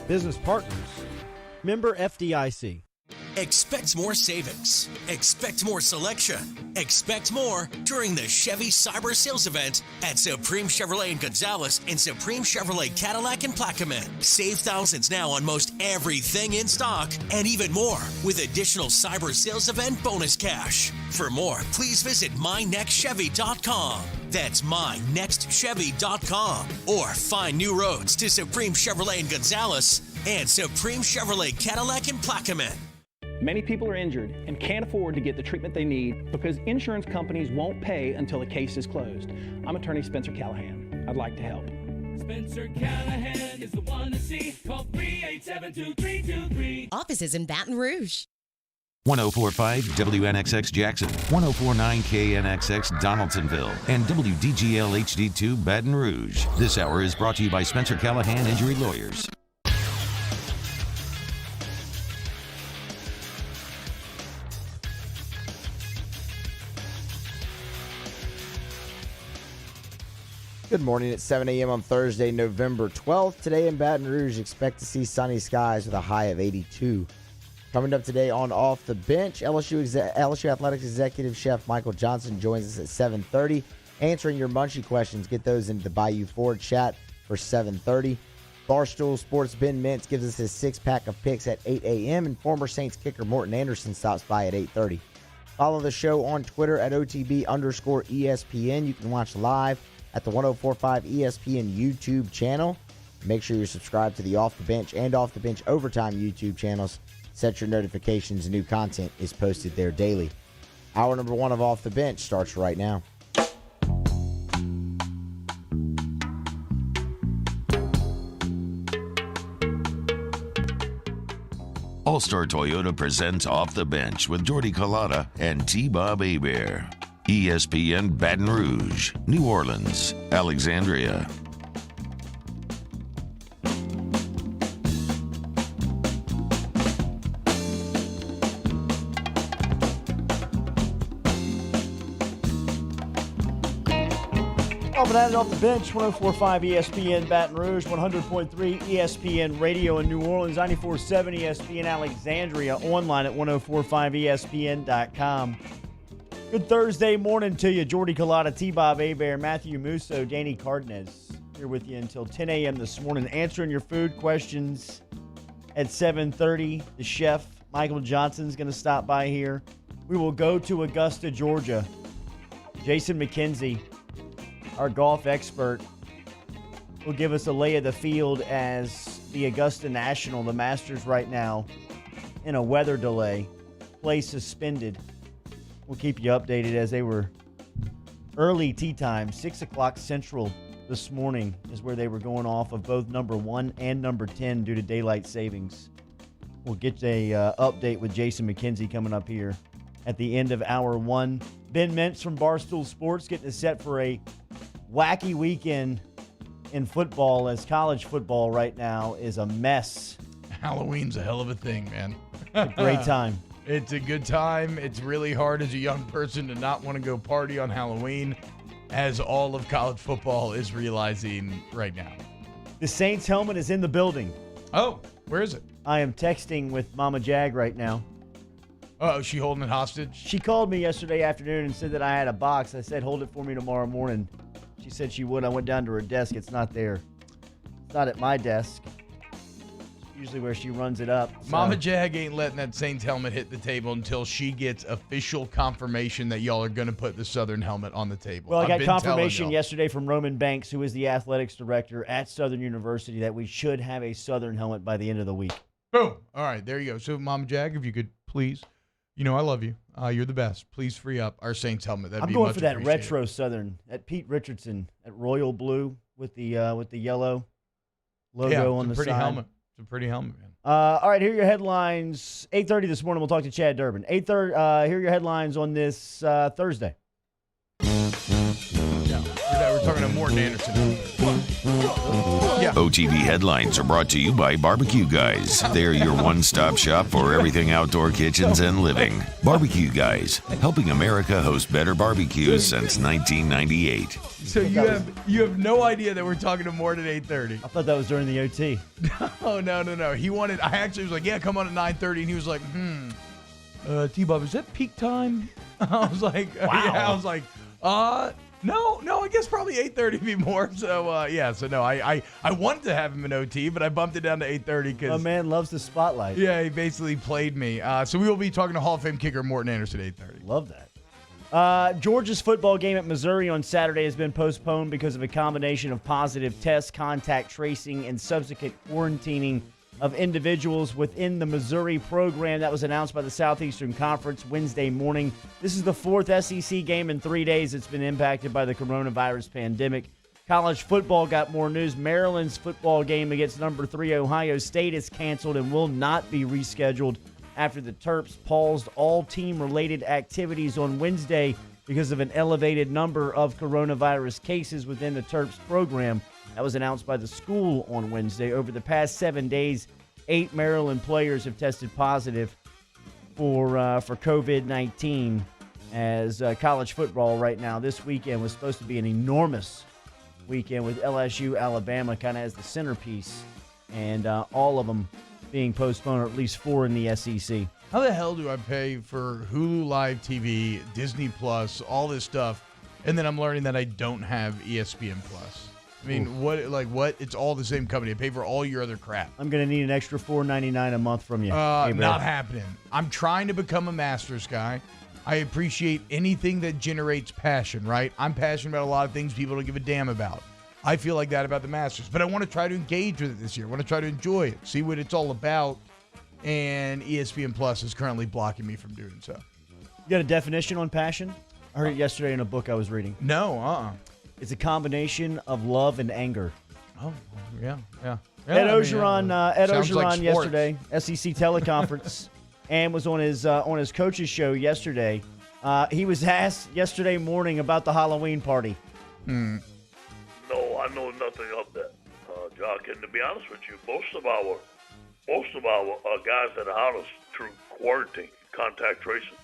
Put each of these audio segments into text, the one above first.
Business Partners. Member FDIC. Expect more savings. Expect more selection. Expect more during the Chevy Cyber Sales Event at Supreme Chevrolet in Gonzales and Supreme Chevrolet Cadillac in Plaquemine. Save thousands now on most everything in stock and even more with additional Cyber Sales Event bonus cash. For more, please visit mynextchevy.com. That's mynextchevy.com. Or find new roads to Supreme Chevrolet in Gonzales and Supreme Chevrolet Cadillac in Plaquemine. Many people are injured and can't afford to get the treatment they need because insurance companies won't pay until the case is closed. I'm attorney Spencer Callahan. I'd like to help. Spencer Callahan is the one to see. Call 387-2323. Offices in Baton Rouge. 104.5 WNXX Jackson, 104.9 KNXX Donaldsonville, and WDGL HD2 Baton Rouge. This hour is brought to you by Spencer Callahan Injury Lawyers. Good morning. It's 7 a.m. on Thursday, November 12th. Today in Baton Rouge, expect to see sunny skies with a high of 82. Coming up today on Off the Bench, LSU Athletics Executive Chef Michael Johnson joins us at 7:30, answering your Munchie questions. Get those into the Bayou Ford chat for 7:30. Barstool Sports' Ben Mintz gives us his six-pack of picks at 8 a.m., and former Saints kicker Morton Anderson stops by at 8:30. Follow the show on Twitter at OTB_ESPN. You can watch live at the 104.5 ESPN YouTube channel. Make sure you're subscribed to the Off the Bench and Off the Bench Overtime YouTube channels. Set your notifications. New content is posted there daily. Hour number 1 of Off the Bench starts right now. All-Star Toyota presents Off the Bench with Jordy Collada and T-Bob Hebert. ESPN Baton Rouge, New Orleans, Alexandria. Off the Bench, 104.5 ESPN Baton Rouge, 100.3 ESPN Radio in New Orleans, 94.7 ESPN Alexandria, online at 104.5ESPN.com. Good Thursday morning to you. Jordy Collada, T-Bob Hebert, Matthew Musso, Danny Cardenas here with you until 10 a.m. this morning, answering your food questions at 7:30. The chef, Michael Johnson, is going to stop by here. We will go to Augusta, Georgia. Jason McKenzie, our golf expert, will give us a lay of the field as the Augusta National, the Masters right now, in a weather delay, play suspended. We'll keep you updated as they were early tee time, 6 o'clock Central this morning is where they were going off of both number 1 and number 10 due to daylight savings. We'll get a update with Jason McKenzie coming up here at the end of hour 1. Ben Mintz from Barstool Sports getting us set for a wacky weekend in football, as college football right now is a mess. Halloween's a hell of a thing, man. A great time. It's a good time. It's really hard as a young person to not want to go party on Halloween, as all of college football is realizing right now. The Saints helmet is in the building. Oh, where is it? I am texting with Mama Jag right now. Oh, is she holding it hostage? She called me yesterday afternoon and said that I had a box. I said, hold it for me tomorrow morning. She said she would. I went down to her desk. It's not there. It's not at my desk. Usually where she runs it up. So. Mama Jag ain't letting that Saints helmet hit the table until she gets official confirmation that y'all are going to put the Southern helmet on the table. Well, I got confirmation yesterday from Roman Banks, who is the athletics director at Southern University, that we should have a Southern helmet by the end of the week. Boom. All right, there you go. So, Mama Jag, if you could please, you know I love you. You're the best. Please free up our Saints helmet. That'd I'm be going much for that appreciated. retro Southern, at Pete Richardson, at royal blue with the yellow logo on the side. Helmet. It's a pretty helmet, man. All right, here are your headlines. 8:30 this morning, we'll talk to Chad Durbin. 8:30. Here are your headlines on this Thursday. Yeah. We're talking to Morton Anderson. Yeah. OTB headlines are brought to you by Barbecue Guys. They're your one-stop shop for everything outdoor kitchens and living. Barbecue Guys, helping America host better barbecues since 1998. So you have no idea that we're talking to Morton at 8:30. I thought that was during the OT. Oh, no. I actually was like, yeah, come on at 9:30, and he was like, T-Bob, is that peak time? I was like, wow. Yeah, I was like, no, I guess probably 8:30 would be more. So, I wanted to have him in OT, but I bumped it down to 8:30 because A man loves the spotlight. yeah, he basically played me. So we will be talking to Hall of Fame kicker Morton Anderson at 8:30. Love that. Georgia's football game at Missouri on Saturday has been postponed because of a combination of positive tests, contact tracing, and subsequent quarantining of individuals within the Missouri program. That was announced by the Southeastern Conference Wednesday morning. This is the fourth SEC game in 3 days that's been impacted by the coronavirus pandemic. College football got more news. Maryland's football game against number 3 Ohio State is canceled and will not be rescheduled after the Terps paused all team-related activities on Wednesday because of an elevated number of coronavirus cases within the Terps program. That was announced by the school on Wednesday. Over the past 7 days, 8 Maryland players have tested positive for COVID-19 as college football right now. This weekend was supposed to be an enormous weekend with LSU, Alabama kind of as the centerpiece, and all of them being postponed, or at least 4 in the SEC. How the hell do I pay for Hulu Live TV, Disney Plus, all this stuff, and then I'm learning that I don't have ESPN Plus? I mean, what? It's all the same company. I pay for all your other crap. I'm going to need an extra $4.99 a month from you. Not happening. I'm trying to become a Masters guy. I appreciate anything that generates passion, right? I'm passionate about a lot of things people don't give a damn about. I feel like that about the Masters. But I want to try to engage with it this year. I want to try to enjoy it, see what it's all about. And ESPN Plus is currently blocking me from doing so. You got a definition on passion? I heard it yesterday in a book I was reading. No, It's a combination of love and anger. Oh, yeah. Ed Orgeron like yesterday, SEC teleconference, and was on his coach's show yesterday. He was asked yesterday morning about the Halloween party. No, I know nothing of that, Jock. And to be honest with you, most of our guys that are out through quarantine, contact tracing.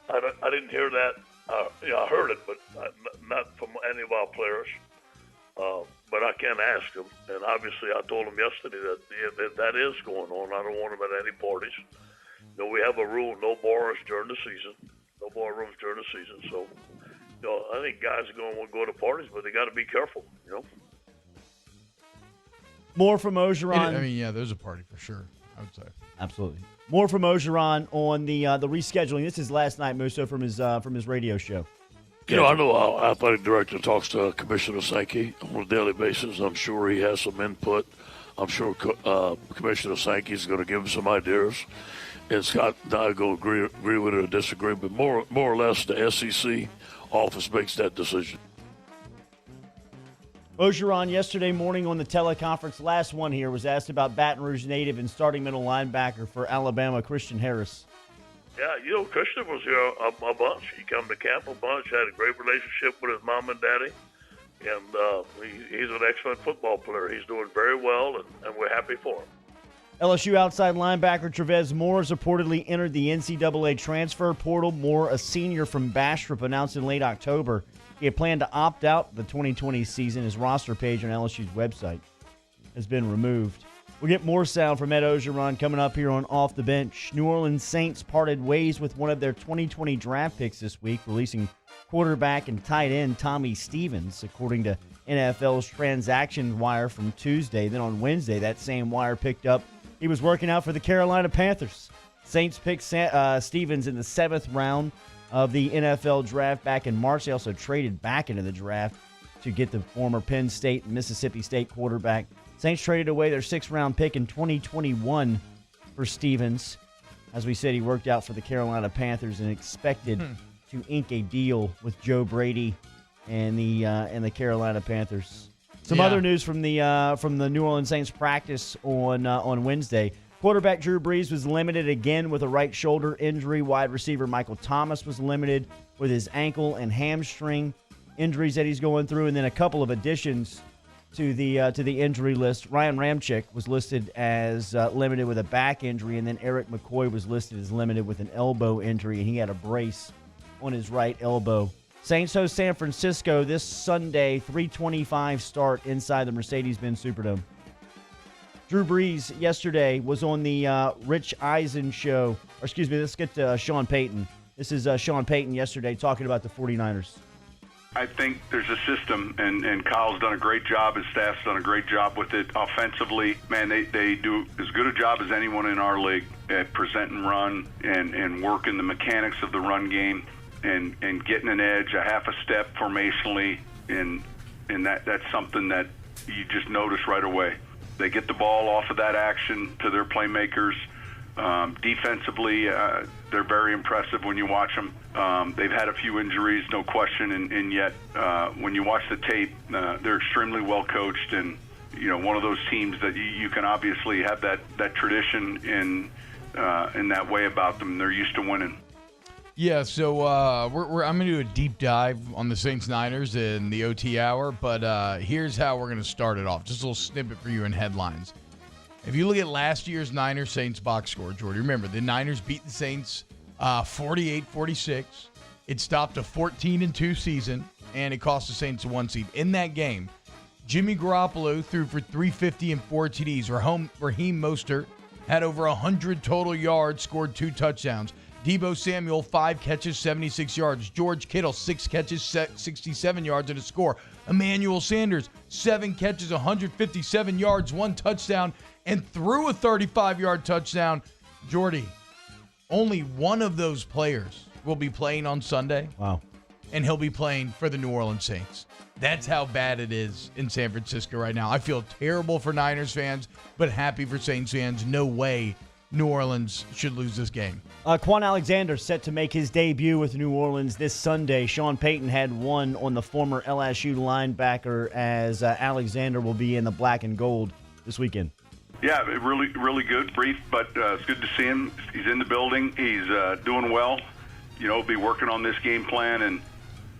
I didn't hear that. I heard it, but not from any of our players. But I can't ask them. And obviously, I told them yesterday that is going on. I don't want them at any parties. You know, we have a rule: no bars during the season, no bar rooms during the season. So, you know, I think guys are going to want to go to parties, but they got to be careful. You know. More from Orgeron. There's a party for sure, I would say. Absolutely. More from Orgeron on the rescheduling. This is last night, Musso, from his radio show. You know, I know our athletic director talks to Commissioner Sankey on a daily basis. I'm sure he has some input. I'm sure Commissioner Sankey is going to give him some ideas. And Scott and I go agree with it or disagree, but more or less the SEC office makes that decision. Orgeron yesterday morning on the teleconference, last one here, was asked about Baton Rouge native and starting middle linebacker for Alabama, Christian Harris. Yeah, you know, Christian was here a bunch. He come to camp a bunch, had a great relationship with his mom and daddy, and he's an excellent football player. He's doing very well, and we're happy for him. LSU outside linebacker Trevez Moore has reportedly entered the NCAA transfer portal. Moore, a senior from Bastrop, announced in late October he had planned to opt out the 2020 season. His roster page on LSU's website has been removed. We'll get more sound from Ed Orgeron coming up here on Off the Bench. New Orleans Saints parted ways with one of their 2020 draft picks this week, releasing quarterback and tight end Tommy Stevens, according to NFL's transaction wire from Tuesday. Then on Wednesday, that same wire picked up he was working out for the Carolina Panthers. Saints picked Stevens in the 7th round of the NFL draft back in March. They also traded back into the draft to get the former Penn State and Mississippi State quarterback. Saints traded away their 6th-round pick in 2021 for Stevens. As we said, he worked out for the Carolina Panthers and expected to ink a deal with Joe Brady and the Carolina Panthers. Some other news from the New Orleans Saints practice on Wednesday. Quarterback Drew Brees was limited again with a right shoulder injury. Wide receiver Michael Thomas was limited with his ankle and hamstring injuries that he's going through. And then a couple of additions to the injury list. Ryan Ramczyk was listed as limited with a back injury, and then Eric McCoy was listed as limited with an elbow injury, and he had a brace on his right elbow. Saints host San Francisco this Sunday, 3:25 start inside the Mercedes-Benz Superdome. Drew Brees yesterday was on the Rich Eisen show. Or excuse me, let's get to Sean Payton. This is Sean Payton yesterday talking about the 49ers. I think there's a system, and Kyle's done a great job. His staff's done a great job with it offensively. Man, they do as good a job as anyone in our league at present and run and working the mechanics of the run game and getting an edge, a half a step formationally, and that's something that you just notice right away. They get the ball off of that action to their playmakers. Defensively, they're very impressive when you watch them. They've had a few injuries, no question, and yet when you watch the tape, they're extremely well coached, and one of those teams that you can obviously have that tradition in that way about them. They're used to winning. Yeah, so I'm going to do a deep dive on the Saints-Niners in the OT hour, but here's how we're going to start it off. Just a little snippet for you in headlines. If you look at last year's Niners-Saints box score, Jordy, remember, the Niners beat the Saints 48-46. It stopped a 14-2 season, and it cost the Saints a 1 seed. In that game, Jimmy Garoppolo threw for 350 and 4 TDs. Raheem Mostert had over 100 total yards, scored 2 touchdowns. Deebo Samuel, 5 catches, 76 yards. George Kittle, 6 catches, 67 yards and a score. Emmanuel Sanders, 7 catches, 157 yards, 1 touchdown, and threw a 35-yard touchdown. Jordy, only one of those players will be playing on Sunday. Wow. And he'll be playing for the New Orleans Saints. That's how bad it is in San Francisco right now. I feel terrible for Niners fans, but happy for Saints fans. No way New Orleans should lose this game. Quan Alexander set to make his debut with New Orleans this Sunday. Sean Payton had one on the former LSU linebacker, as Alexander will be in the black and gold this weekend. Yeah, really, really good. Brief, but it's good to see him. He's in the building. He's doing well. Be working on this game plan, and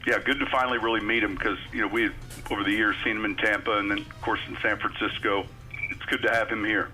yeah, good to finally really meet him because we had, over the years, seen him in Tampa and then of course in San Francisco. It's good to have him here.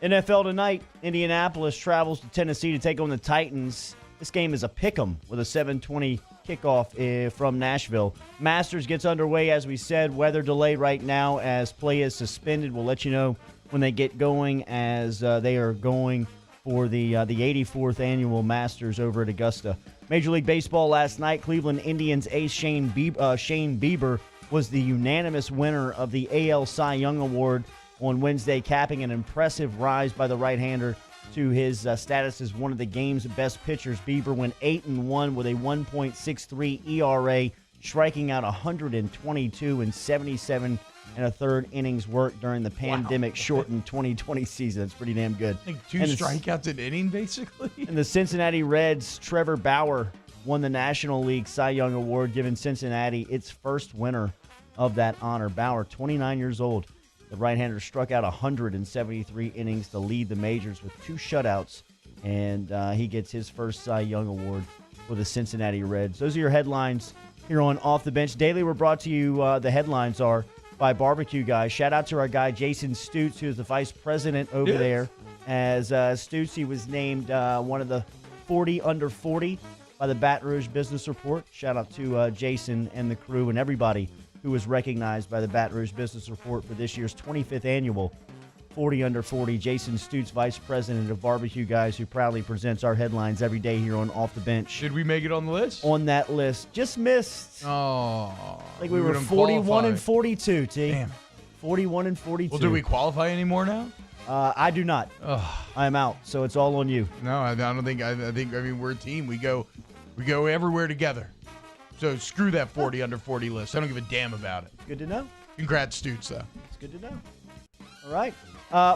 NFL tonight, Indianapolis travels to Tennessee to take on the Titans. This game is a pick'em with a 7:20 kickoff from Nashville. Masters gets underway, as we said. Weather delay right now as play is suspended. We'll let you know when they get going, as they are going for the 84th annual Masters over at Augusta. Major League Baseball last night, Cleveland Indians ace Shane Bieber was the unanimous winner of the AL Cy Young Award on Wednesday, capping an impressive rise by the right-hander to his status as one of the game's best pitchers. Bieber went 8-1 with a 1.63 ERA, striking out 122 in 77 and a third innings worked during the pandemic-shortened 2020 season. That's pretty damn good. Like 2 strikeouts an inning, basically. And the Cincinnati Reds' Trevor Bauer won the National League Cy Young Award, giving Cincinnati its first winner of that honor. Bauer, 29 years old. The right-hander struck out 173 innings to lead the majors with 2 shutouts, and he gets his first Cy Young Award for the Cincinnati Reds. Those are your headlines here on Off the Bench Daily. We're brought to you, the headlines are by Barbecue Guy. Shout out to our guy, Jason Stutz, who is the vice president over there. As Stutz, he was named one of the 40 under 40 by the Baton Rouge Business Report. Shout out to Jason and the crew and everybody who was recognized by the Baton Rouge Business Report for this year's 25th annual 40 under 40. Jason Stutz, vice president of Barbecue Guys, who proudly presents our headlines every day here on Off the Bench. Did we make it on the list? On that list. Just missed. Oh. I think we were 41 and 42, T. Damn. 41 and 42. Well, do we qualify anymore now? I do not. I'm out, so it's all on you. No, I don't think. I mean, we're a team. We go everywhere together. So screw that 40 under 40 list. I don't give a damn about it. Good to know. Congrats, Stutz, though. It's good to know. All right.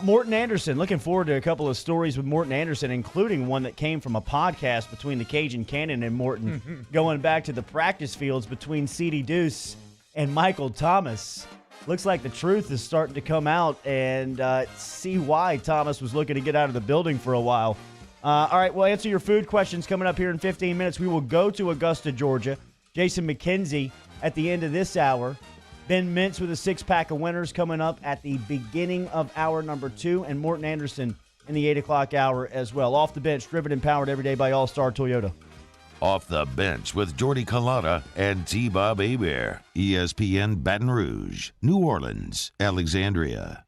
Morton Anderson. Looking forward to a couple of stories with Morton Anderson, including one that came from a podcast between the Cajun Cannon and Morton, going back to the practice fields between C.D. Deuce and Michael Thomas. looks like the truth is starting to come out, and see why Thomas was looking to get out of the building for a while. All right, we'll answer your food questions coming up here in 15 minutes. We will go to Augusta, Georgia. Jason McKenzie at the end of this hour. Ben Mintz with a six-pack of winners coming up at the beginning of hour number 2, and Morton Anderson in the 8 o'clock hour as well. Off the bench, driven and powered every day by All-Star Toyota. Off the Bench with Jordy Culotta and T-Bob Hebert. ESPN Baton Rouge, New Orleans, Alexandria.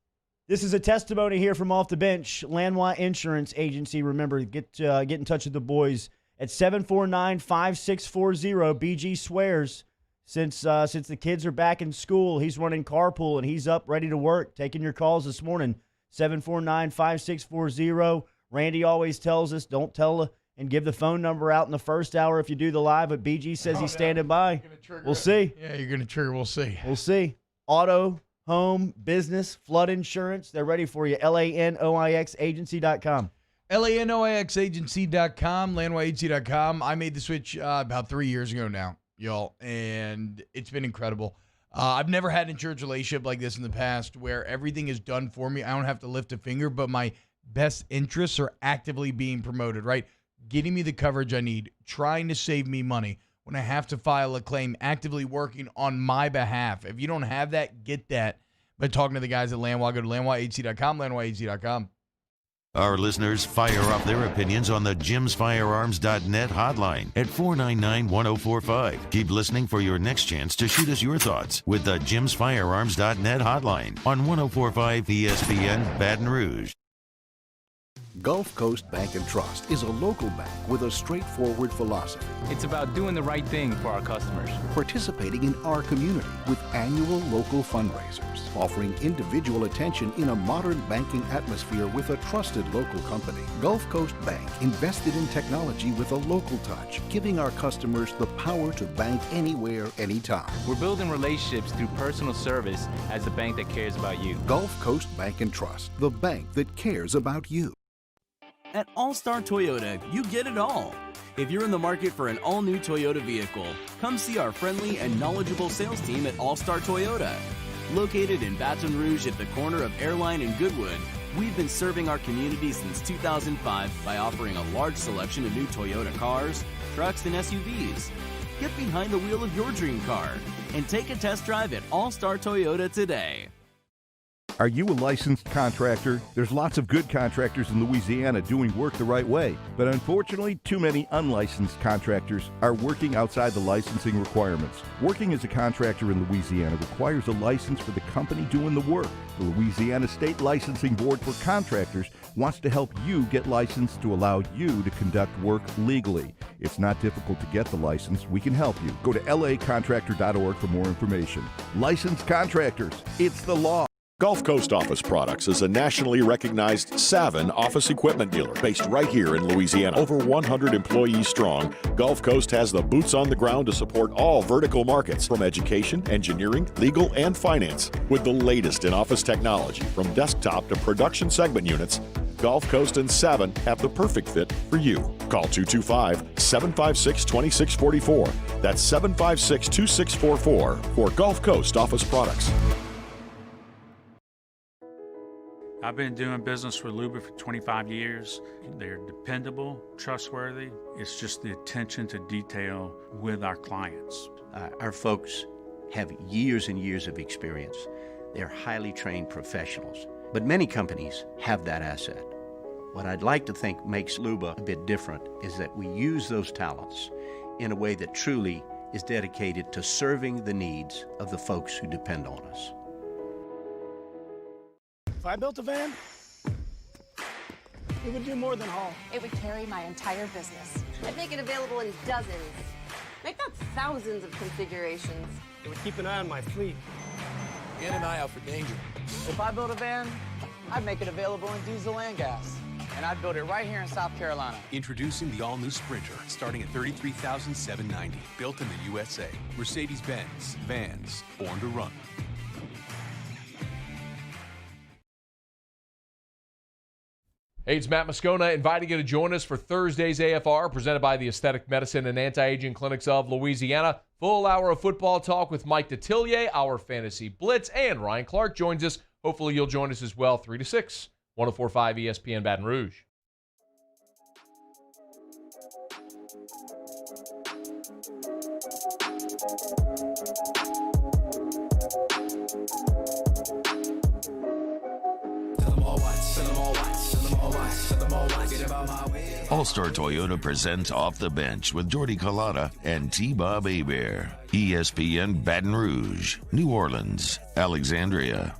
This is a testimony here from Off the Bench. Lanois Insurance Agency. Remember, get in touch with the boys at 749-5640. BG swears since the kids are back in school, he's running carpool and he's up ready to work. Taking your calls this morning, 749-5640. Randy always tells us, don't tell and give the phone number out in the first hour if you do the live, but BG says he's standing by. We'll see. Yeah, you're going to trigger. We'll see. We'll see. Auto, home, business, flood insurance. They're ready for you. LANOIXagency.com. LANOIXagency.com, LanoisAgency.com. I made the switch about 3 years ago now, y'all, and it's been incredible. I've never had an insurance relationship like this in the past where everything is done for me. I don't have to lift a finger, but my best interests are actively being promoted, right? Getting me the coverage I need, trying to save me money when I have to file a claim, actively working on my behalf. If you don't have that, get that by talking to the guys at Lanois. Go to LanoisAgency.com, LanoisAgency.com. Our listeners fire off their opinions on the jimsfirearms.net hotline at 499-1045. Keep listening for your next chance to shoot us your thoughts with the jimsfirearms.net hotline on 1045 ESPN Baton Rouge. Gulf Coast Bank and Trust is a local bank with a straightforward philosophy. It's about doing the right thing for our customers. Participating in our community with annual local fundraisers. Offering individual attention in a modern banking atmosphere with a trusted local company. Gulf Coast Bank invested in technology with a local touch, giving our customers the power to bank anywhere, anytime. We're building relationships through personal service as the bank that cares about you. Gulf Coast Bank and Trust, the bank that cares about you. At All-Star Toyota, you get it all. If you're in the market for an all-new Toyota vehicle, come see our friendly and knowledgeable sales team at All-Star Toyota. Located in Baton Rouge at the corner of Airline and Goodwood, we've been serving our community since 2005 by offering a large selection of new Toyota cars, trucks, and SUVs. Get behind the wheel of your dream car and take a test drive at All-Star Toyota today. Are you a licensed contractor? There's lots of good contractors in Louisiana doing work the right way, but unfortunately, too many unlicensed contractors are working outside the licensing requirements. Working as a contractor in Louisiana requires a license for the company doing the work. The Louisiana State Licensing Board for Contractors wants to help you get licensed to allow you to conduct work legally. It's not difficult to get the license. We can help you. Go to lacontractor.org for more information. Licensed contractors, it's the law. Gulf Coast Office Products is a nationally recognized Savin office equipment dealer based right here in Louisiana. Over 100 employees strong, Gulf Coast has the boots on the ground to support all vertical markets from education, engineering, legal, and finance. With the latest in office technology from desktop to production segment units, Gulf Coast and Savin have the perfect fit for you. Call 225-756-2644. That's 756-2644 for Gulf Coast Office Products. I've been doing business with Luba for 25 years. They're dependable, trustworthy. It's just the attention to detail with our clients. Our folks have years and years of experience. They're highly trained professionals, but many companies have that asset. What I'd like to think makes Luba a bit different is that we use those talents in a way that truly is dedicated to serving the needs of the folks who depend on us. If I built a van, it would do more than haul. It would carry my entire business. I'd make it available in dozens, if not thousands of configurations. It would keep an eye on my fleet. And an eye out for danger. If I built a van, I'd make it available in diesel and gas. And I'd build it right here in South Carolina. Introducing the all-new Sprinter, starting at $33,790. Built in the USA. Mercedes-Benz. Vans. Born to run. Hey, it's Matt Moscona inviting you to join us for Thursday's AFR, presented by the Aesthetic Medicine and Anti-Aging Clinics of Louisiana. Full hour of football talk with Mike Detillier, our Fantasy Blitz, and Ryan Clark joins us. Hopefully you'll join us as well, 3 to 6, 104.5 ESPN Baton Rouge. All-Star Toyota presents Off the Bench with Jordy Collada and T-Bob Hebert. ESPN Baton Rouge, New Orleans, Alexandria.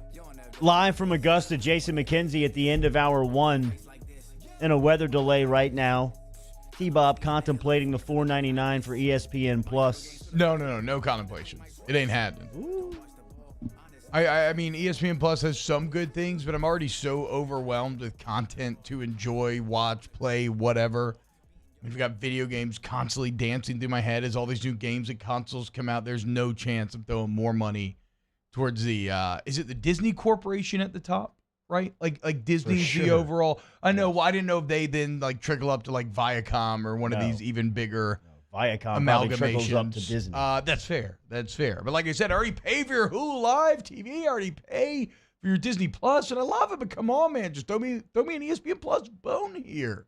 Live from Augusta, Jason McKenzie at the end of hour one. In a weather delay right now. T-Bob contemplating the $4.99 for ESPN Plus. No contemplation. It ain't happening. Ooh. I mean, ESPN Plus has some good things, but I'm already so overwhelmed with content to enjoy, watch, play, whatever. We've got video games constantly dancing through my head as all these new games and consoles come out. There's no chance I'm throwing more money towards the is it the Disney Corporation at the top, right? Like Disney's the overall. I know. Well, I didn't know if they then like trickle up to like Viacom or one of these even bigger Viacom probably trickles up to Disney. That's fair. But like I said, I already pay for your Hulu Live TV. I already pay for your Disney Plus, and I love it. But come on, man, just throw me an ESPN Plus bone here.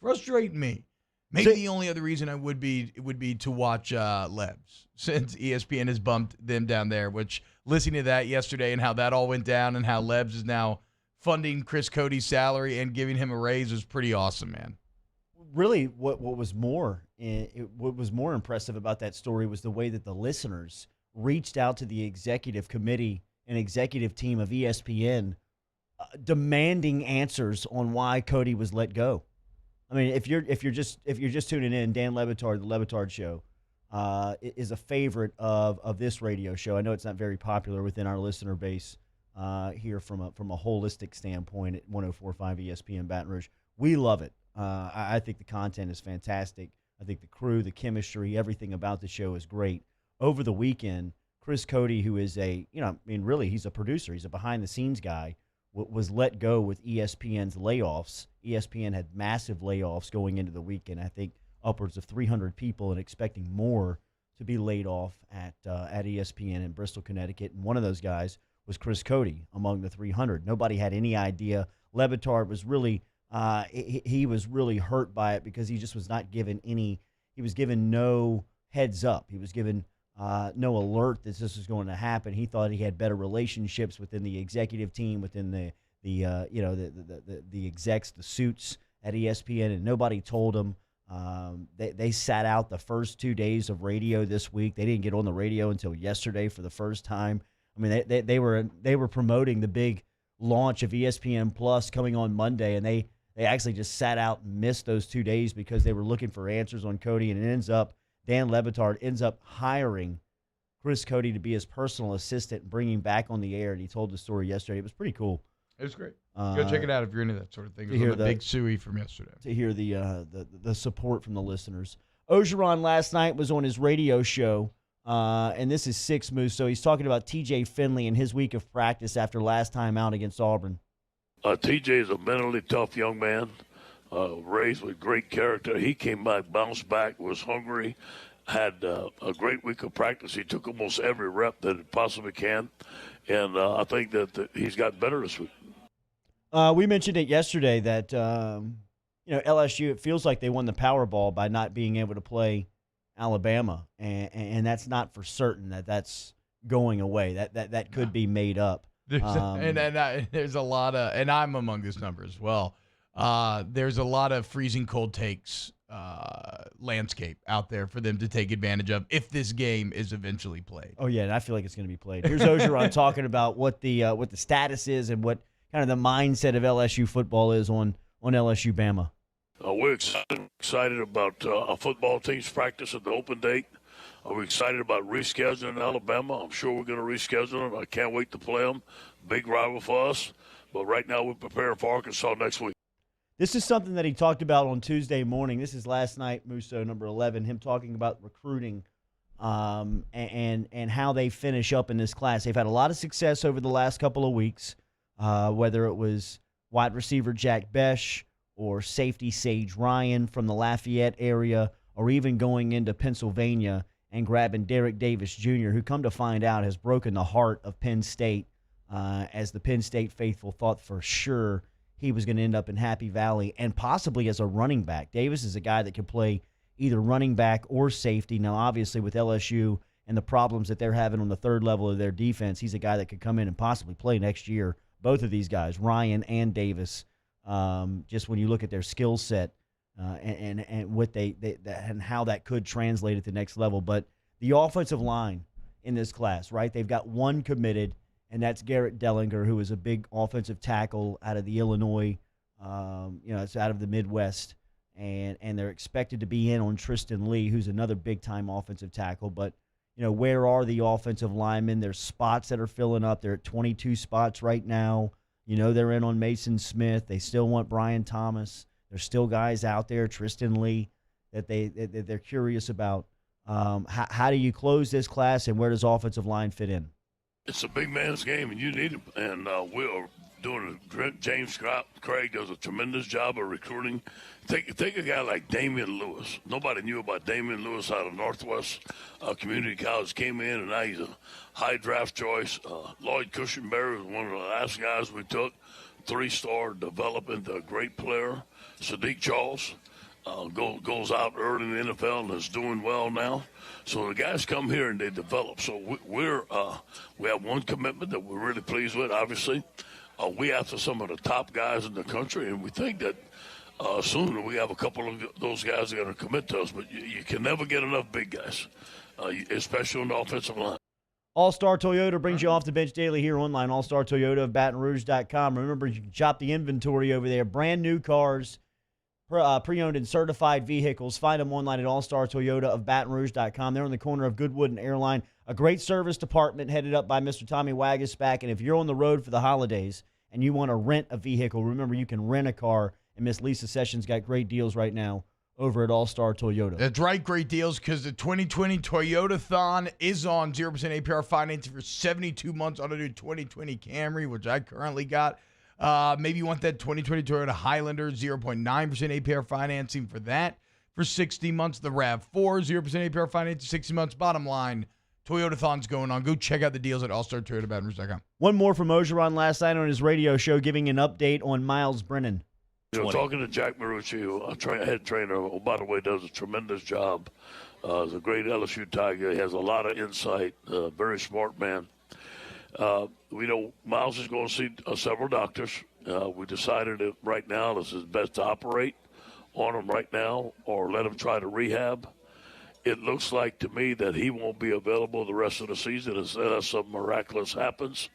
Frustrating me. Maybe the only other reason I would be to watch Lebs, since ESPN has bumped them down there. Which, listening to that yesterday and how that all went down, and how Lebs is now funding Chris Cody's salary and giving him a raise was pretty awesome, man. Really, what was more impressive about that story was the way that the listeners reached out to the executive committee and executive team of ESPN, demanding answers on why Cody was let go. I mean, if you're just tuning in, Dan Le Batard, the Le Batard Show, is a favorite of this radio show. I know it's not very popular within our listener base here from a holistic standpoint at 104.5 ESPN Baton Rouge. We love it. I think the content is fantastic. I think the crew, the chemistry, everything about the show is great. Over the weekend, Chris Cody, who is really he's a producer. He's a behind-the-scenes guy, was let go with ESPN's layoffs. ESPN had massive layoffs going into the weekend. I think upwards of 300 people, and expecting more to be laid off at ESPN in Bristol, Connecticut. And one of those guys was Chris Cody among the 300. Nobody had any idea. Le Batard was really he was really hurt by it because he just was not given any. He was given no heads up. He was given no alert that this was going to happen. He thought he had better relationships within the executive team, within the execs, the suits at ESPN, and nobody told him. They sat out the first 2 days of radio this week. They didn't get on the radio until yesterday for the first time. I mean, they were promoting the big launch of ESPN Plus coming on Monday, and they actually just sat out and missed those 2 days because they were looking for answers on Cody, and it ends up Dan Le Batard ends up hiring Chris Cody to be his personal assistant and bringing back on the air, and he told the story yesterday. It was pretty cool. It was great. Go check it out if you're into that sort of thing. It was on the big suey from yesterday. To hear the support from the listeners. Orgeron last night was on his radio show, and this is 6 Moose, so he's talking about T.J. Finley and his week of practice after last time out against Auburn. T.J. is a mentally tough young man, raised with great character. He came back, bounced back, was hungry, had a great week of practice. He took almost every rep that he possibly can, and I think that he's got better this week. We mentioned it yesterday that LSU, it feels like they won the Powerball by not being able to play Alabama, and that's not for certain that's going away. That could be made up. There's a lot of, and I'm among this number as well. There's a lot of freezing cold takes landscape out there for them to take advantage of if this game is eventually played. Oh yeah, and I feel like it's going to be played. Here's Orgeron talking about what the status is and what kind of the mindset of LSU football is on LSU Bama. We're excited about our football team's practice at the open date. We're excited about rescheduling Alabama. I'm sure we're going to reschedule them. I can't wait to play them. Big rival for us. But right now we're preparing for Arkansas next week. This is something that he talked about on Tuesday morning. This is last night, Musso, number 11, him talking about recruiting and how they finish up in this class. They've had a lot of success over the last couple of weeks, whether it was wide receiver Jack Besh or safety Sage Ryan from the Lafayette area, or even going into Pennsylvania and grabbing Derek Davis Jr., who, come to find out, has broken the heart of Penn State, as the Penn State faithful thought for sure he was going to end up in Happy Valley and possibly as a running back. Davis is a guy that can play either running back or safety. Now, obviously, with LSU and the problems that they're having on the third level of their defense, he's a guy that could come in and possibly play next year. Both of these guys, Ryan and Davis, just when you look at their skill set and what and how that could translate at the next level. But the offensive line in this class, right? They've got one committed, and that's Garrett Dellinger, who is a big offensive tackle out of the Illinois, it's out of the Midwest. And they're expected to be in on Tristan Lee, who's another big-time offensive tackle. But, where are the offensive linemen? There's spots that are filling up. They're at 22 spots right now. They're in on Mason Smith. They still want Brian Thomas. There's still guys out there, Tristan Lee, that they're curious about. How do you close this class, and where does offensive line fit in? It's a big man's game, and you need him. And we're doing it. James Craig does a tremendous job of recruiting. Take a guy like Damian Lewis. Nobody knew about Damian Lewis out of Northwest Community College. Came in, and now he's a high draft choice. Lloyd Cushenberry was one of the last guys we took. 3-star development, a great player. Sadiq Charles goes out early in the NFL and is doing well now. So the guys come here and they develop. So we have one commitment that we're really pleased with, obviously. We after some of the top guys in the country, and we think that soon we have a couple of those guys that are going to commit to us. But you can never get enough big guys, especially on the offensive line. All-Star Toyota brings you off the bench daily here online, All-Star Toyota of BatonRouge.com. Remember, you can shop the inventory over there. Brand new cars, pre-owned and certified vehicles. Find them online at All-Star Toyota of BatonRouge.com. They're on the corner of Goodwood and Airline. A great service department headed up by Mr. Tommy Wagasback. And if you're on the road for the holidays and you want to rent a vehicle, remember, you can rent a car. And Miss Lisa Sessions got great deals right now over at All-Star Toyota. That's right, great deals, because the 2020 Toyota-thon is on 0% APR financing for 72 months on a new 2020 Camry, which I currently got. Maybe you want that 2020 Toyota Highlander, 0.9% APR financing for that for 60 months. The RAV4, 0% APR financing, 60 months. Bottom line, Toyota-thon's going on. Go check out the deals at allstartoyotabatonrouge.com. One more from Orgeron last night on his radio show, giving an update on Myles Brennan. Talking to Jack Marucci, who head trainer, who, by the way, does a tremendous job. He's a great LSU Tiger. He has a lot of insight, very smart man. We know Myles is going to see several doctors. We decided that right now this is best to operate on him right now or let him try to rehab. It looks like to me that he won't be available the rest of the season unless something miraculous happens.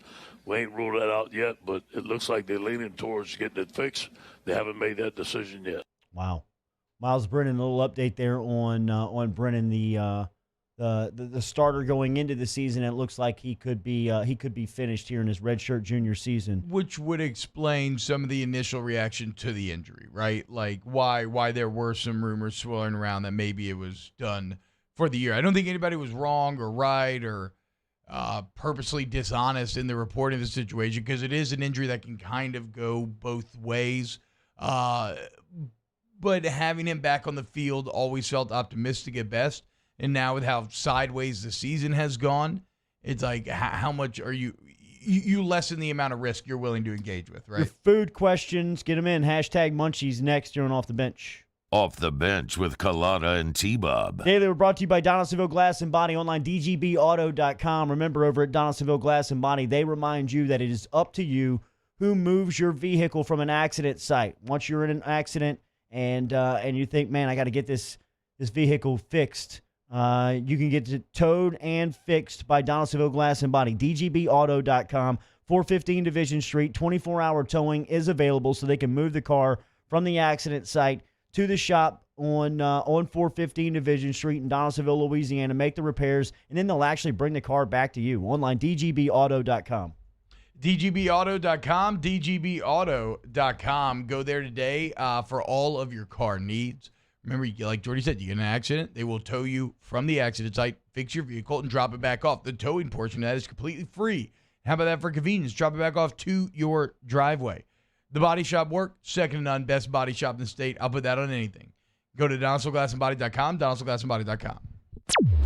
We ain't ruled that out yet, but it looks like they're leaning towards getting it fixed. They haven't made that decision yet. Wow. Myles Brennan, a little update there on Brennan, the starter going into the season. It looks like he could be finished here in his redshirt junior season, which would explain some of the initial reaction to the injury, right? Like why there were some rumors swirling around that maybe it was done for the year. I don't think anybody was wrong or right or purposely dishonest in the reporting of the situation, because it is an injury that can kind of go both ways. But having him back on the field always felt optimistic at best. And now with how sideways the season has gone, it's like, how much are you lessen the amount of risk you're willing to engage with, right? Your food questions, get them in. Hashtag Munchies next. You're on Off the Bench. Off the Bench with Kalana and T-Bob. Daily, we're brought to you by Donaldsonville Glass and Body, online, dgbauto.com. Remember, over at Donaldsonville Glass and Body, they remind you that it is up to you who moves your vehicle from an accident site. Once you're in an accident and you think, man, I got to get this vehicle fixed, you can get it towed and fixed by Donaldsonville Glass and Body, dgbauto.com, 415 Division Street. 24-hour towing is available, so they can move the car from the accident site to the shop on 415 Division Street in Donaldsonville, Louisiana, make the repairs, and then they'll actually bring the car back to you. Online, dgbauto.com. dgbauto.com, dgbauto.com. Go there today for all of your car needs. Remember, like Jordy said, you get in an accident, they will tow you from the accident site, fix your vehicle, and drop it back off. The towing portion of that is completely free. How about that for convenience? Drop it back off to your driveway. The body shop work, second to none, best body shop in the state. I'll put that on anything. Go to DonaldSonGlassandBody.com, DonaldSonGlassandBody.com.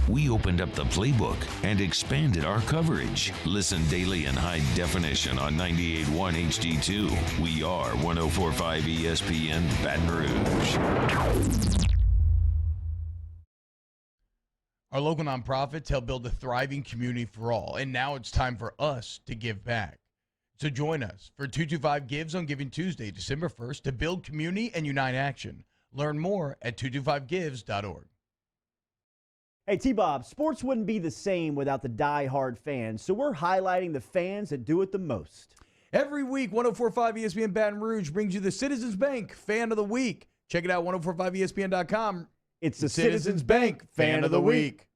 We opened up the playbook and expanded our coverage. Listen daily in high definition on 98.1 HD2. We are 104.5 ESPN Baton Rouge. Our local nonprofits help build a thriving community for all, and now it's time for us to give back. So join us for 225 Gives on Giving Tuesday, December 1st, to build community and unite action. Learn more at 225gives.org. Hey, T-Bob, sports wouldn't be the same without the die-hard fans, so we're highlighting the fans that do it the most. Every week, 104.5 ESPN Baton Rouge brings you the Citizens Bank Fan of the Week. Check it out, 1045ESPN.com. It's the Citizens Bank Fan of the Week.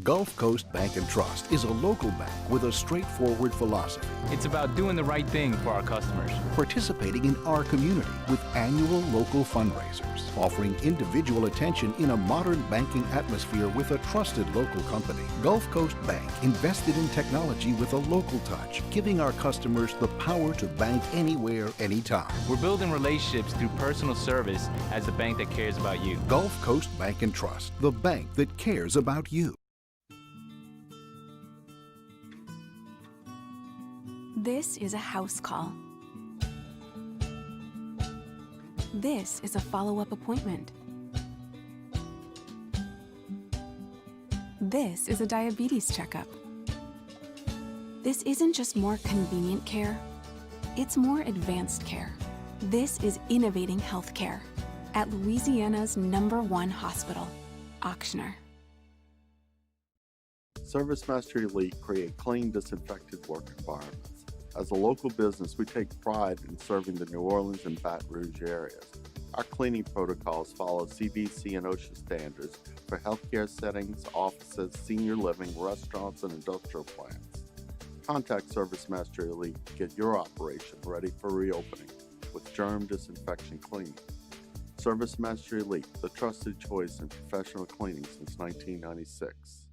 Gulf Coast Bank & Trust is a local bank with a straightforward philosophy. It's about doing the right thing for our customers. Participating in our community with annual local fundraisers. Offering individual attention in a modern banking atmosphere with a trusted local company. Gulf Coast Bank invested in technology with a local touch, giving our customers the power to bank anywhere, anytime. We're building relationships through personal service as a bank that cares about you. Gulf Coast Bank & Trust, the bank that cares about you. This is a house call. This is a follow-up appointment. This is a diabetes checkup. This isn't just more convenient care, it's more advanced care. This is innovating healthcare at Louisiana's #1 hospital, Ochsner. ServiceMaster Elite create clean, disinfected work environments. As a local business, we take pride in serving the New Orleans and Baton Rouge areas. Our cleaning protocols follow CDC and OSHA standards for healthcare settings, offices, senior living, restaurants, and industrial plants. Contact ServiceMaster Elite to get your operation ready for reopening with germ disinfection cleaning. ServiceMaster Elite, the trusted choice in professional cleaning since 1996.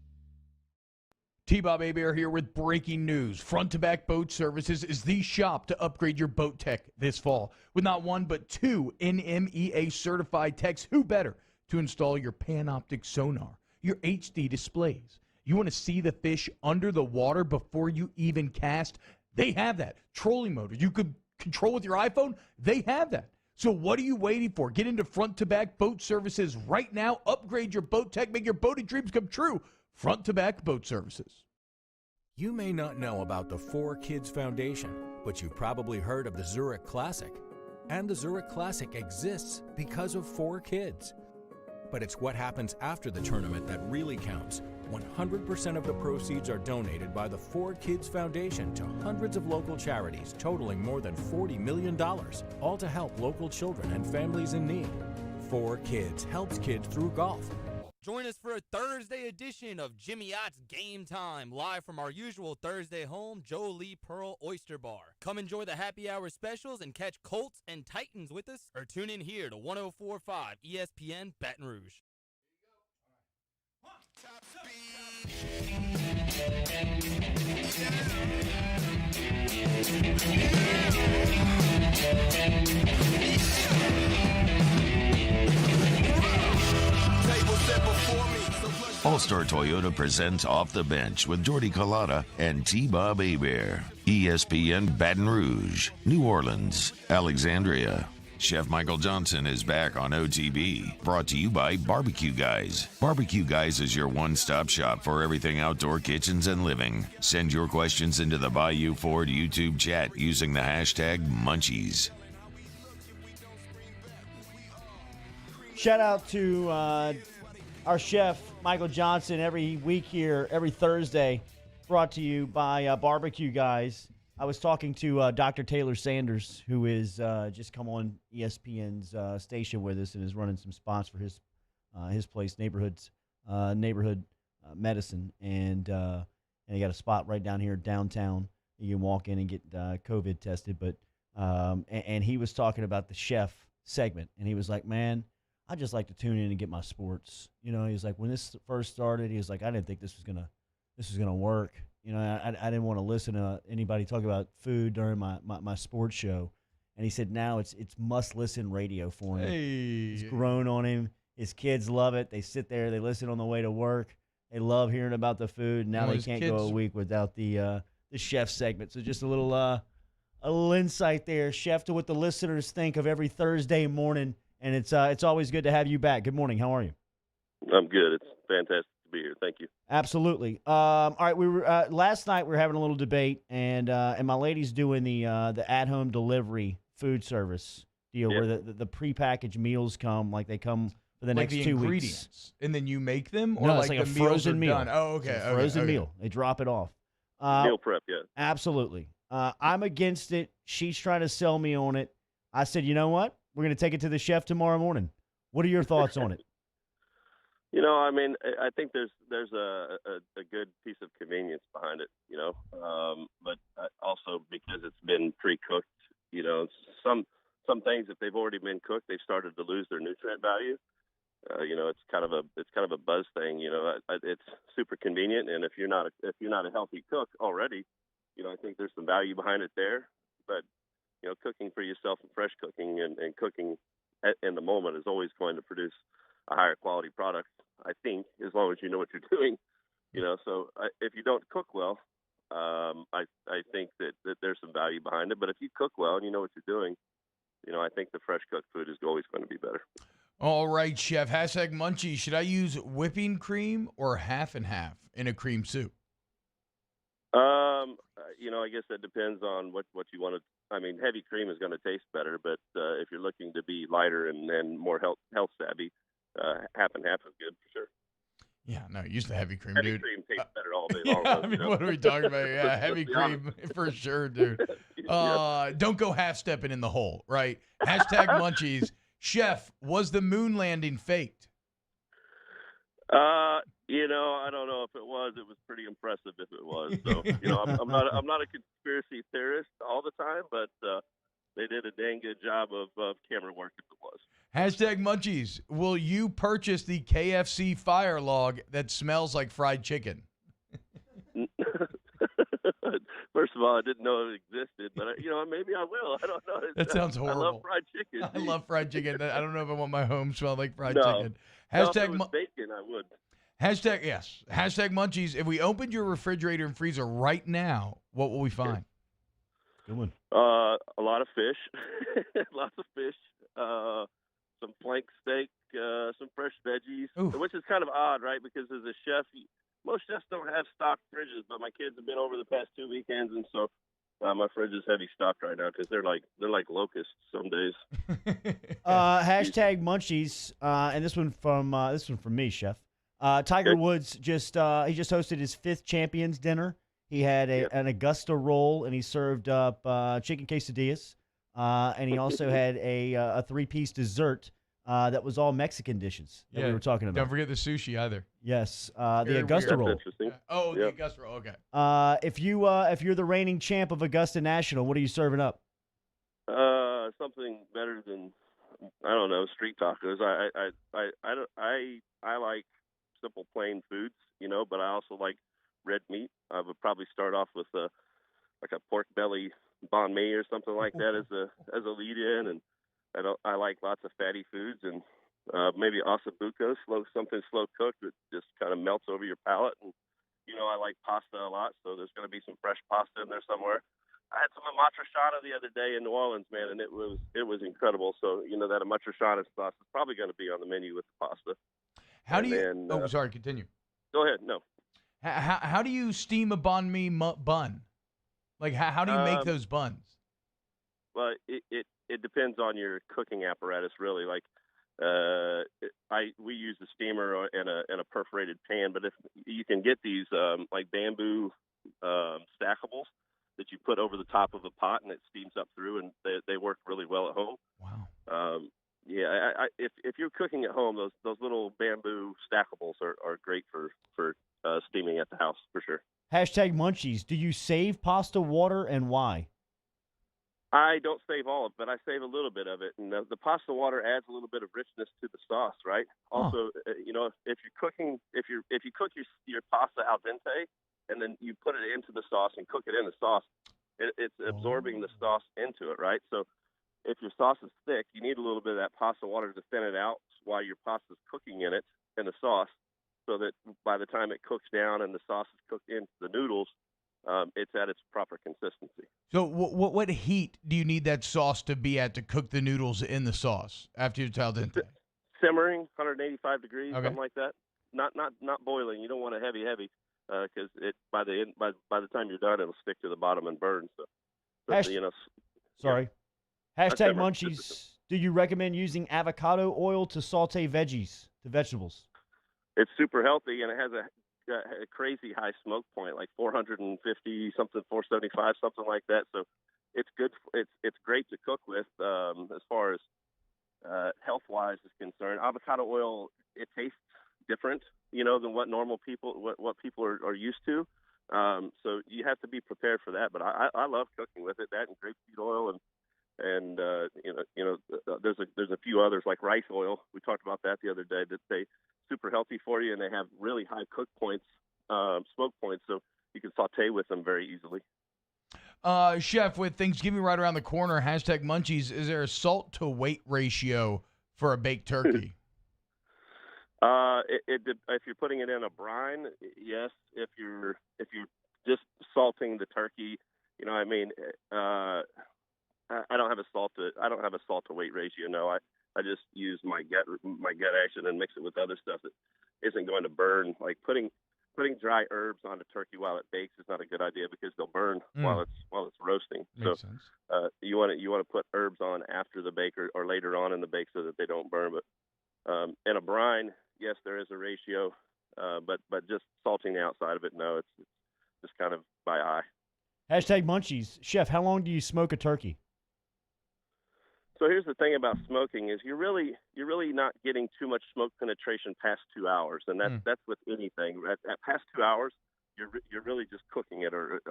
T-Bob Hebert here with breaking news. Front to Back Boat Services is the shop to upgrade your boat tech this fall. With not one but two NMEA certified techs, who better to install your Panoptic sonar, your HD displays. You want to see the fish under the water before you even cast? They have that. Trolling motor you could control with your iPhone? They have that. So what are you waiting for? Get into Front to Back Boat Services right now. Upgrade your boat tech. Make your boating dreams come true. Front to Back Boat Services. You may not know about the 4Kids Foundation, but you've probably heard of the Zurich Classic. And the Zurich Classic exists because of 4Kids. But it's what happens after the tournament that really counts. 100% of the proceeds are donated by the 4Kids Foundation to hundreds of local charities, totaling more than $40 million, all to help local children and families in need. 4Kids helps kids through golf. Join us for a Thursday edition of Jimmy Ott's Game Time, live from our usual Thursday home, Joe Lee Pearl Oyster Bar. Come enjoy the happy hour specials and catch Colts and Titans with us, or tune in here to 104.5 ESPN Baton Rouge. All-Star Toyota presents Off the Bench with Jordy Collada and T-Bob Hebert. ESPN Baton Rouge, New Orleans, Alexandria. Chef Michael Johnson is back on OTB. Brought to you by Barbecue Guys. Barbecue Guys is your one-stop shop for everything outdoor kitchens and living. Send your questions into the Bayou Ford YouTube chat using the hashtag Munchies. Shout out to our chef, Michael Johnson, every week here, every Thursday, brought to you by Barbecue Guys. I was talking to Dr. Taylor Sanders, who is just come on ESPN's station with us and is running some spots for his place, Neighborhood Medicine, and he got a spot right down here downtown. You can walk in and get COVID tested, but and he was talking about the chef segment, and he was like, "Man, I just like to tune in and get my sports." You know, he was like, when this first started, he was like, I didn't think this was gonna work. You know, I didn't want to listen to anybody talk about food during my sports show. And he said now it's must-listen radio for him. Hey. It's grown on him. His kids love it. They sit there. They listen on the way to work. They love hearing about the food. Now they can't go a week without the chef segment. So just a little insight there, Chef, to what the listeners think of every Thursday morning. And it's always good to have you back. Good morning. How are you? I'm good. It's fantastic to be here. Thank you. Absolutely. All right, we were last night. We were having a little debate, and my lady's doing the at-home delivery food service deal where the prepackaged meals come, like they come for the like next the 2 ingredients, weeks. and then you make them, or No, like it's like the a meals frozen are meal. done? Oh, okay. It's a frozen meal. They drop it off. Meal prep, yeah. Absolutely. I'm against it. She's trying to sell me on it. I said, you know what? We're going to take it to the chef tomorrow morning. What are your thoughts on it? You know, I mean, I think there's a good piece of convenience behind it, you know, but also because it's been pre-cooked, you know, some things, if they've already been cooked, they've started to lose their nutrient value. You know, it's kind of a buzz thing. You know, it's super convenient, and if you're not a healthy cook already, you know, I think there's some value behind it there. But you know, cooking for yourself and fresh cooking and cooking in the moment is always going to produce a higher quality product, I think, as long as you know what you're doing. You know, so if you don't cook well, I think that there's some value behind it. But if you cook well and you know what you're doing, you know, I think the fresh cooked food is always going to be better. All right, Chef. Hashtag Munchie. Should I use whipping cream or half and half in a cream soup? You know, I guess that depends on what you want to. I mean, heavy cream is going to taste better, but if you're looking to be lighter and more health savvy, half and half is good for sure. Yeah, no, use the heavy cream, Heavy dude. cream tastes better all day Yeah, long. I mean, you know? what are we talking about? Yeah, heavy cream for sure, dude. Don't go half-stepping in the hole, right? Hashtag Munchies. Chef, was the moon landing faked? You know, I don't know if it was. It was pretty impressive if it was. So, you know, I'm not a conspiracy theorist all the time, but they did a dang good job of camera work if it was. Hashtag Munchies. Will you purchase the KFC fire log that smells like fried chicken? First of all, I didn't know it existed, but you know, maybe I will. I don't know. That sounds horrible. I love fried chicken. I love fried chicken. I don't know if I want my home smell like fried No. chicken. No, if Hashtag it was bacon, I would. Hashtag yes. Hashtag Munchies. If we opened your refrigerator and freezer right now, what will we find? Good one. A lot of fish, lots of fish, some flank steak, some fresh veggies, which is kind of odd, right? Because as a chef, most chefs don't have stocked fridges, but my kids have been over the past 2 weekends, and so my fridge is heavy stocked right now because they're like locusts some days. Hashtag Munchies, and this one from me, Chef. Tiger Woods he just hosted his 5th Champions Dinner. He had an Augusta roll, and he served up chicken quesadillas, and he also had a 3-piece dessert that was all Mexican dishes that we were talking about. Don't forget the sushi either. Yes, the Augusta roll. Oh, the Augusta roll. Okay. If you're the reigning champ of Augusta National, what are you serving up? Something better than, I don't know, street tacos. I like simple plain foods, you know, but I also like red meat. I would probably start off with a pork belly banh mi or something like that as a lead in, and I like lots of fatty foods, and maybe ossobuco, something slow cooked that just kind of melts over your palate. And you know, I like pasta a lot, so there's going to be some fresh pasta in there somewhere. I had some matriciana the other day in New Orleans, man, and it was incredible. So you know, that matriciana sauce is probably going to be on the menu with the pasta. How do you? Sorry, continue. Go ahead. No. How do you steam a banh mi bun? Like how do you make those buns? Well, it depends on your cooking apparatus, really. Like we use a steamer and a perforated pan, but if you can get these like bamboo stackables that you put over the top of a pot and it steams up through, and they work really well at home. Wow. Yeah, if you're cooking at home, those little bamboo stackables are great for steaming at the house for sure. Hashtag Munchies. Do you save pasta water, and why? I don't save all of it, but I save a little bit of it, and the pasta water adds a little bit of richness to the sauce, right? Also, you know, if you cook your pasta al dente, and then you put it into the sauce and cook it in the sauce, it's absorbing the sauce into it, right? So if your sauce is thick, you need a little bit of that pasta water to thin it out while your pasta's cooking in it, in the sauce, so that by the time it cooks down and the sauce is cooked into the noodles, it's at its proper consistency. So what heat do you need that sauce to be at to cook the noodles in the sauce after it's al dente? Simmering, 185 degrees, Okay. something like that. Not boiling. You don't want a heavy, because by the time you're done, it'll stick to the bottom and burn. So Sorry. That's Hashtag never- Munchies. Do you recommend using avocado oil to saute vegetables? It's super healthy, and it has a crazy high smoke point, like 450 something, 475 something like that. So it's good. It's great to cook with as far as health wise is concerned. Avocado oil, it tastes different, than what normal people what people are used to. So you have to be prepared for that. But I love cooking with it. That and grapeseed oil and there's a few others like rice oil. We talked about that the other day. That they super healthy for you, and they have really high cook points, smoke points, so you can saute with them very easily. Chef, with Thanksgiving right around the corner, hashtag Munchies, is there a salt to weight ratio for a baked turkey? If you're putting it in a brine, yes. If you're just salting the turkey, I don't have a salt to weight ratio. No, I just use my gut action and mix it with other stuff that isn't going to burn. Like putting dry herbs on the turkey while it bakes is not a good idea because they'll burn while it's roasting. Makes sense. You want to put herbs on after the bake or later on in the bake so that they don't burn. But in a brine, yes, there is a ratio, but just salting the outside of it, no, it's just kind of by eye. Hashtag Munchies. Chef, how long do you smoke a turkey? So here's the thing about smoking is you're really not getting too much smoke penetration past 2 hours, and that's with anything. At past 2 hours, you're really just cooking it or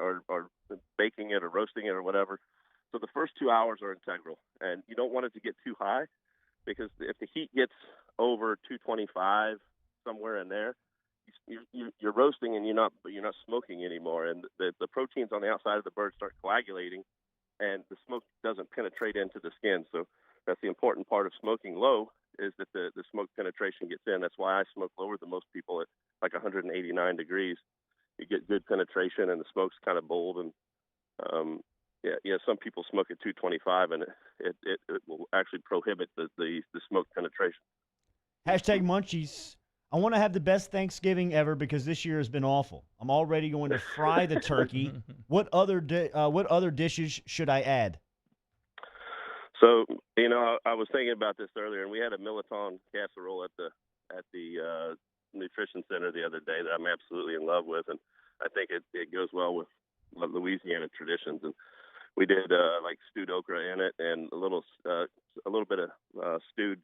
baking it or roasting it or whatever. So the first 2 hours are integral, and you don't want it to get too high because if the heat gets over 225 somewhere in there, you're roasting and you're not smoking anymore, and the proteins on the outside of the bird start coagulating, and the smoke doesn't penetrate into the skin. So that's the important part of smoking low is that the smoke penetration gets in. That's why I smoke lower than most people at like 189 degrees. You get good penetration, and the smoke's kind of bold. And some people smoke at 225, and it will actually prohibit the smoke penetration. Hashtag Munchies. I want to have the best Thanksgiving ever because this year has been awful. I'm already going to fry the turkey. What other dishes should I add? So, I was thinking about this earlier, and we had a Militon casserole at the nutrition center the other day that I'm absolutely in love with, and I think it goes well with Louisiana traditions. And we did like stewed okra in it, and a little bit of stewed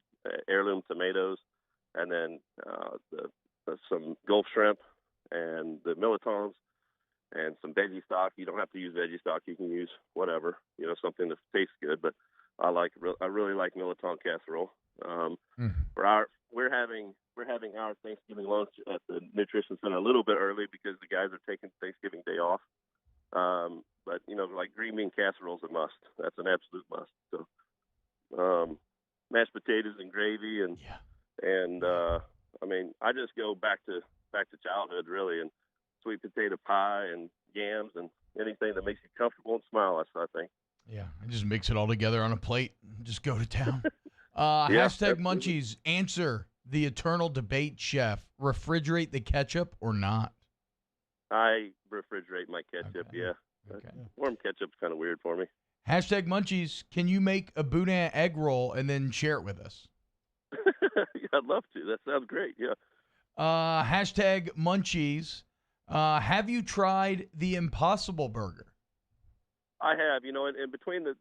heirloom tomatoes, and then some Gulf shrimp and the Militons and some veggie stock. You don't have to use veggie stock. You can use whatever, something that tastes good. But I really like Militon casserole. We're having our Thanksgiving lunch at the nutrition center a little bit early because the guys are taking Thanksgiving day off. But like green bean casserole is a must. That's an absolute must. So mashed potatoes and gravy and I just go back to childhood really, and sweet potato pie and yams and anything that makes you comfortable and smile. I think. Yeah, I just mix it all together on a plate. Just go to town. Hashtag absolutely. Munchies. Answer the eternal debate, Chef. Refrigerate the ketchup or not? I refrigerate my ketchup. Okay. Yeah. Okay. Warm ketchup's kind of weird for me. Hashtag Munchies. Can you make a boudin egg roll and then share it with us? I'd love to. That sounds great. Yeah. Hashtag Munchies. Have you tried the Impossible Burger? I have. In between the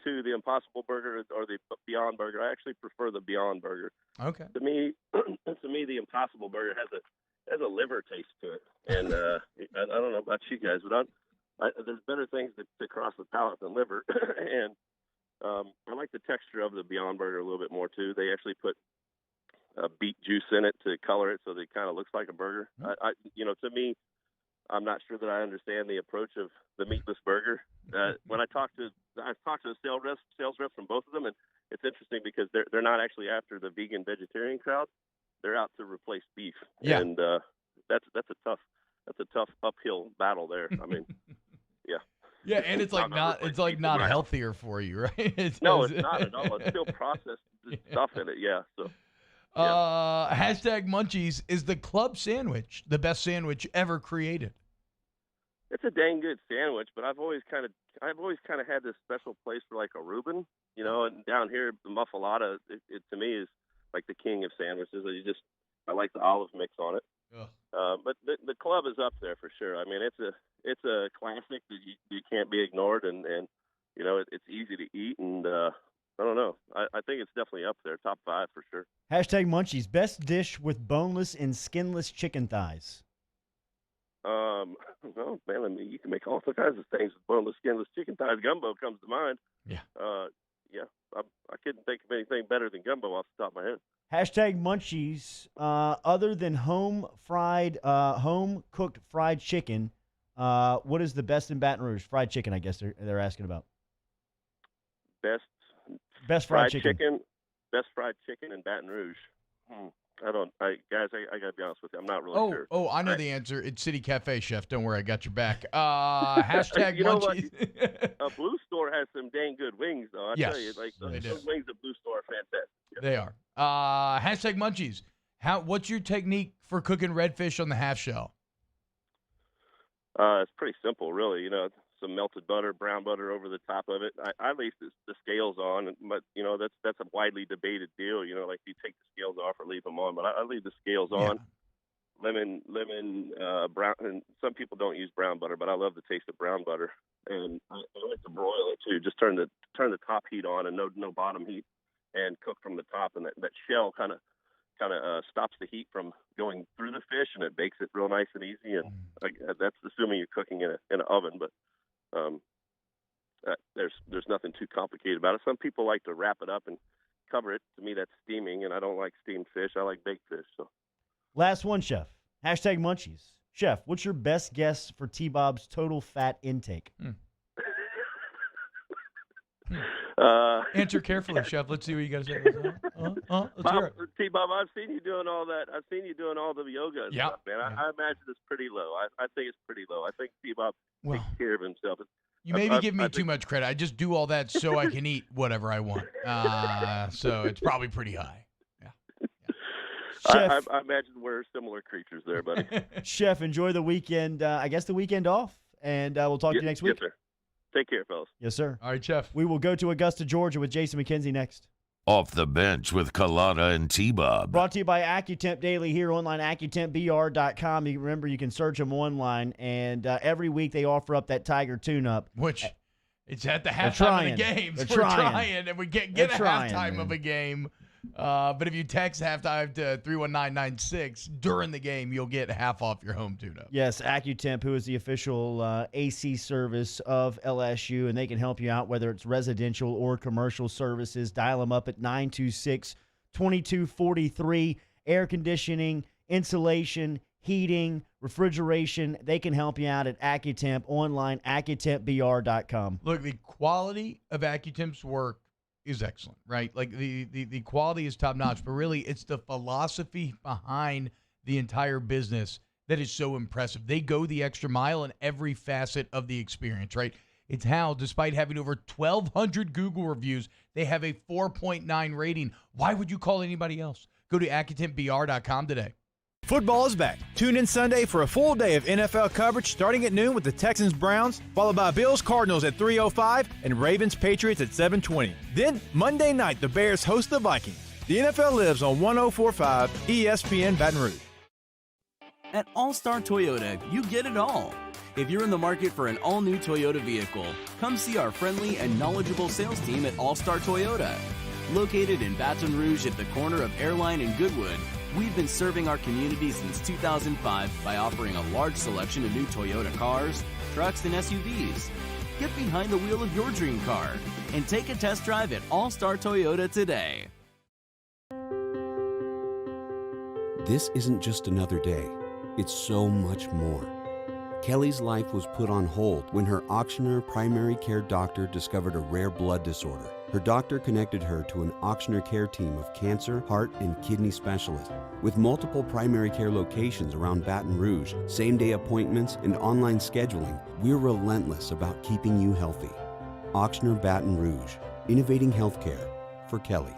two, the Impossible Burger or the Beyond Burger, I actually prefer the Beyond Burger. Okay. To me, the Impossible Burger has a liver taste to it, and I don't know about you guys, but there's better things to cross the palate than liver, and I like the texture of the Beyond Burger a little bit more too. They actually put beet juice in it to color it so that it kind of looks like a burger. To me, I'm not sure that I understand the approach of the meatless burger. When I talk to I've talked to the sales reps from both of them, and it's interesting because they're not actually after the vegan vegetarian crowd. They're out to replace beef, and that's a tough uphill battle there. I mean, yeah. Yeah, and it's not healthier for you, right? It's not at all. It's still processed stuff in it. Yeah. So. Hashtag Munchies, is the club sandwich the best sandwich ever created? It's a dang good sandwich, but I've always kind of had this special place for like a Reuben, and down here the muffalata, it to me is like the king of sandwiches. I like the olive mix on it. But the club is up there for sure. I mean, it's a classic that you can't be ignored, and it's easy to eat, and I don't know. I think it's definitely up there, top 5 for sure. Hashtag Munchies, best dish with boneless and skinless chicken thighs. Well, man, I mean, you can make all kinds of things with boneless, skinless chicken thighs. Gumbo comes to mind. Yeah. I couldn't think of anything better than gumbo off the top of my head. Hashtag Munchies, other than home cooked fried chicken, what is the best in Baton Rouge? Fried chicken, I guess they're asking about. Best fried chicken. Best fried chicken in Baton Rouge. I gotta be honest with you. I'm not really sure. I know the answer. It's City Cafe, Chef. Don't worry, I got your back. Hashtag Munchies. A Blue Store has some dang good wings, though. I tell you, like those wings at Blue Store are fantastic. Yeah. They are. Hashtag Munchies. What's your technique for cooking redfish on the half shell? It's pretty simple, really. Some melted butter, brown butter over the top of it. I leave the scales on, but that's a widely debated deal. Like you take the scales off or leave them on, but I leave the scales on. Lemon, brown, and some people don't use brown butter, but I love the taste of brown butter. And I like to broil it too. Just turn the top heat on and no bottom heat, and cook from the top. And that shell kind of stops the heat from going through the fish, and it bakes it real nice and easy. And that's assuming you're cooking in an oven, but there's nothing too complicated about it. Some people like to wrap it up and cover it. To me, that's steaming, and I don't like steamed fish. I like baked fish. So, last one, Chef. Hashtag Munchies. Chef, what's your best guess for T-Bob's total fat intake? Answer carefully, Chef. Let's see what you got to say. Let's hear it. T-Bob, I've seen you doing all that. I've seen you doing all the yoga and stuff, man. I imagine it's pretty low. I think it's pretty low. I think T-Bob takes care of himself. You maybe give me too much credit. I just do all that so I can eat whatever I want. So it's probably pretty high. Chef, I imagine we're similar creatures there, buddy. Chef, enjoy the weekend. I guess the weekend off, and we'll talk to you next week. Yes, sir. Take care, fellas. Yes, sir. All right, Chef. We will go to Augusta, Georgia with Jason McKenzie next. Off the Bench with Kalana and T-Bob. Brought to you by AccuTemp Daily here online, AccuTempBR.com. You remember, you can search them online, and every week they offer up that Tiger tune-up. Which, it's at the halftime of the games. We're trying, and we get a halftime of a game. But if you text halftime to 31996 during the game, you'll get half off your home tune-up. Yes, AccuTemp, who is the official AC service of LSU, and they can help you out whether it's residential or commercial services. Dial them up at 926-2243. Air conditioning, insulation, heating, refrigeration. They can help you out at AccuTemp online, AccuTempBR.com. Look, the quality of AccuTemp's work is excellent, right? Like the quality is top notch, but really it's the philosophy behind the entire business that is so impressive. They go the extra mile in every facet of the experience, right? It's how, despite having over 1,200 Google reviews, they have a 4.9 rating. Why would you call anybody else? Go to AccuTempBR.com today. Football is back. Tune in Sunday for a full day of NFL coverage starting at noon with the Texans-Browns, followed by Bills-Cardinals at 3:05 and Ravens-Patriots at 7:20. Then, Monday night, the Bears host the Vikings. The NFL lives on 104.5 ESPN Baton Rouge. At All-Star Toyota, you get it all. If you're in the market for an all-new Toyota vehicle, come see our friendly and knowledgeable sales team at All-Star Toyota. Located in Baton Rouge at the corner of Airline and Goodwood, we've been serving our community since 2005 by offering a large selection of new Toyota cars, trucks, and SUVs. Get behind the wheel of your dream car and take a test drive at All-Star Toyota today. This isn't just another day. It's so much more. Kelly's life was put on hold when her auctioneer primary care doctor discovered a rare blood disorder. Her doctor connected her to an auctioneer care team of cancer, heart, and kidney specialists. With multiple primary care locations around Baton Rouge, same-day appointments, and online scheduling, we're relentless about keeping you healthy. Auctioneer Baton Rouge, innovating healthcare for Kelly.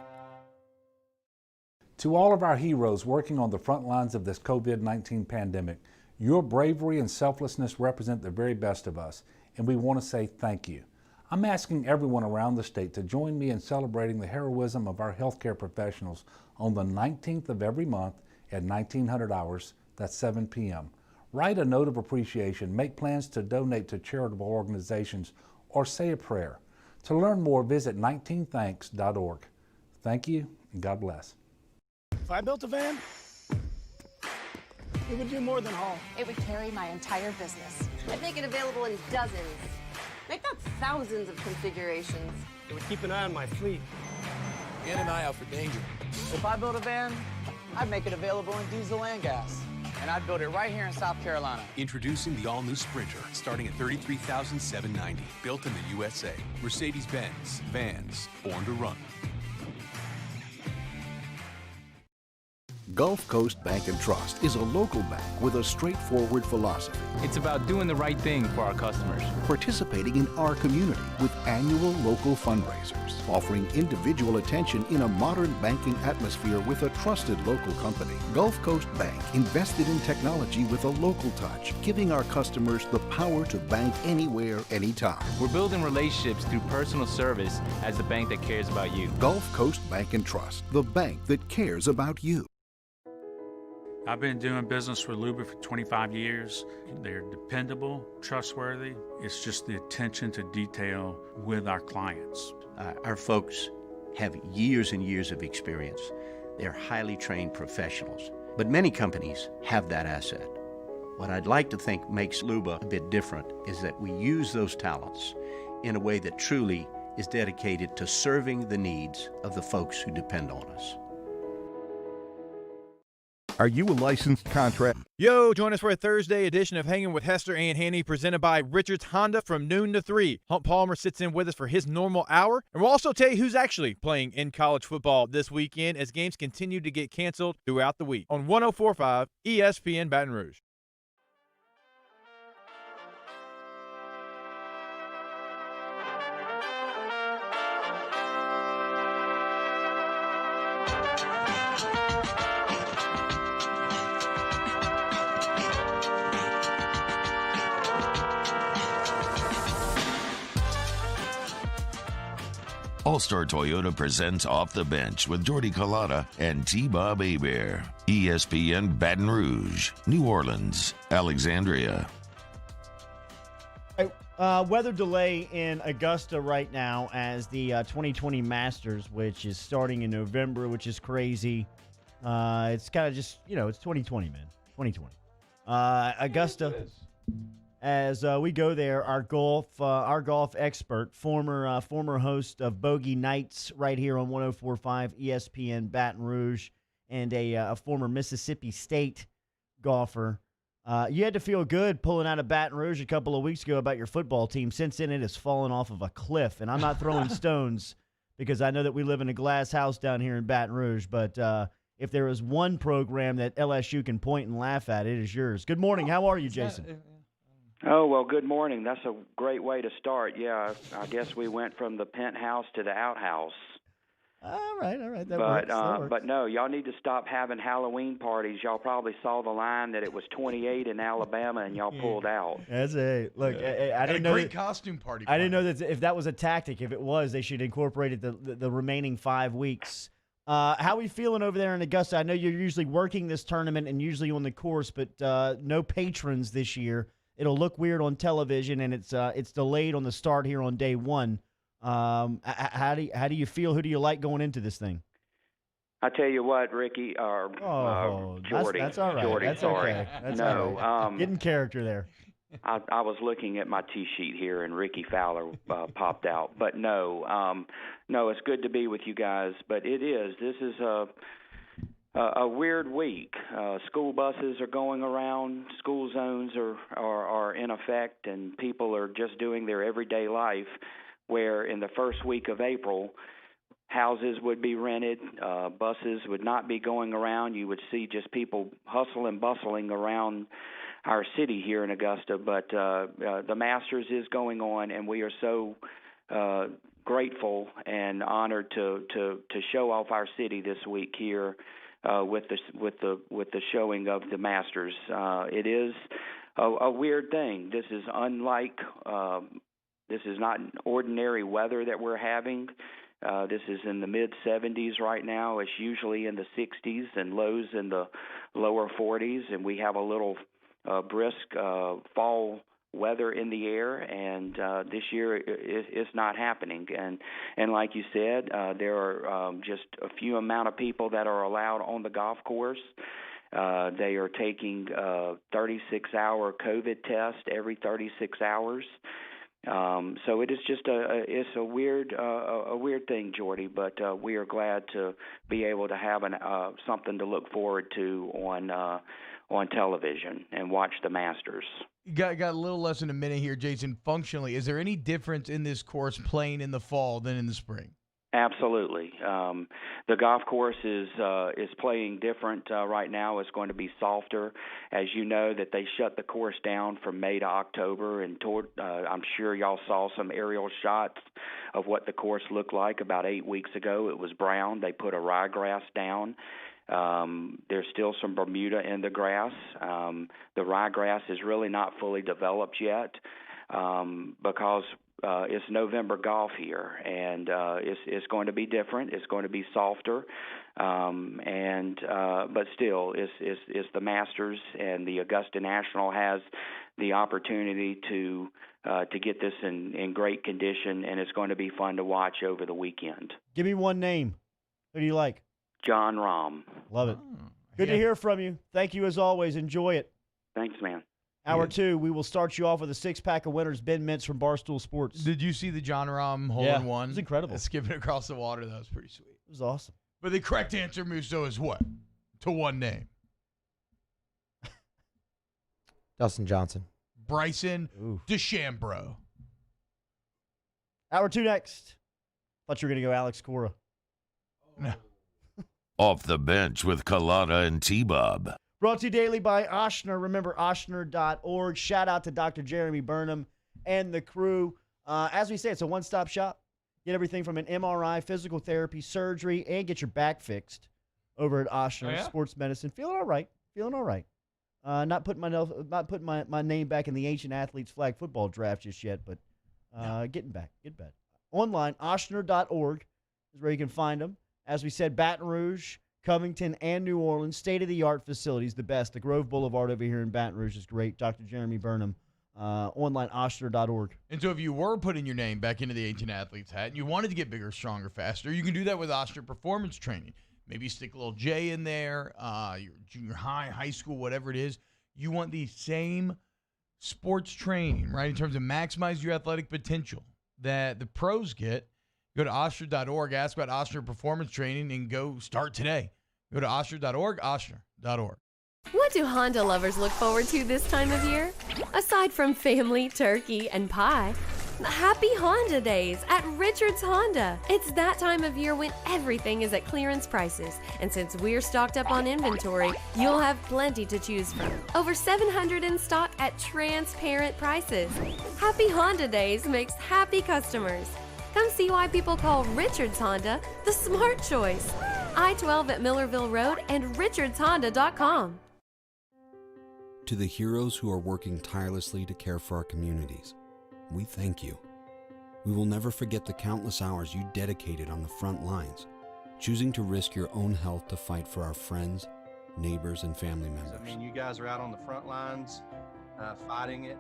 To all of our heroes working on the front lines of this COVID-19 pandemic, your bravery and selflessness represent the very best of us, and we want to say thank you. I'm asking everyone around the state to join me in celebrating the heroism of our healthcare professionals on the 19th of every month at 1900 hours, that's 7 p.m. Write a note of appreciation, make plans to donate to charitable organizations, or say a prayer. To learn more, visit 19thanks.org. Thank you, and God bless. If I built a van, it would do more than haul. It would carry my entire business. I'd make it available in dozens. Make not thousands of configurations. It would keep an eye on my fleet. And an eye out for danger. If I built a van, I'd make it available in diesel and gas. And I'd build it right here in South Carolina. Introducing the all-new Sprinter, starting at $33,790. Built in the USA. Mercedes-Benz. Vans. Born to run. Gulf Coast Bank and Trust is a local bank with a straightforward philosophy. It's about doing the right thing for our customers. Participating in our community with annual local fundraisers, offering individual attention in a modern banking atmosphere with a trusted local company. Gulf Coast Bank invested in technology with a local touch, giving our customers the power to bank anywhere, anytime. We're building relationships through personal service as the bank that cares about you. Gulf Coast Bank and Trust, the bank that cares about you. I've been doing business with Luba for 25 years. They're dependable, trustworthy. It's just the attention to detail with our clients. Our folks have years and years of experience. They're highly trained professionals. But many companies have that asset. What I'd like to think makes Luba a bit different is that we use those talents in a way that truly is dedicated to serving the needs of the folks who depend on us. Are you a licensed contractor? Yo, join us for a Thursday edition of Hanging with Hester and Hanny, presented by Richards Honda from noon to 3. Hunt Palmer sits in with us for his normal hour, and we'll also tell you who's actually playing in college football this weekend as games continue to get canceled throughout the week on 104.5 ESPN Baton Rouge. All-Star Toyota presents Off the Bench with Jordy Collada and T-Bob Hebert. ESPN Baton Rouge, New Orleans, Alexandria. Weather delay in Augusta right now as the 2020 Masters, which is starting in November, which is crazy. It's kind of just, it's 2020, man. 2020. Augusta. As we go there, our golf expert, former host of Bogey Nights right here on 104.5 ESPN Baton Rouge, and a former Mississippi State golfer. You had to feel good pulling out of Baton Rouge a couple of weeks ago about your football team. Since then, it has fallen off of a cliff, and I'm not throwing stones because I know that we live in a glass house down here in Baton Rouge, but if there is one program that LSU can point and laugh at, it is yours. Good morning. How are you, Jason? Oh, well, good morning. That's a great way to start. Yeah, I guess we went from the penthouse to the outhouse. All right. That works. But no, y'all need to stop having Halloween parties. Y'all probably saw the line that it was 28 in Alabama, and y'all pulled out. That's it. Look, I didn't know great costume party. I didn't know that if that was a tactic. If it was, they should incorporate it the remaining 5 weeks. How are we feeling over there in Augusta? I know you're usually working this tournament and usually on the course, but no patrons this year. It'll look weird on television, and it's delayed on the start here on day one. How do you feel? Who do you like going into this thing? I tell you what, Ricky, Jordy. That's all right. Jordy, that's sorry. okay. That's no, all right. Get in character there. I was looking at my tee sheet here, and Ricky Fowler popped out. But no, it's good to be with you guys. But this is a weird week. School buses are going around. School zones are in effect, and people are just doing their everyday life, where in the first week of April, houses would be rented, buses would not be going around. You would see just people hustle and bustling around our city here in Augusta. But the Masters is going on, and we are so grateful and honored to show off our city this week here with the showing of the Masters. It is a weird thing. This is unlike. This is not ordinary weather that we're having. This is in the mid-70s right now. It's usually in the 60s and lows in the lower 40s, and we have a little brisk fall weather in the air, and this year it's not happening. And like you said, there are just a few amount of people that are allowed on the golf course. They are taking a 36-hour COVID test every 36 hours. So it is just it's a weird thing, Jordy. But we are glad to be able to have something to look forward to on television and watch the Masters. Got a little less than a minute here, Jason. Functionally, is there any difference in this course playing in the fall than in the spring? Absolutely. The golf course is playing different right now. It's going to be softer. As you know, that they shut the course down from May to October, and I'm sure y'all saw some aerial shots of what the course looked like about 8 weeks ago. It was brown. They put a ryegrass down. There's still some Bermuda in the grass. The ryegrass is really not fully developed yet because it's November golf here, and it's going to be different. It's going to be softer, but still, it's the Masters, and the Augusta National has the opportunity to get this in great condition, and it's going to be fun to watch over the weekend. Give me one name. Who do you like? John Rahm. Love it. Good to hear from you. Thank you as always. Enjoy it. Thanks, man. Hour 2, we will start you off with a 6-pack of winners. Ben Mintz from Barstool Sports. Did you see the John Rahm hole-in-one? It was incredible. Skipping across the water. That was pretty sweet. It was awesome. But the correct answer, Musso, is what? To one name. Dustin Johnson. Bryson DeChambeau. Hour 2 next. Thought you were going to go Alex Cora. No. Off the bench with Kalata and T-Bob. Brought to you daily by Ochsner. Remember, Ochsner.org. Shout out to Dr. Jeremy Burnham and the crew. As we say, it's a one-stop shop. Get everything from an MRI, physical therapy, surgery, and get your back fixed over at Ochsner Sports Medicine. Feeling all right. Not putting my name back in the Ancient Athletes Flag Football Draft just yet, but getting back. Online, Ochsner.org is where you can find them. As we said, Baton Rouge, Covington, and New Orleans, state-of-the-art facilities, the best. The Grove Boulevard over here in Baton Rouge is great. Dr. Jeremy Burnham, online, Ochsner.org. And so if you were putting your name back into the Ancient Athletes hat and you wanted to get bigger, stronger, faster, you can do that with Ochsner Performance Training. Maybe stick a little J in there, your junior high, high school, whatever it is. You want the same sports training, right, in terms of maximize your athletic potential that the pros get. Go to Ochsner.org, ask about Ochsner Performance Training, and go start today. Go to Ochsner.org, Ochsner.org. What do Honda lovers look forward to this time of year? Aside from family, turkey, and pie, happy Honda Days at Richard's Honda. It's that time of year when everything is at clearance prices. And since we're stocked up on inventory, you'll have plenty to choose from. Over 700 in stock at transparent prices. Happy Honda Days makes happy customers. Come see why people call Richard's Honda the smart choice. I-12 at Millerville Road and richardshonda.com. To the heroes who are working tirelessly to care for our communities, we thank you. We will never forget the countless hours you dedicated on the front lines, choosing to risk your own health to fight for our friends, neighbors, and family members. I mean, you guys are out on the front lines fighting it.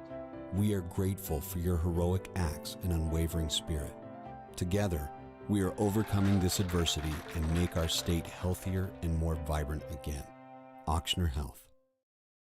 We are grateful for your heroic acts and unwavering spirit. Together, we are overcoming this adversity and make our state healthier and more vibrant again. Ochsner Health.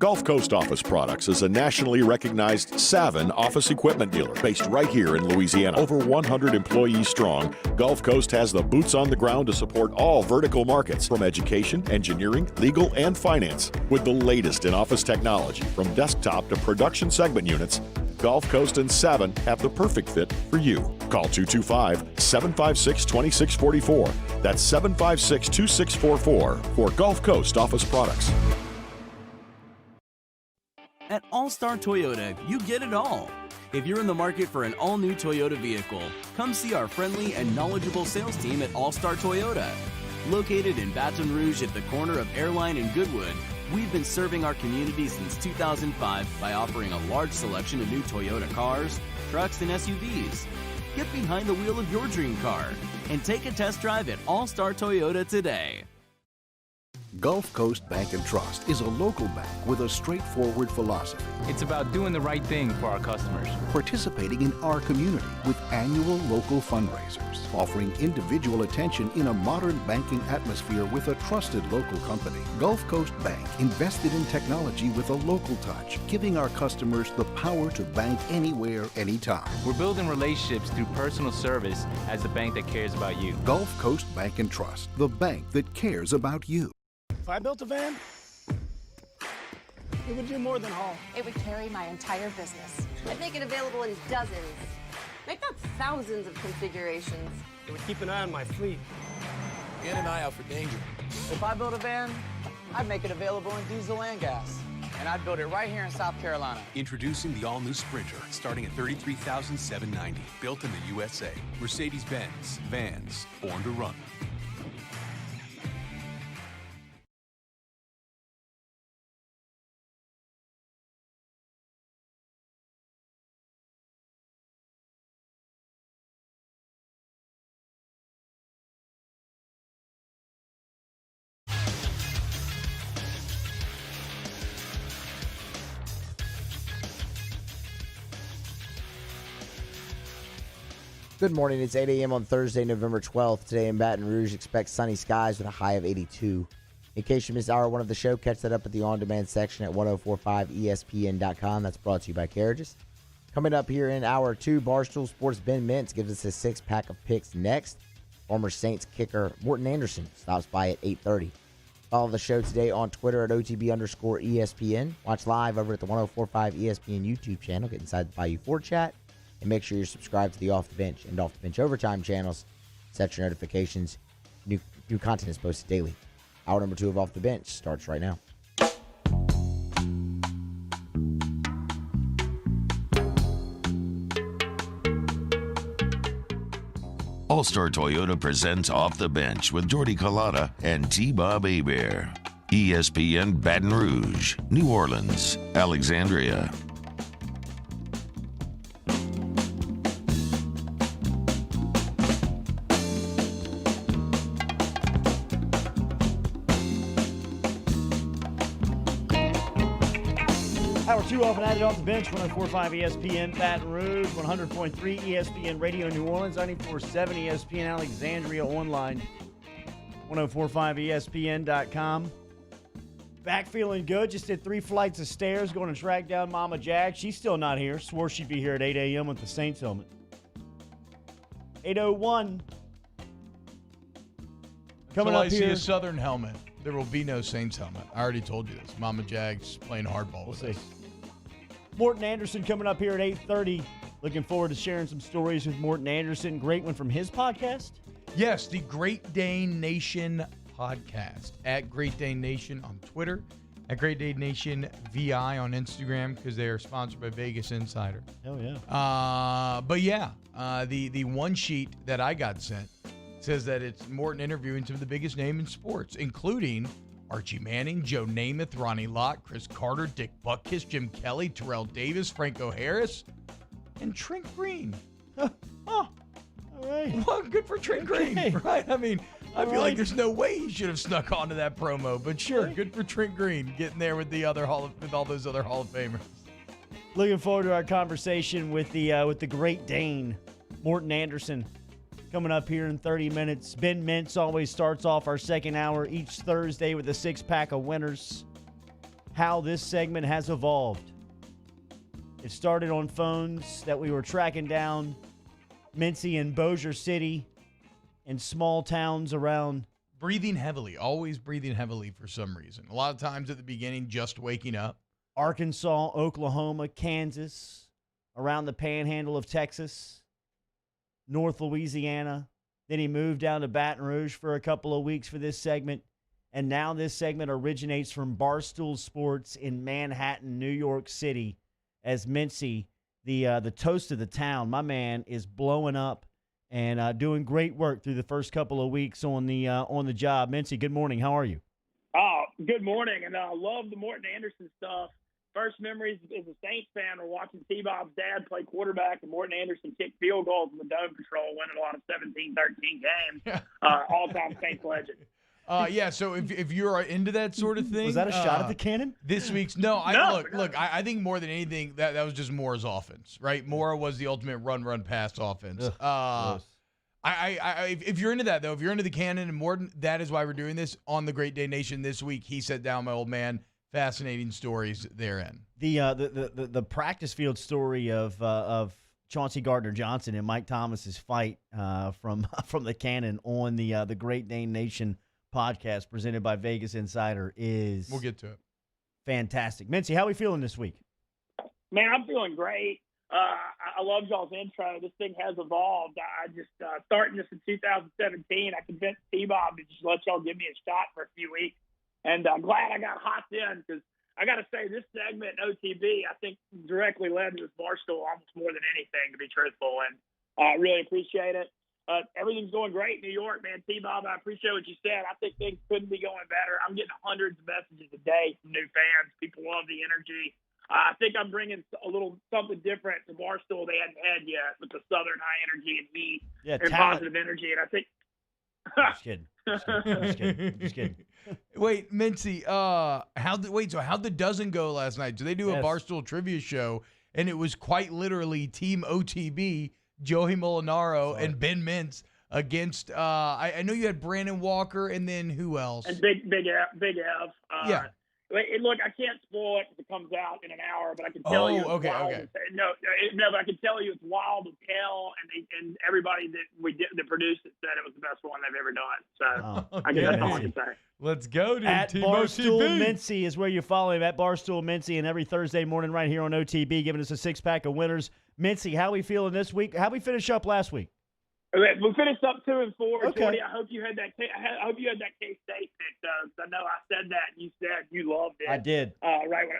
Gulf Coast Office Products is a nationally recognized Savin office equipment dealer based right here in Louisiana. Over 100 employees strong, Gulf Coast has the boots on the ground to support all vertical markets from education, engineering, legal, and finance. With the latest in office technology from desktop to production segment units, Gulf Coast and Savin have the perfect fit for you. Call 225-756-2644. That's 756-2644 for Gulf Coast Office Products. At All-Star Toyota, you get it all. If you're in the market for an all-new Toyota vehicle, come see our friendly and knowledgeable sales team at All-Star Toyota. Located in Baton Rouge at the corner of Airline and Goodwood, we've been serving our community since 2005 by offering a large selection of new Toyota cars, trucks, and SUVs. Get behind the wheel of your dream car and take a test drive at All-Star Toyota today. Gulf Coast Bank and Trust is a local bank with a straightforward philosophy. It's about doing the right thing for our customers. Participating in our community with annual local fundraisers, offering individual attention in a modern banking atmosphere with a trusted local company. Gulf Coast Bank invested in technology with a local touch, giving our customers the power to bank anywhere, anytime. We're building relationships through personal service as the bank that cares about you. Gulf Coast Bank and Trust, the bank that cares about you. If I built a van, it would do more than haul. It would carry my entire business. I'd make it available in dozens, if not thousands of configurations. It would keep an eye on my fleet. In an eye out for danger. If I built a van, I'd make it available in diesel and gas. And I'd build it right here in South Carolina. Introducing the all-new Sprinter, starting at $33,790. Built in the USA. Mercedes-Benz. Vans. Born to run. Good morning. It's 8 a.m. on Thursday, November 12th. Today in Baton Rouge, expect sunny skies with a high of 82. In case you missed hour one of the show, catch that up at the on-demand section at 1045ESPN.com. That's brought to you by Carriages. Coming up here in hour two, Barstool Sports' Ben Mintz gives us a six-pack of picks next. Former Saints kicker Morton Anderson stops by at 8:30. Follow the show today on Twitter at OTB_ESPN. Watch live over at the 1045 ESPN YouTube channel. Get inside the Bayou Ford chat. And make sure you're subscribed to the Off the Bench and Off the Bench Overtime channels. Set your notifications. New content is posted daily. Hour number two of Off the Bench starts right now. All-Star Toyota presents Off the Bench with Jordy Collada and T-Bob Hebert. ESPN Baton Rouge, New Orleans, Alexandria. Hour two off and added off the bench, 104.5 ESPN Baton Rouge, 100.3 ESPN Radio New Orleans, 94.7 ESPN Alexandria online, 1045ESPN.com. Back feeling good. Just did 3 flights of stairs going to track down Mama Jack. She's still not here. Swore she'd be here at 8 a.m. with the Saints helmet. 8:01. Coming Until up I see here. a Southern helmet, there will be no Saints helmet. I already told you this. Mama Jag's playing hardball with us. Morton Anderson coming up here at 8:30. Looking forward to sharing some stories with Morton Anderson. Great one from his podcast. Yes, the Great Dane Nation podcast at Great Dane Nation on Twitter, at Great Dane Nation VI on Instagram because they are sponsored by Vegas Insider. Oh yeah. But yeah, the one sheet that I got sent says that it's Morton interviewing some of the biggest names in sports, including Archie Manning, Joe Namath, Ronnie Lott, Chris Carter, Dick Butkus, Jim Kelly, Terrell Davis, Franco Harris, and Trent Green. All right. Well, good for Trent Green, right? I mean, I feel like there's no way he should have snuck onto that promo, but sure, good for Trent Green getting there with the other with all those other Hall of Famers. Looking forward to our conversation with the Great Dane, Morton Anderson, coming up here in 30 minutes. Ben Mintz always starts off our second hour each Thursday with a 6-pack of winners. how this segment has evolved. It started on phones that we were tracking down Mincy and Bossier City and small towns around. Breathing heavily, always breathing heavily for some reason. A lot of times at the beginning, just waking up. Arkansas, Oklahoma, Kansas, around the panhandle of Texas, North Louisiana. Then he moved down to Baton Rouge for a couple of weeks for this segment. And now this segment originates from Barstool Sports in Manhattan, New York City, as Mincy, the toast of the town, my man, is blowing up and doing great work through the first couple of weeks on the job. Mincy, good morning. How are you? Oh, good morning. And I love the Morton Anderson stuff. First memories as a Saints fan were watching T-Bob's dad play quarterback and Morton Anderson kick field goals in the Dome Patrol, winning a lot of 17-13 games. All-time Saints legend. Yeah, so if you're into that sort of thing. Was that a shot at the cannon? This week's look, I think more than anything that was just Moore's offense, right? Moore was the ultimate run pass offense. If you're into that though, if you're into the cannon and Morton, that is why we're doing this on the Great Day Nation this week. He sat down my old man. Fascinating stories therein. The practice field story of Chauncey Gardner-Johnson and Mike Thomas's fight from the cannon on the Great Dane Nation podcast presented by Vegas Insider is we'll get to it. Fantastic. Mincy, how are we feeling this week? Man, I'm feeling great. I love y'all's intro. This thing has evolved. I just starting this in 2017. I convinced T-Bob to just let y'all give me a shot for a few weeks. And I'm glad I got hopped in because I got to say this segment, OTB, I think directly led to this Barstool almost more than anything, to be truthful. And I really appreciate it. Everything's going great in New York, man. T-Bob, I appreciate what you said. I think things couldn't be going better. I'm getting hundreds of messages a day from new fans. People love the energy. I think I'm bringing a little something different to Barstool they hadn't had yet with the Southern high energy and heat and positive energy. And I think Just kidding. Wait, Mincy, how'd the dozen go last night? Did they do a Barstool trivia show? And it was quite literally Team OTB, Joey Molinaro and Ben Mintz against. I know you had Brandon Walker, and then who else? And Big Ev. Yeah. Look, I can't spoil it because it comes out in an hour, but I can tell you. Okay. No, but I can tell you it's wild as hell, and everybody that produced it said it was the best one they've ever done. So I guess that's all I can say. Let's go, dude. At Barstool Mincy is where you follow him, at Barstool Mincy, and every Thursday morning right here on OTB, giving us a six-pack of winners. Mincy, how we feeling this week? How we finish up last week? We finished up 2-4. Okay. Jordy, I hope you had that. I hope you had that K-State pick. I know I said that, and you said you loved it. I did. Right when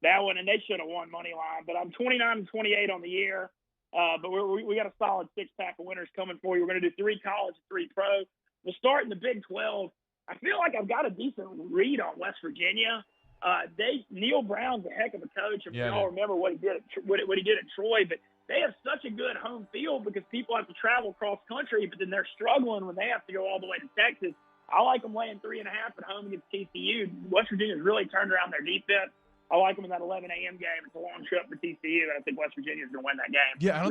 that one, and they should have won money line. But I'm 29-28 on the year. But we got a solid six-pack of winners coming for you. We're going to do 3 college, 3 pro. We'll start in the Big 12. I feel like I've got a decent read on West Virginia. Neil Brown's a heck of a coach. If y'all remember what he did at Troy, but they have such a good home field because people have to travel cross country, but then they're struggling when they have to go all the way to Texas. I like them laying 3.5 at home against TCU. West Virginia's really turned around their defense. I like them in that 11 a.m. game. It's a long trip for TCU, and I think West Virginia's going to win that game. Yeah, I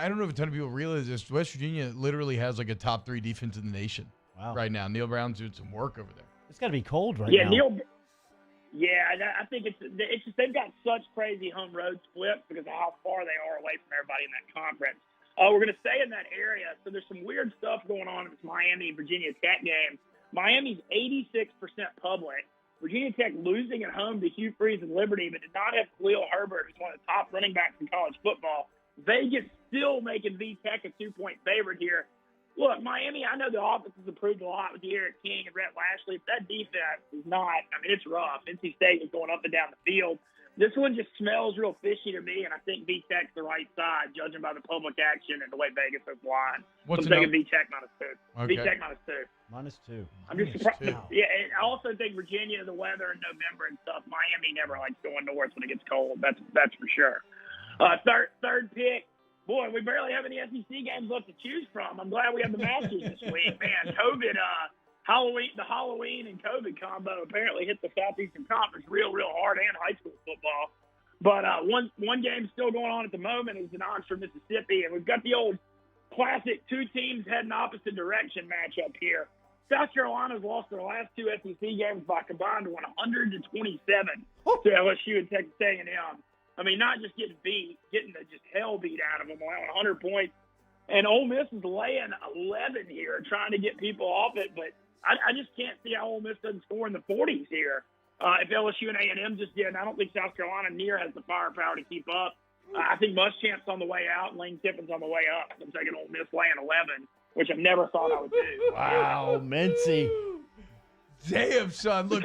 don't know if a ton of people realize this. West Virginia literally has like a top 3 defense in the nation right now. Neil Brown's doing some work over there. It's got to be cold right now. I think it's just they've got such crazy home road splits because of how far they are away from everybody in that conference. We're going to stay in that area. So there's some weird stuff going on in this Miami-Virginia Tech game. Miami's 86% public. Virginia Tech losing at home to Hugh Freeze and Liberty, but did not have Khalil Herbert, who's one of the top running backs in college football. Vegas still making V-Tech a 2-point favorite here. Look, Miami, I know the offense has improved a lot with De'Aaron King and Rhett Lashley, but that defense is not. I mean, it's rough. NC State is going up and down the field. This one just smells real fishy to me, and I think V-Tech's the right side, judging by the public action and the way Vegas has won. What's I'm taking V-Tech -2. Okay. V-Tech -2. -2. I'm just surprised. Yeah, and I also think Virginia, the weather in November and stuff, Miami never likes going north when it gets cold. That's for sure. Third pick. Boy, we barely have any SEC games left to choose from. I'm glad we have the Masters this week, man. COVID, the Halloween and COVID combo apparently hit the Southeastern Conference real hard, and high school football. But one game still going on at the moment is in Oxford, Mississippi, and we've got the old classic 2 teams heading opposite direction matchup here. South Carolina's lost their last 2 SEC games by combined 127 to LSU and Texas A&M. I mean, not just getting beat, getting the just hell beat out of them, allowing 100 points. And Ole Miss is laying 11 here, trying to get people off it. But I just can't see how Ole Miss doesn't score in the 40s here. If LSU and A&M just did, and I don't think South Carolina near has the firepower to keep up. I think Muschamp's on the way out, and Lane Kiffin's on the way up. I'm taking Ole Miss laying 11, which I never thought I would do. Wow, Mintzy. Damn, son. Look,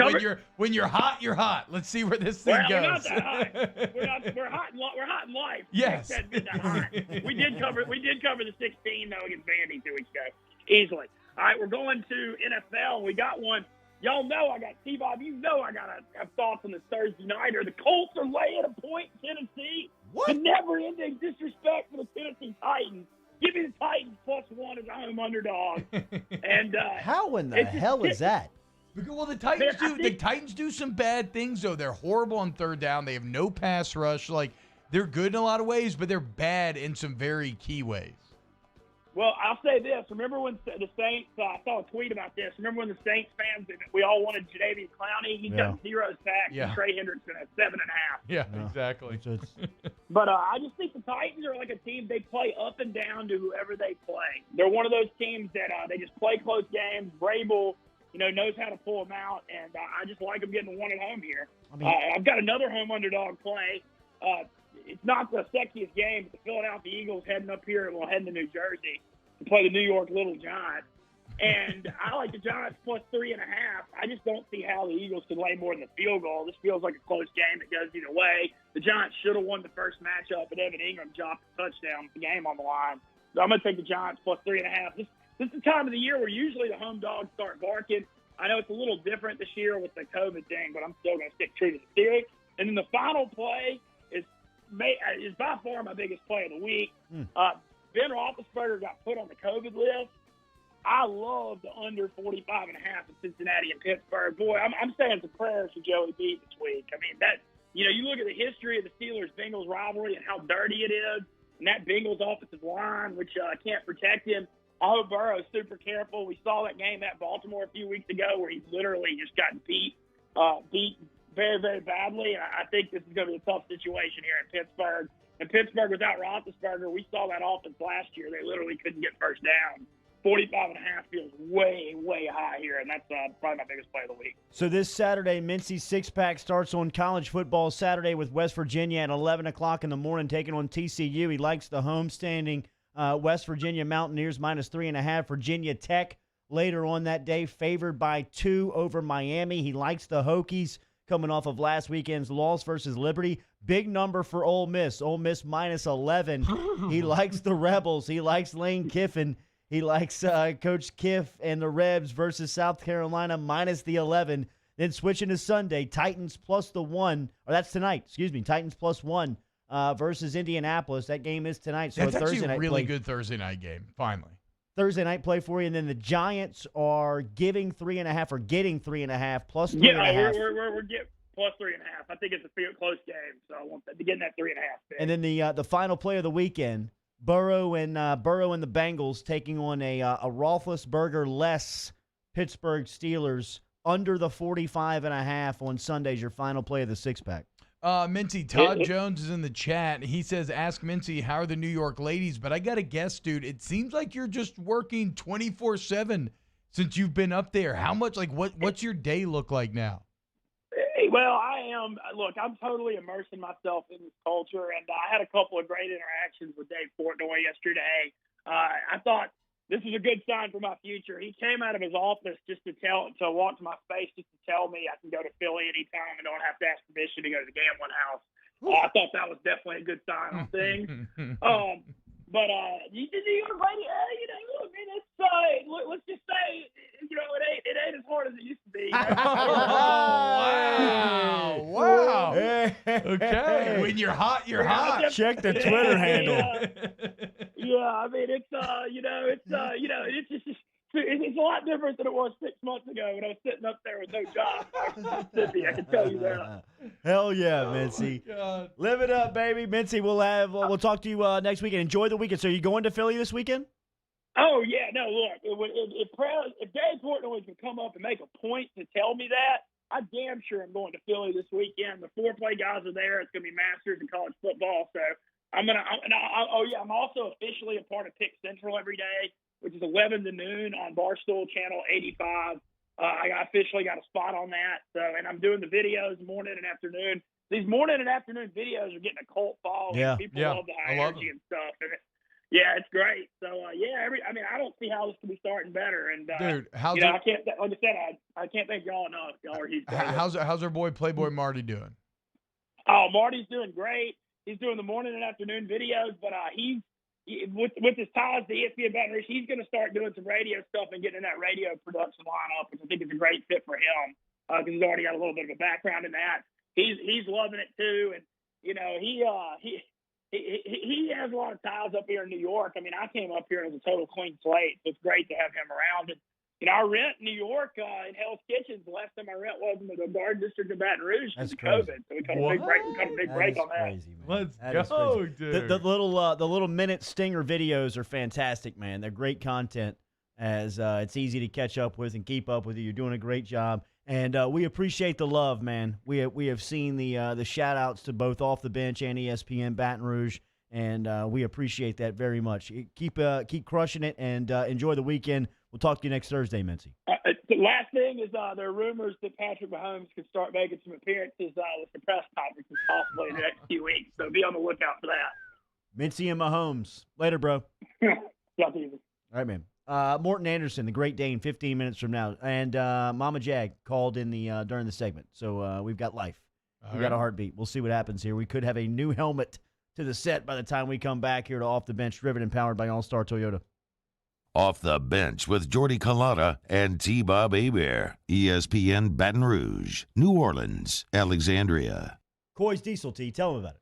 when you're hot, you're hot. Let's see where this thing goes. We're not that hot. We're hot in life. Yes. That hot. We did cover the 16 though against Vandy 2 weeks ago, easily. All right, we're going to NFL. We got one. Y'all know I got T-Bob. You know I got to have thoughts on this Thursday nighter. The Colts are laying a point in Tennessee. What? The never-ending disrespect for the Tennessee Titans. Give me the Titans +1 as a home underdog. And how in the hell is that? Well, the Titans do some bad things though. They're horrible on third down. They have no pass rush. Like, they're good in a lot of ways, but they're bad in some very key ways. Well, I'll say this. Remember when the Saints, I saw a tweet about this. Remember when the Saints fans, we all wanted Jadeveon Clowney? He's got 0 sacks, and Trey Hendrickson at 7.5. Yeah, exactly. But I just think the Titans are like a team, they play up and down to whoever they play. They're one of those teams that they just play close games. Vrabel, knows how to pull them out, and I just like them getting one at home here. I've got another home underdog play. It's not the sexiest game, but the Philadelphia Eagles heading to New Jersey to play the New York Little Giants. And I like the Giants +3.5. I just don't see how the Eagles can lay more than the field goal. This feels like a close game that goes either way. The Giants should have won the first matchup, but Evan Ingram dropped a touchdown with the game on the line. So I'm going to take the Giants +3.5. This is the time of the year where usually the home dogs start barking. I know it's a little different this year with the COVID thing, but I'm still going to stick true to the theory. And then the final play is by far my biggest play of the week. Ben Roethlisberger got put on the COVID list. I love the under 45.5 in Cincinnati and Pittsburgh. Boy, I'm saying some prayers for Joey B this week. I mean, you look at the history of the Steelers-Bengals rivalry and how dirty it is, and that Bengals offensive line, which can't protect him. I hope Burrow's super careful. We saw that game at Baltimore a few weeks ago where he literally just got beat very, very badly. I think this is going to be a tough situation here in Pittsburgh. And Pittsburgh without Roethlisberger, we saw that offense last year. They literally couldn't get first down. 45.5 feels way, way high here, and that's probably my biggest play of the week. So this Saturday, Mincy's six-pack starts on college football Saturday with West Virginia at 11 o'clock in the morning, taking on TCU. He likes the homestanding West Virginia Mountaineers -3.5. Virginia Tech later on that day, favored by 2 over Miami. He likes the Hokies coming off of last weekend's loss versus Liberty. Big number for Ole Miss. Ole Miss -11. He likes the Rebels. He likes Lane Kiffin. He likes Coach Kiff and the Rebs versus South Carolina -11. Then switching to Sunday, Titans +1. Or that's tonight. Excuse me. Titans +1 versus Indianapolis. That game is tonight. So that's a Thursday actually a night really play. good Thursday night game. Finally. Thursday night play for you. And then the Giants are giving 3.5 or getting 3.5 +3.5. Yeah, we're getting +3.5. I think it's a close game, so I want to get in that 3.5. And then the final play of the weekend, Burrow and the Bengals taking on a Roethlisberger-less Pittsburgh Steelers under the 45.5 on Sundays. Your final play of the six-pack. Mincy, Todd Jones is in the chat. He says, ask Mincy, how are the New York ladies? But I got to guess, dude, it seems like you're just working 24/7 since you've been up there. How much, what's your day look like now? Well, I am. Look, I'm totally immersing myself in this culture, and I had a couple of great interactions with Dave Portnoy yesterday. I thought this was a good sign for my future. He came out of his office just to walk to my face, just to tell me I can go to Philly anytime and don't have to ask permission to go to the gambling house. I thought that was definitely a good sign on things. But you on the radio, look, man, it's let's just say, it ain't as hard as it used to be. Wow. Okay. When you're hot, you're hot. Check the Twitter handle. I mean, it's it's a lot different than it was 6 months ago when I was sitting up there with no job in Mississippi. I can tell you that. Hell yeah, Mincy. Live it up, baby. Mincy, we'll talk to you next weekend. Enjoy the weekend. So you going to Philly this weekend? Oh, yeah. No, look, if Dave Portnoy can come up and make a point to tell me that, I damn sure I'm going to Philly this weekend. The four-play guys are there. It's going to be Masters in college football. So I'm also officially a part of Pick Central every day, which is 11 to noon on Barstool Channel 85. I officially got a spot on that. So, and I'm doing the videos morning and afternoon. These morning and afternoon videos are getting a cult following. Yeah. People love the high energy and stuff. And yeah, it's great. So, I don't see how this could be starting better. And, Dude, how's I can't, like I said, I can't thank y'all enough. Y'all are huge. how's our boy Playboy Marty doing? Oh, Marty's doing great. He's doing the morning and afternoon videos, but with his ties to ESPN Baton Rouge, he's going to start doing some radio stuff and getting in that radio production lineup, which I think is a great fit for him because he's already got a little bit of a background in that. He's loving it too, and he has a lot of ties up here in New York. I mean, I came up here as a total clean slate, so it's great to have him around. And I rent in New York in Hell's Kitchen. The last time I rent was in the Garden District of Baton Rouge because of COVID. So we cut a big break. We cut a big break on that. Crazy, man. Let's go, dude. The little minute stinger videos are fantastic, man. They're great content. As it's easy to catch up with and keep up with you. You're doing a great job. And we appreciate the love, man. We have seen the shout-outs to both Off the Bench and ESPN Baton Rouge, and we appreciate that very much. Keep crushing it, and enjoy the weekend. We'll talk to you next Thursday, Mintzy. The last thing is there are rumors that Patrick Mahomes could start making some appearances with the press conferences possibly in the next few weeks, so be on the lookout for that. Mintzy and Mahomes. Later, bro. Y'all easy. All right, man. Morton Anderson, the Great Dane, 15 minutes from now. And Mama Jag called in during the segment. So we've got life. We've got a heartbeat. We'll see what happens here. We could have a new helmet to the set by the time we come back here to Off the Bench, driven and powered by All-Star Toyota. Off the Bench with Jordy Culotta and T-Bob Hebert. ESPN Baton Rouge, New Orleans, Alexandria. Coy's Diesel Tea. Tell them about it.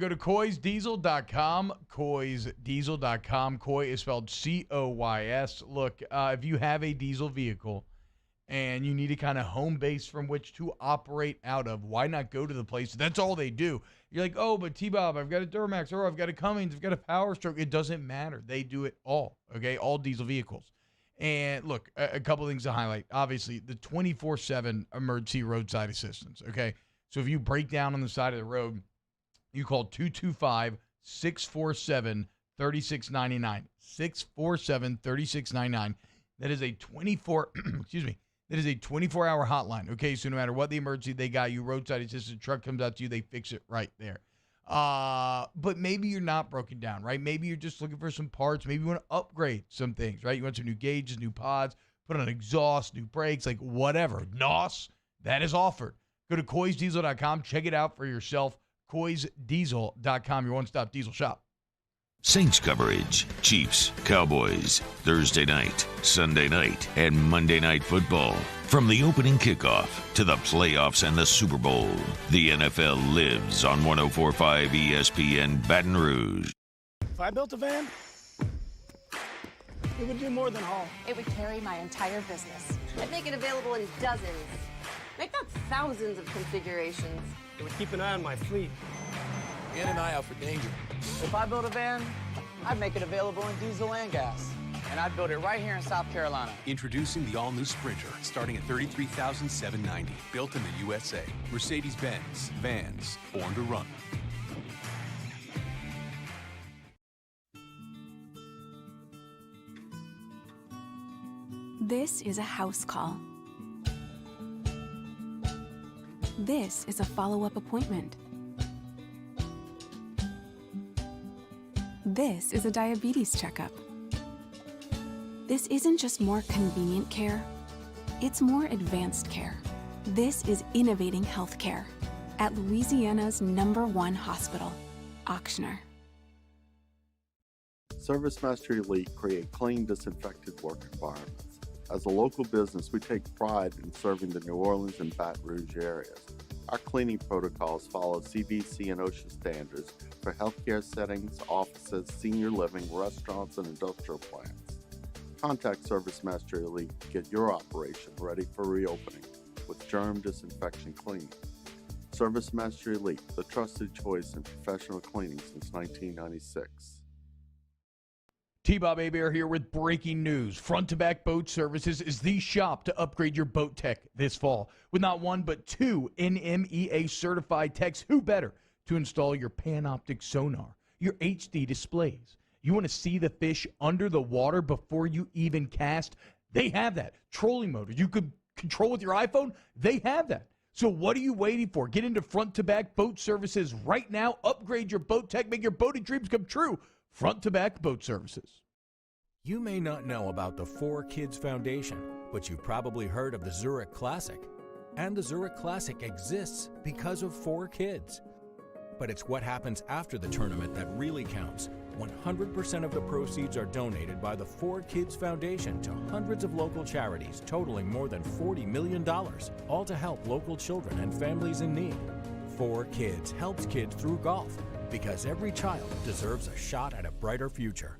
Go to coysdiesel.com, coysdiesel.com. Coy is spelled C-O-Y-S. Look, if you have a diesel vehicle and you need a kind of home base from which to operate out of, why not go to the place? That's all they do. You're like, oh, but T-Bob, I've got a Duramax, or I've got a Cummins, I've got a Power Stroke. It doesn't matter. They do it all, okay? All diesel vehicles. And look, a couple things to highlight. Obviously, the 24/7 emergency roadside assistance, okay? So if you break down on the side of the road, you call 225-647-3699. 647-3699. That is a 24-hour hotline. Okay, so no matter what the emergency, they got you. Roadside assistance, truck comes out to you, they fix it right there. But maybe you're not broken down, right? Maybe you're just looking for some parts. Maybe you want to upgrade some things, right? You want some new gauges, new pods, put on exhaust, new brakes, like whatever. NOS, that is offered. Go to coysdiesel.com. Check it out for yourself. coysdiesel.com, your one-stop diesel shop. Saints coverage, Chiefs, Cowboys, Thursday night, Sunday night, and Monday Night Football. From the opening kickoff to the playoffs and the Super Bowl, the NFL lives on 104.5 ESPN Baton Rouge. If I built a van, it would do more than haul. It would carry my entire business. I'd make it available in dozens, make not thousands of configurations. It would keep an eye on my fleet. And an eye out for danger. If I built a van, I'd make it available in diesel and gas. And I'd build it right here in South Carolina. Introducing the all-new Sprinter, starting at $33,790. Built in the USA. Mercedes-Benz. Vans. Born to run. This is a house call. This is a follow-up appointment. This is a diabetes checkup. This isn't just more convenient care, it's more advanced care. This is innovating healthcare at Louisiana's #1 hospital, Ochsner. ServiceMaster Elite create clean, disinfected work environments. As a local business, we take pride in serving the New Orleans and Baton Rouge areas. Our cleaning protocols follow CDC and OSHA standards for healthcare settings, offices, senior living, restaurants, and industrial plants. Contact ServiceMaster Elite to get your operation ready for reopening with germ disinfection cleaning. ServiceMaster Elite, the trusted choice in professional cleaning since 1996. T-Bob Abear here with breaking news. Front to Back Boat Services is the shop to upgrade your boat tech this fall. With not one but two NMEA certified techs, who better to install your Panoptic sonar, your HD displays. You want to see the fish under the water before you even cast? They have that. Trolling motor you could control with your iPhone? They have that. So what are you waiting for? Get into Front to Back Boat Services right now. Upgrade your boat tech. Make your boating dreams come true. Front to Back Boat Services. You may not know about the 4Kids Foundation, but you've probably heard of the Zurich Classic. And the Zurich Classic exists because of 4Kids. But it's what happens after the tournament that really counts. 100% of the proceeds are donated by the 4Kids Foundation to hundreds of local charities, totaling more than $40 million, all to help local children and families in need. 4Kids helps kids through golf, because every child deserves a shot at a brighter future.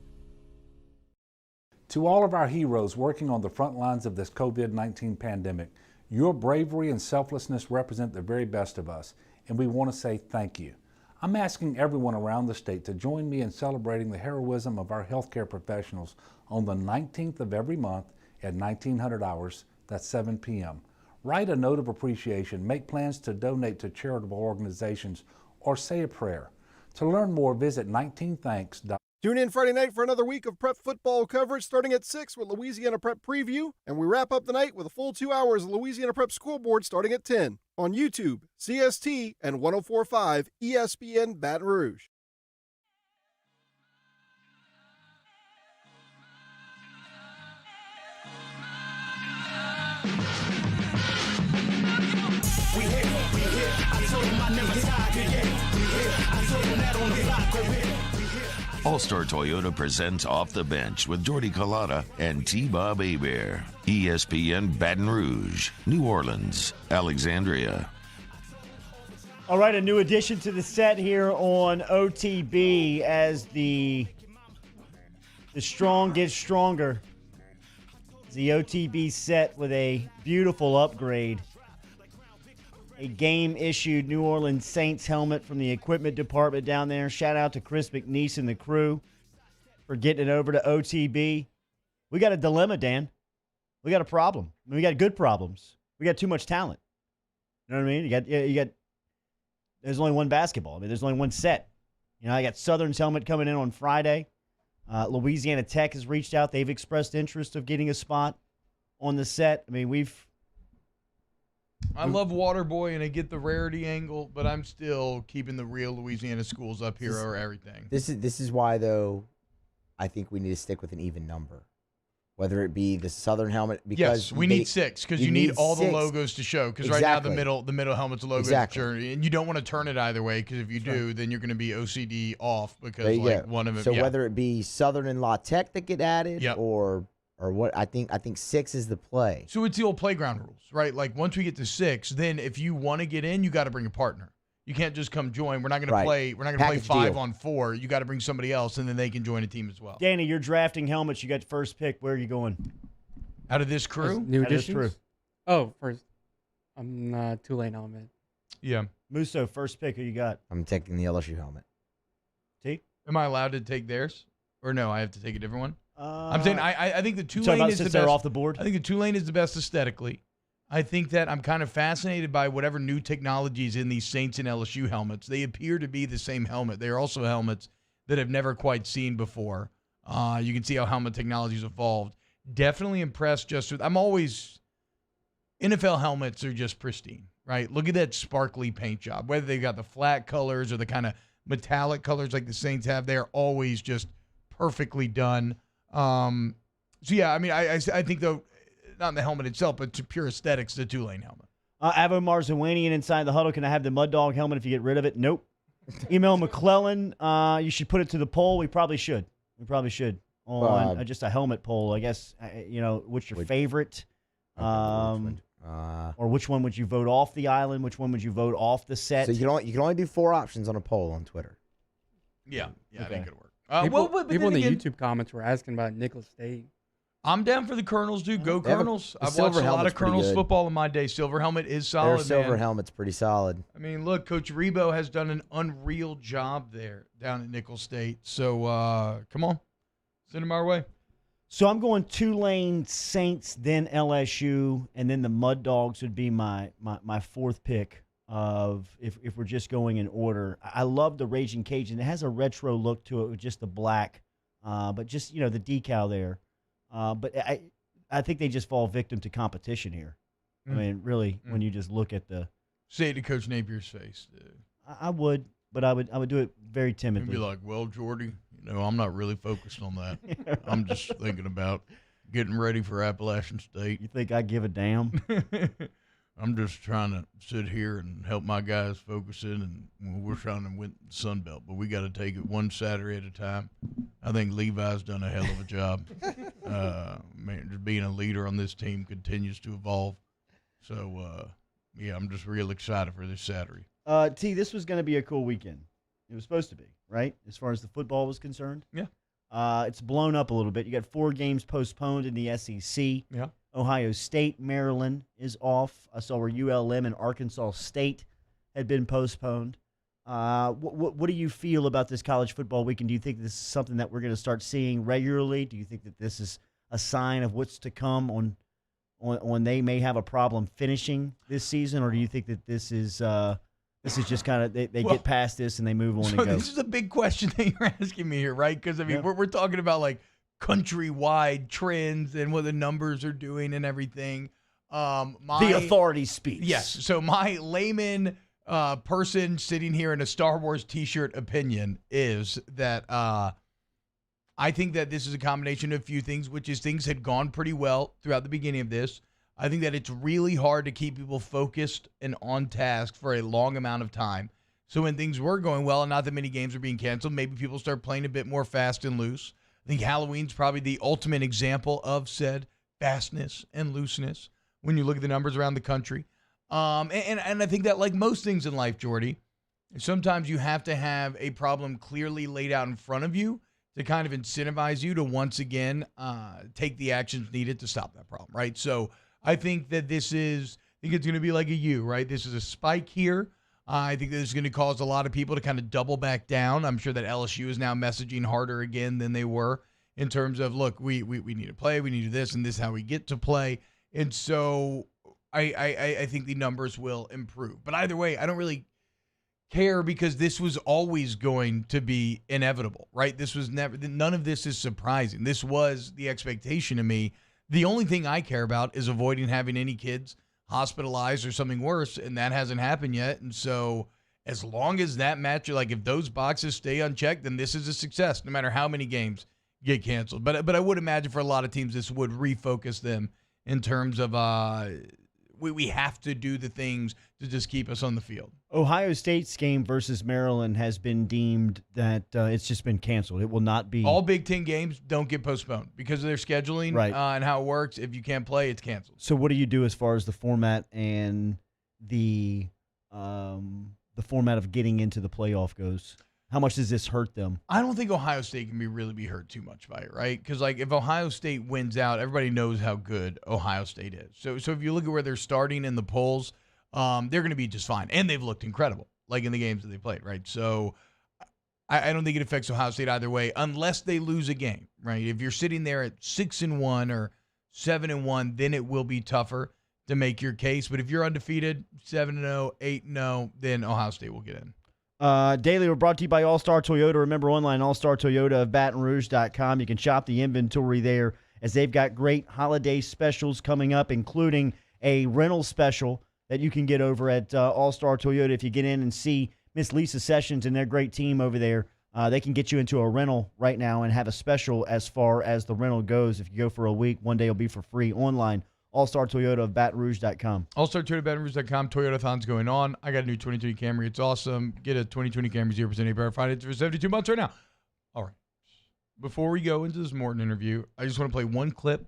To all of our heroes working on the front lines of this COVID-19 pandemic, your bravery and selflessness represent the very best of us, and we want to say thank you. I'm asking everyone around the state to join me in celebrating the heroism of our healthcare professionals on the 19th of every month at 1900 hours, that's 7 p.m. Write a note of appreciation, make plans to donate to charitable organizations, or say a prayer. To learn more, visit 19thanks.com. Tune in Friday night for another week of prep football coverage starting at 6 with Louisiana Prep Preview, and we wrap up the night with a full 2 hours of Louisiana Prep School Board starting at 10 on YouTube, CST, and 104.5 ESPN Baton Rouge. We hit, I told him I never tired yet. We hit, I told him that on the clock, go hit. All-Star Toyota presents Off the Bench with Jordy Collada and T-Bob Abear. ESPN Baton Rouge, New Orleans, Alexandria. All right, a new addition to the set here on OTB as the strong gets stronger. The OTB set with a beautiful upgrade. A game-issued New Orleans Saints helmet from the equipment department down there. Shout out to Chris McNeese and the crew for getting it over to OTB. We got a dilemma, Dan. We got a problem. I mean, we got good problems. We got too much talent. You know what I mean? You got. There's only one basketball. I mean, there's only one set. You know, I got Southern's helmet coming in on Friday. Louisiana Tech has reached out. They've expressed interest of getting a spot on the set. I mean, I love Waterboy and I get the rarity angle, but I'm still keeping the real Louisiana schools up here or everything. This is why, though, I think we need to stick with an even number. Whether it be the Southern helmet, because yes, we need 6 because you need all the logos to show. Because right now the middle helmet's a logo, and you don't want to turn it either way. Because if you do, then you're going to be OCD off because one of them. So whether it be Southern and La Tech that get added, or what, I think 6 is the play. So it's the old playground rules, right? Like once we get to 6, then if you want to get in, you got to bring a partner. You can't just come join. We're not going to play. We're not going to play 5 on 4. You got to bring somebody else, and then they can join a team as well. Danny, you're drafting helmets. You got the first pick. Where are you going? Out of this crew? New additions? Oh, first. I'm Tulane helmet. Yeah. Musso, first pick. Who you got? I'm taking the LSU helmet. T? Am I allowed to take theirs? Or no, I have to take a different one? I'm saying I think the Tulane is the best. They're off the board? I think the Tulane is the best aesthetically. I think that I'm kind of fascinated by whatever new technologies in these Saints and LSU helmets. They appear to be the same helmet. They are also helmets that I've never quite seen before. You can see how helmet technology's evolved. Definitely impressed just with – NFL helmets are just pristine, right? Look at that sparkly paint job. Whether they've got the flat colors or the kind of metallic colors like the Saints have, they're always just perfectly done. So, yeah, I mean, I think, though, not in the helmet itself, but to pure aesthetics, the Tulane helmet. Avo Marzawanian inside the huddle. Can I have the Mud Dog helmet if you get rid of it? Nope. Email McClellan. You should put it to the poll. We probably should. On just a helmet poll, I guess. What's your favorite? Or which one would you vote off the island? Which one would you vote off the set? So you can only do 4 options on a poll on Twitter. Yeah, I think it work. People in the YouTube comments were asking about Nicholls State. I'm down for the Colonels, dude. Go Colonels. I've watched a lot of Colonels football in my day. Silver helmet is solid, Their silver helmet's pretty solid. I mean, look, Coach Rebo has done an unreal job there down at Nicholls State. So, come on. Send them our way. So I'm going Tulane, Saints, then LSU, and then the Mud Dogs would be my fourth pick of if we're just going in order. I love the Raging Cajun. It has a retro look to it with just the black, but just, the decal there. But I think they just fall victim to competition here. I mean, really, when you just look at the... Say it to Coach Napier's face, dude. I would, but I would do it very timidly. You'd be like, well, Jordy, I'm not really focused on that. I'm just thinking about getting ready for Appalachian State. You think I give a damn? I'm just trying to sit here and help my guys focus in, and we're trying to win the Sun Belt, but we got to take it one Saturday at a time. I think Levi's done a hell of a job. Man, just being a leader on this team continues to evolve. So, yeah, I'm just real excited for this Saturday. T, this was going to be a cool weekend. It was supposed to be, right? As far as the football was concerned. Yeah. It's blown up a little bit. You got 4 games postponed in the SEC. Yeah. Ohio State, Maryland is off. I saw where ULM and Arkansas State had been postponed. What do you feel about this college football weekend? Do you think this is something that we're going to start seeing regularly? Do you think that this is a sign of what's to come on when they may have a problem finishing this season, or do you think that this is just kind of they get past this and they move on and go? This is a big question that you're asking me here, right? Because we're talking about like countrywide trends and what the numbers are doing and everything. The authority speaks. Yes. So my layman person sitting here in a Star Wars T-shirt opinion is that I think that this is a combination of a few things, which is things had gone pretty well throughout the beginning of this. I think that it's really hard to keep people focused and on task for a long amount of time. So when things were going well and not that many games are being canceled, maybe people start playing a bit more fast and loose. I think Halloween's probably the ultimate example of said fastness and looseness when you look at the numbers around the country. And I think that like most things in life, Jordy, sometimes you have to have a problem clearly laid out in front of you to kind of incentivize you to once again take the actions needed to stop that problem, right? So I think that I think it's going to be like a U, right? This is a spike here. I think this is going to cause a lot of people to kind of double back down. I'm sure that LSU is now messaging harder again than they were in terms of, look, we need to play, we need to do this, and this is how we get to play. And so I think the numbers will improve. But either way, I don't really care because this was always going to be inevitable, right? None of this is surprising. This was the expectation to me. The only thing I care about is avoiding having any kids hospitalized or something worse, and that hasn't happened yet. And so as long as that match, like if those boxes stay unchecked, then this is a success, no matter how many games get canceled. But I would imagine for a lot of teams, this would refocus them in terms of we have to do the things to just keep us on the field. Ohio State's game versus Maryland has been deemed that it's just been canceled. It will not be. All Big Ten games don't get postponed because of their scheduling and how it works. If you can't play, it's canceled. So what do you do as far as the format and the format of getting into the playoff goes? How much does this hurt them? I don't think Ohio State can really be hurt too much by it, right? Because like if Ohio State wins out, everybody knows how good Ohio State is. So if you look at where they're starting in the polls, they're going to be just fine, and they've looked incredible, like in the games that they played, right? So I don't think it affects Ohio State either way, unless they lose a game, right? If you're sitting there at 6-1 or 7-1, then it will be tougher to make your case. But if you're undefeated, 7-0, 8-0, then Ohio State will get in. Daily, we're brought to you by All-Star Toyota. Remember, online, All-Star Toyota of BatonRouge.com. You can shop the inventory there as they've got great holiday specials coming up, including a rental special that you can get over at All-Star Toyota. If you get in and see Miss Lisa Sessions and their great team over there, they can get you into a rental right now and have a special as far as the rental goes. If you go for a week, one day will be for free online. All-Star Toyota of BatonRouge.com. All-Star Toyota of BatonRouge.com. Toyota-thon's going on. I got a new 2020 Camry. It's awesome. Get a 2020 Camry 0% APR financed for 72 months right now. All right. Before we go into this Morton interview, I just want to play one clip.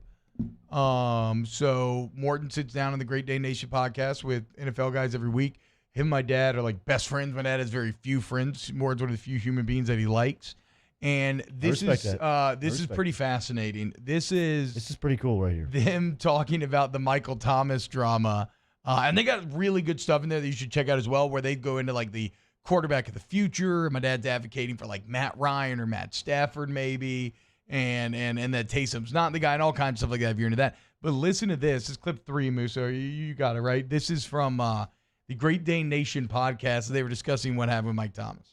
So Morton sits down on the Great Day Nation podcast with NFL guys every week. Him and my dad are like best friends. My dad has very few friends. Morton's one of the few human beings that he likes. And this is pretty fascinating. This is pretty cool right here. Them talking about the Michael Thomas drama. And they got really good stuff in there that you should check out as well, where they go into like the quarterback of the future. My dad's advocating for like Matt Ryan or Matt Stafford maybe. and that Taysom's not the guy and all kinds of stuff like that if you're into that. But listen to this. This is clip 3, Musso. You got it, right? This is from the Great Dane Nation podcast. They were discussing what happened with Mike Thomas.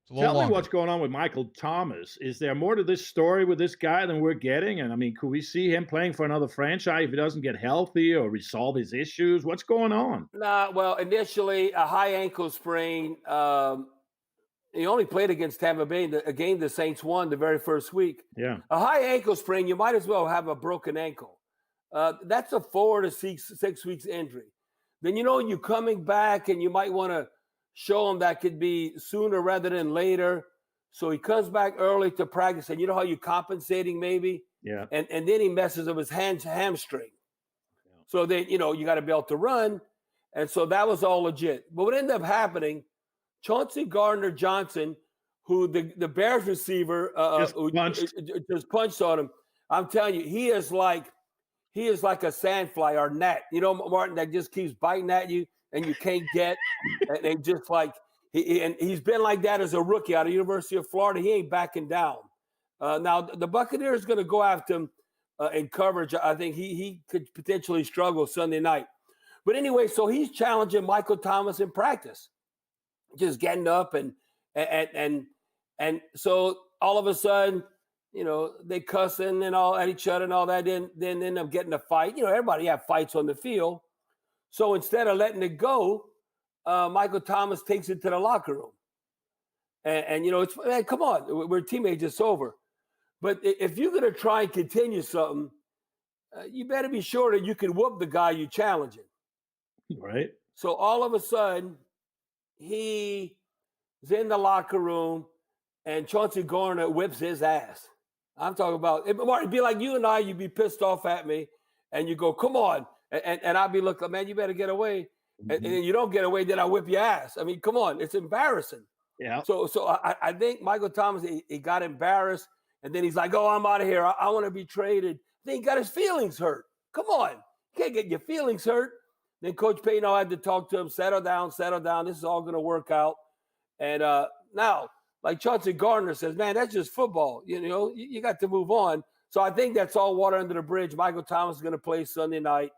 Tell me what's going on with Michael Thomas. Is there more to this story with this guy than we're getting? And, I mean, could we see him playing for another franchise if he doesn't get healthy or resolve his issues? What's going on? Nah, well, initially, a high ankle sprain. He only played against Tampa Bay, a game the Saints won the very first week. Yeah. A high ankle sprain, you might as well have a broken ankle. That's a 4 to 6 weeks injury. Then, you're coming back and you might want to show him that could be sooner rather than later. So he comes back early to practice, and you know how you're compensating maybe? Yeah. And then he messes up his hamstring. Yeah. So then, you got to be able to run. And so that was all legit. But what ended up happening, Chauncey Gardner-Johnson, who the Bears receiver just punched on him, I'm telling you, he is like a sandfly or gnat. Martin, that just keeps biting at you and you can't get. And they just like he's been like that as a rookie out of University of Florida. He ain't backing down. Now the Buccaneers going to go after him in coverage. I think he could potentially struggle Sunday night. But anyway, so he's challenging Michael Thomas in practice, just getting up and so all of a sudden, they cussing and all at each other and all that. Then end up getting a fight. Everybody have fights on the field. So instead of letting it go, Michael Thomas takes it to the locker room. And it's, man, come on, we're teammates, it's over. But if you're going to try and continue something, you better be sure that you can whoop the guy you're challenging. Right. So all of a sudden, he is in the locker room, and Chauncey Gardner whips his ass. I'm talking about, it'd be like you and I, you'd be pissed off at me, and you go, come on. And I'd be looking, man, you better get away. And then you don't get away, then I whip your ass. I mean, come on, it's embarrassing. Yeah. So I think Michael Thomas, he got embarrassed, and then he's like, oh, I'm out of here. I want to be traded. Then he got his feelings hurt. Come on. You can't get your feelings hurt. Then Coach Payton had to talk to him, settle down. This is all going to work out. And now, like Chauncey Gardner says, man, that's just football. You got to move on. So I think that's all water under the bridge. Michael Thomas is going to play Sunday night,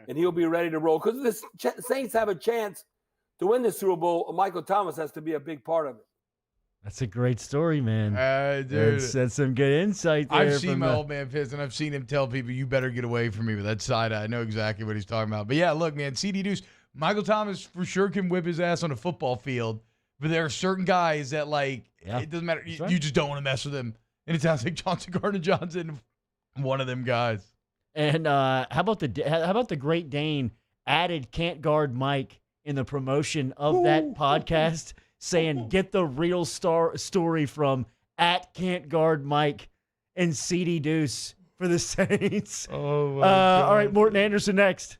and he'll be ready to roll. Because the Saints have a chance to win the Super Bowl. Michael Thomas has to be a big part of it. That's a great story, man. Dude. That's some good insight there. I've seen my old man pissed, and I've seen him tell people, you better get away from me with that side eye. I know exactly what he's talking about. But, yeah, look, man, CD Deuce, Michael Thomas for sure can whip his ass on a football field, but there are certain guys that, it doesn't matter. You just don't want to mess with him. And it sounds like Chauncey Gardner-Johnson, one of them guys. And how about the Great Dane added Can't Guard Mike in the promotion of that podcast, saying get the real story from @Can'tGuardMike and CD Deuce for the Saints. Oh, my God. All right, Morton Anderson next.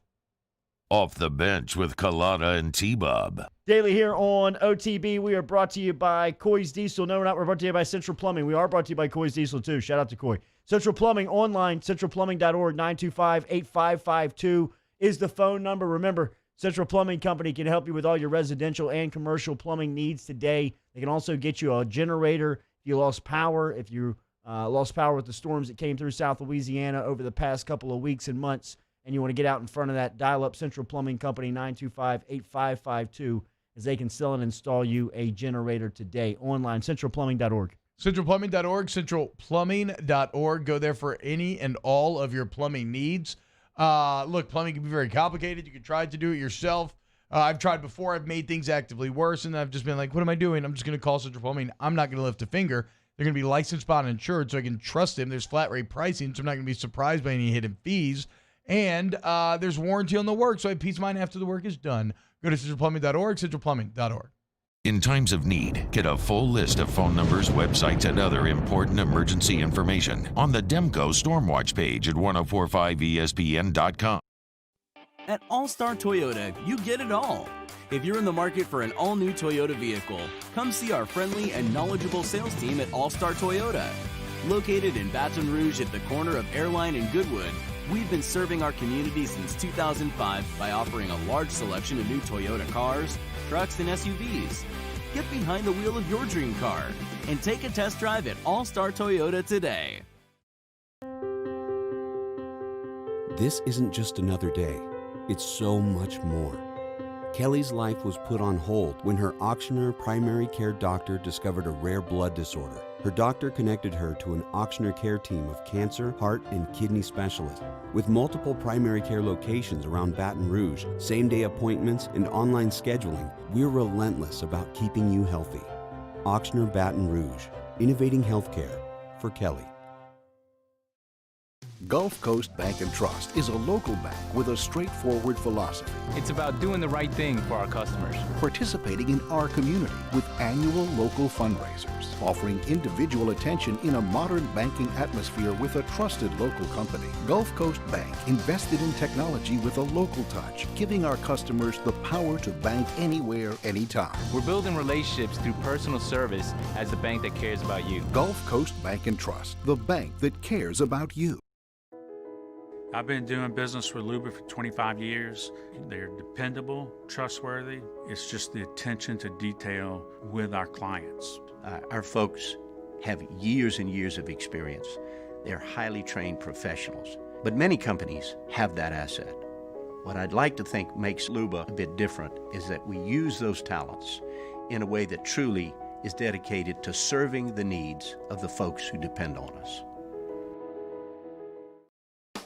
Off the bench with Kalata and T-Bob. Daily here on OTB. We are brought to you by Coy's Diesel. No, we're not. We're brought to you by Central Plumbing. We are brought to you by Coy's Diesel, too. Shout out to Coy. Central Plumbing online, centralplumbing.org, 925-8552 is the phone number. Remember, Central Plumbing Company can help you with all your residential and commercial plumbing needs today. They can also get you a generator if you lost power, if you lost power with the storms that came through South Louisiana over the past couple of weeks and months, and you want to get out in front of that, dial up Central Plumbing Company, 925-8552, as they can sell and install you a generator today. Online, centralplumbing.org. Centralplumbing.org, centralplumbing.org. Go there for any and all of your plumbing needs. Look, plumbing can be very complicated. You can try to do it yourself. I've tried before. I've made things actively worse, and I've just been like, what am I doing? I'm just going to call Central Plumbing. I'm not going to lift a finger. They're going to be licensed, bond, and insured, so I can trust them. There's flat rate pricing, so I'm not going to be surprised by any hidden fees. And there's warranty on the work, so I have peace of mind after the work is done. Go to centralplumbing.org, centralplumbing.org. In times of need, get a full list of phone numbers, websites, and other important emergency information on the Demco Stormwatch page at 1045ESPN.com. At All-Star Toyota, you get it all. If you're in the market for an all-new Toyota vehicle, come see our friendly and knowledgeable sales team at All-Star Toyota. Located in Baton Rouge at the corner of Airline and Goodwood, we've been serving our community since 2005 by offering a large selection of new Toyota cars, trucks, and SUVs. Get behind the wheel of your dream car and take a test drive at All-Star Toyota today. This isn't just another day. It's so much more. Kelly's life was put on hold when her auctioneer primary care doctor discovered a rare blood disorder. Her doctor connected her to an auctioneer care team of cancer, heart, and kidney specialists. With multiple primary care locations around Baton Rouge, same-day appointments, and online scheduling, we're relentless about keeping you healthy. Auctioneer Baton Rouge, innovating healthcare for Kelly. Gulf Coast Bank and Trust is a local bank with a straightforward philosophy. It's about doing the right thing for our customers. Participating in our community with annual local fundraisers, offering individual attention in a modern banking atmosphere with a trusted local company. Gulf Coast Bank invested in technology with a local touch, giving our customers the power to bank anywhere, anytime. We're building relationships through personal service as the bank that cares about you. Gulf Coast Bank and Trust, the bank that cares about you. I've been doing business with Luba for 25 years. They're dependable, trustworthy. It's just the attention to detail with our clients. Our folks have years and years of experience. They're highly trained professionals, but many companies have that asset. What I'd like to think makes Luba a bit different is that we use those talents in a way that truly is dedicated to serving the needs of the folks who depend on us.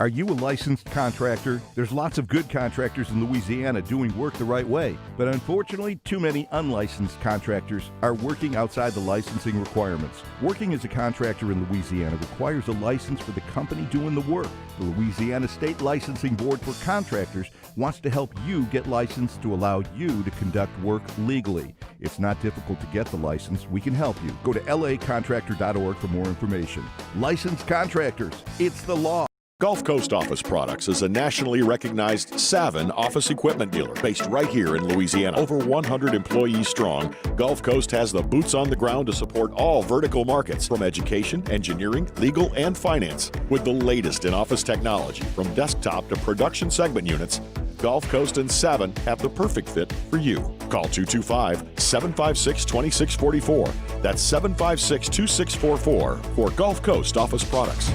Are you a licensed contractor? There's lots of good contractors in Louisiana doing work the right way, but unfortunately, too many unlicensed contractors are working outside the licensing requirements. Working as a contractor in Louisiana requires a license for the company doing the work. The Louisiana State Licensing Board for Contractors wants to help you get licensed to allow you to conduct work legally. It's not difficult to get the license. We can help you. Go to lacontractor.org for more information. Licensed contractors, it's the law. Gulf Coast Office Products is a nationally recognized Savin office equipment dealer based right here in Louisiana. Over 100 employees strong, Gulf Coast has the boots on the ground to support all vertical markets from education, engineering, legal, and finance. With the latest in office technology from desktop to production segment units, Gulf Coast and Savin have the perfect fit for you. Call 225-756-2644. That's 756-2644 for Gulf Coast Office Products.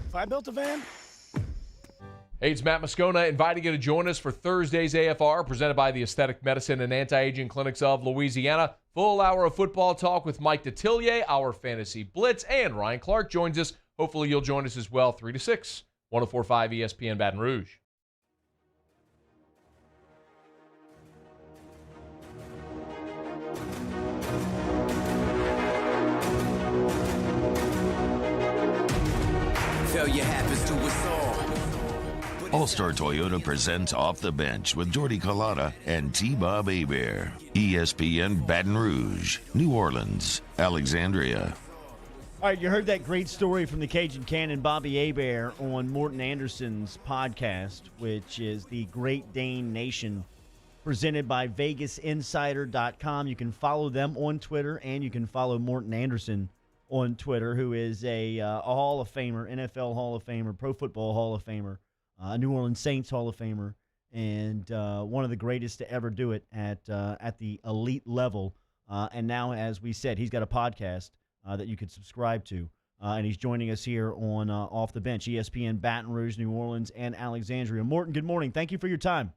If I built a van. Hey, it's Matt Moscona inviting you to join us for Thursday's AFR, presented by the Aesthetic Medicine and Anti-Aging Clinics of Louisiana. Full hour of football talk with Mike Detillier, our Fantasy Blitz, and Ryan Clark joins us. Hopefully you'll join us as well, 3 to 6, 104.5 ESPN Baton Rouge. Failure happens to us all. All-Star Toyota presents Off the Bench with Jordy Collada and T-Bob Hebert. ESPN Baton Rouge, New Orleans, Alexandria. All right, you heard that great story from the Cajun Cannon, Bobby Hebert, on Morton Anderson's podcast, which is the Great Dane Nation, presented by VegasInsider.com. You can follow them on Twitter, and you can follow Morton Anderson on Twitter, who is a Hall of Famer, NFL Hall of Famer, Pro Football Hall of Famer, New Orleans Saints Hall of Famer, and one of the greatest to ever do it at the elite level. And now, as we said, he's got a podcast that you could subscribe to, and he's joining us here on Off the Bench, ESPN Baton Rouge, New Orleans, and Alexandria. Morton, good morning. Thank you for your time.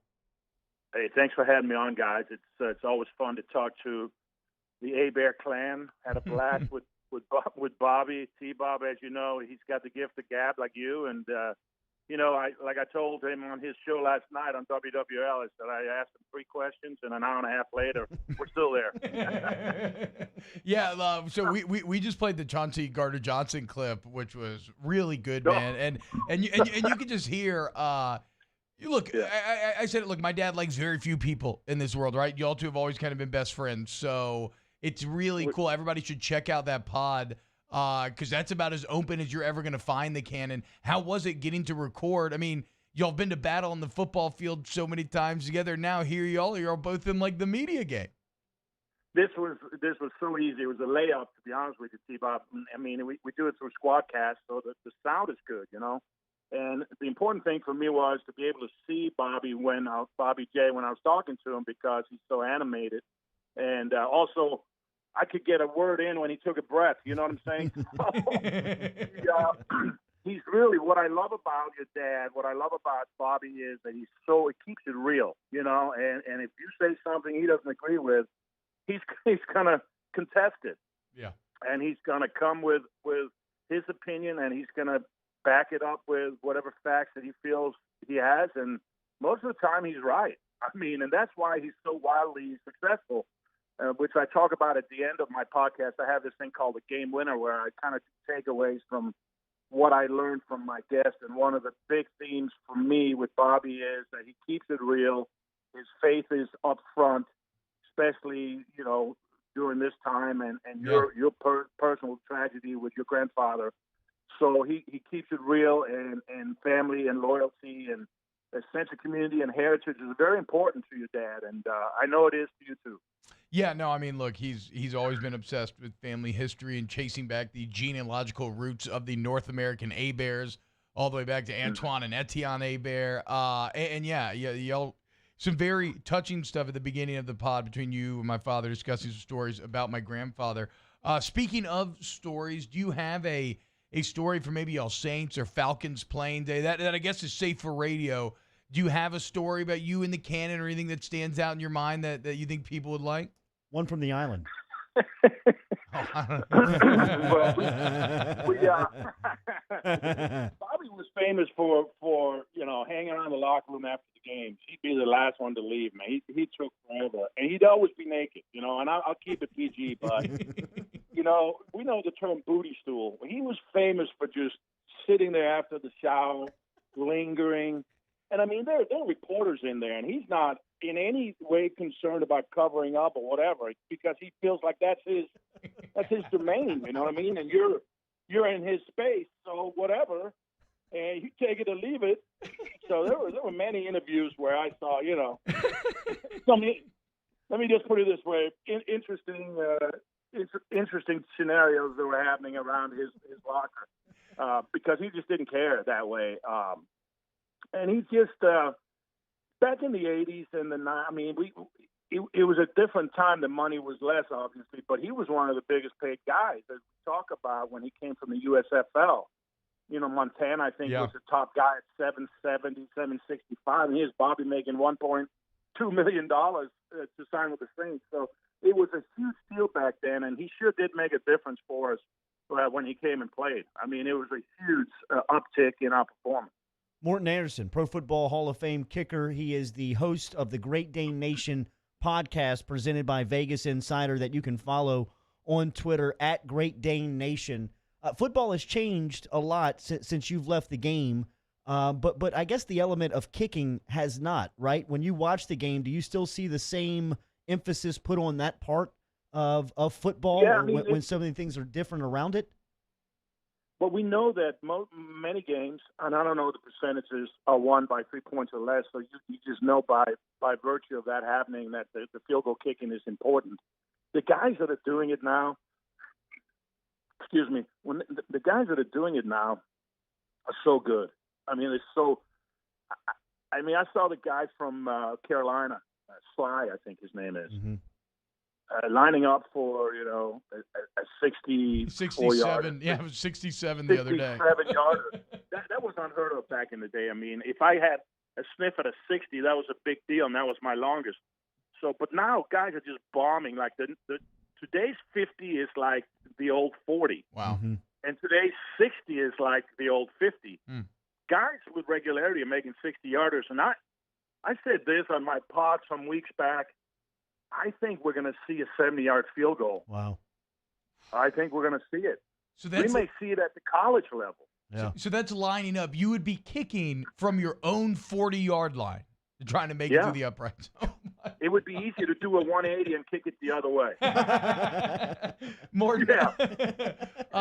Hey, thanks for having me on, guys. It's always fun to talk to the Hebert clan. Had a blast with Bobby, T-Bob, as you know. He's got the gift of gab like you. And, I told him on his show last night on WWL, I said I asked him 3 questions, and an hour and a half later, we're still there. Yeah, so we just played the Chauncey Gardner-Johnson clip, which was really good, man. And you could just hear look, I said it, look, my dad likes very few people in this world, right? Y'all two have always kind of been best friends, so it's really cool. Everybody should check out that pod because that's about as open as you're ever going to find the Cannon. How was it getting to record? I mean, y'all been to battle on the football field so many times together. Now here you're all both in like the media game. This was so easy. It was a layup, to be honest with you, T-Bob. I mean, we do it through Squadcast, so the sound is good, And the important thing for me was to be able to see Bobby J when I was talking to him, because he's so animated. And also, I could get a word in when he took a breath. You know what I'm saying? he's really what I love about your dad. What I love about Bobby is that it keeps it real, you know. And if you say something he doesn't agree with, he's gonna contest it. Yeah. And he's gonna come with his opinion, and he's gonna back it up with whatever facts that he feels he has. And most of the time, he's right. I mean, and that's why he's so wildly successful. Which I talk about at the end of my podcast. I have this thing called the Game Winner, where I kind of take takeaways from what I learned from my guest. And one of the big themes for me with Bobby is that he keeps it real. His faith is up front, especially, you know, during this time and your personal tragedy with your grandfather. So he keeps it real, and family and loyalty and a sense of community and heritage is very important to your dad. And I know it is to you too. Yeah, no, I mean, look, he's always been obsessed with family history and chasing back the genealogical roots of the North American A-Bears all the way back to Antoine and Etienne A-Bear. And y'all, some very touching stuff at the beginning of the pod between you and my father discussing some stories about my grandfather. Speaking of stories, do you have a story for maybe y'all Saints or Falcons playing day? That I guess is safe for radio. Do you have a story about you in the canon or anything that stands out in your mind that you think people would like? One from the island. Well, Bobby was famous for you know, hanging around the locker room after the games. He'd be the last one to leave, man. He took forever, and he'd always be naked, you know. And I'll keep it PG, but you know, we know the term booty stool. He was famous for just sitting there after the shower, lingering. And I mean, there are reporters in there, and he's not in any way concerned about covering up or whatever, because he feels like that's his domain. You know what I mean? And you're in his space, so whatever, and you take it or leave it. So there were many interviews where I saw, you know, let me just put it this way: interesting scenarios that were happening around his locker, because he just didn't care that way. And he just back in the 80s and the 90s, I mean, it was a different time. The money was less, obviously, but he was one of the biggest paid guys, as we talk about, when he came from the USFL. You know, Montana, I think, was the top guy at $770, $765, and here's Bobby making $1.2 million to sign with the Saints. So it was a huge deal back then, and he sure did make a difference for us when he came and played. I mean, it was a huge uptick in our performance. Morton Anderson, Pro Football Hall of Fame kicker. He is the host of the Great Dane Nation podcast presented by Vegas Insider that you can follow on Twitter at Great Dane Nation. Football has changed a lot since you've left the game, but I guess the element of kicking has not, right? When you watch the game, do you still see the same emphasis put on that part of football, yeah, I mean, when so many things are different around it? Well, we know that many games, and I don't know the percentages, are won by 3 points or less. So you just know by virtue of that happening that the field goal kicking is important. The guys that are doing it now, when the guys that are doing it now are so good. I mean, it's so. I mean, I saw the guy from Carolina, Sly, I think his name is. Mm-hmm. Lining up for, you know, a 67 yarder. Yeah, it was 67 the other day. 67 yarder. That was unheard of back in the day. I mean, if I had a sniff at a 60, that was a big deal, and that was my longest. So, but now guys are just bombing. Like today's 50 is like the old 40. Wow. Mm-hmm. And today's 60 is like the old 50. Mm. Guys with regularity are making 60-yarders. And I said this on my pod some weeks back. I think we're going to see a 70-yard field goal. Wow. I think we're going to see it. So we may see it at the college level. Yeah. So that's lining up. You would be kicking from your own 40-yard line, trying to make it through the uprights. It would be easier to do a 180 and kick it the other way. More. Yeah.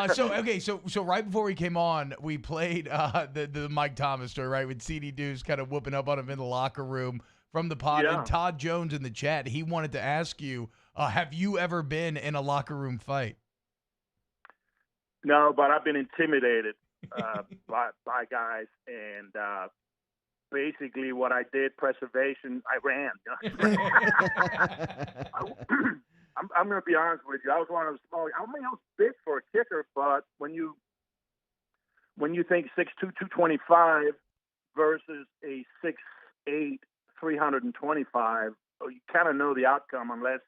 So right before we came on, we played the Mike Thomas story, right, with CD Deuce kind of whooping up on him in the locker room from the pod. Yeah. And Todd Jones in the chat, he wanted to ask you, have you ever been in a locker room fight? No, but I've been intimidated by guys, and basically what I did, preservation, I ran. I'm going to be honest with you. I was one of the small. I mean, I was big for a kicker, but when you when you think 6'2", 225 versus a 6'8", 325, you kind of know the outcome unless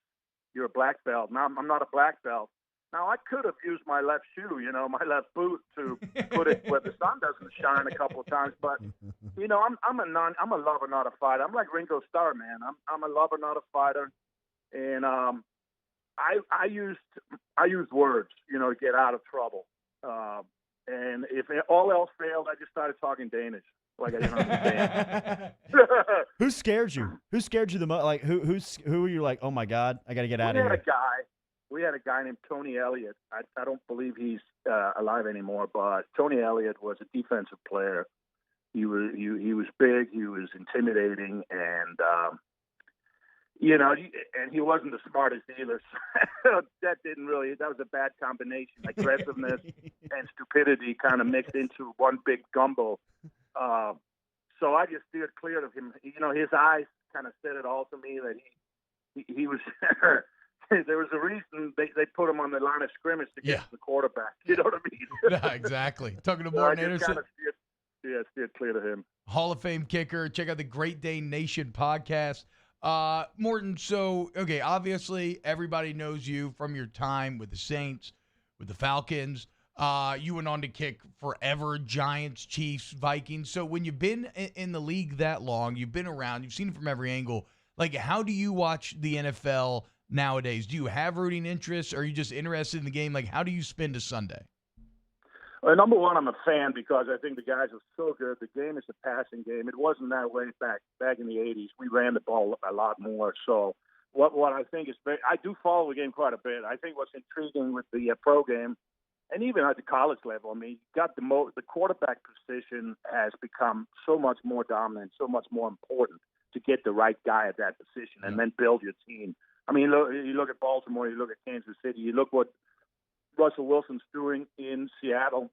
you're a black belt. Now, I'm not a black belt. Now, I could have used my left shoe, my left boot to put it where the sun doesn't shine a couple of times. But, I'm a lover, not a fighter. I'm like Ringo Starr, man. I'm a lover, not a fighter. And I used words, to get out of trouble. And if all else failed, I just started talking Danish. Like I didn't understand. Who scared you? Who scared you the most? Like who were you like? Oh my God, I got to get out of here. We had a guy named Tony Elliott. I don't believe he's alive anymore, but Tony Elliott was a defensive player. He was big. He was intimidating, and and he wasn't the smartest either. So that was a bad combination. Aggressiveness and stupidity kind of mixed into one big gumbo. So I just steered clear of him. His eyes kind of said it all to me that he was. There was a reason they put him on the line of scrimmage to get the quarterback. You know what I mean? Yeah, exactly. Talking to Morton Anderson. Steered clear to him. Hall of Fame kicker. Check out the Great Dane Nation podcast. Morton, obviously everybody knows you from your time with the Saints, with the Falcons. You went on to kick forever, Giants, Chiefs, Vikings. So when you've been in the league that long, you've been around, you've seen it from every angle. Like, how do you watch the NFL nowadays? Do you have rooting interests? Or are you just interested in the game? Like, how do you spend a Sunday? Well, number one, I'm a fan because I think the guys are so good. The game is a passing game. It wasn't that way back in the 80s. We ran the ball a lot more. So what I think is I do follow the game quite a bit. I think what's intriguing with the pro game, and even at the college level, I mean, the quarterback position has become so much more dominant, so much more important to get the right guy at that position and then build your team. I mean, you look at Baltimore, you look at Kansas City, you look what Russell Wilson's doing in Seattle,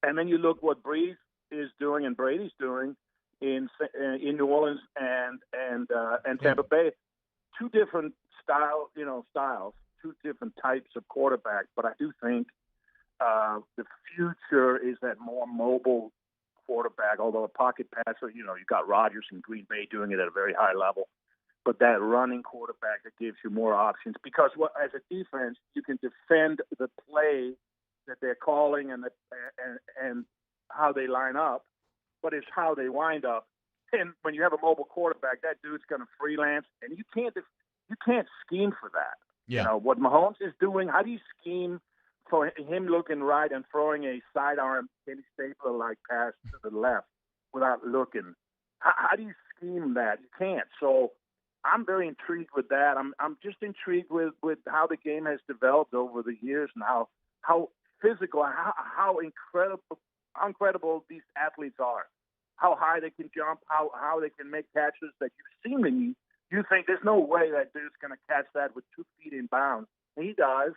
and then you look what Breeze is doing and Brady's doing in New Orleans and Tampa Bay. Two different styles, two different types of quarterback. But I do think the future is that more mobile quarterback. Although a pocket passer, you got Rodgers in Green Bay doing it at a very high level. But that running quarterback that gives you more options, because as a defense, you can defend the play that they're calling and how they line up, but it's how they wind up. And when you have a mobile quarterback, that dude's going to freelance, and you can't scheme for that. Yeah. What Mahomes is doing, how do you scheme for him looking right and throwing a sidearm Kenny Stapler-like pass to the left without looking? How do you scheme that? You can't. So I'm very intrigued with that. I'm just intrigued with how the game has developed over the years and how physical, how incredible these athletes are, how high they can jump, how they can make catches that you think there's no way that dude's going to catch that with 2 feet in bounds. And he does,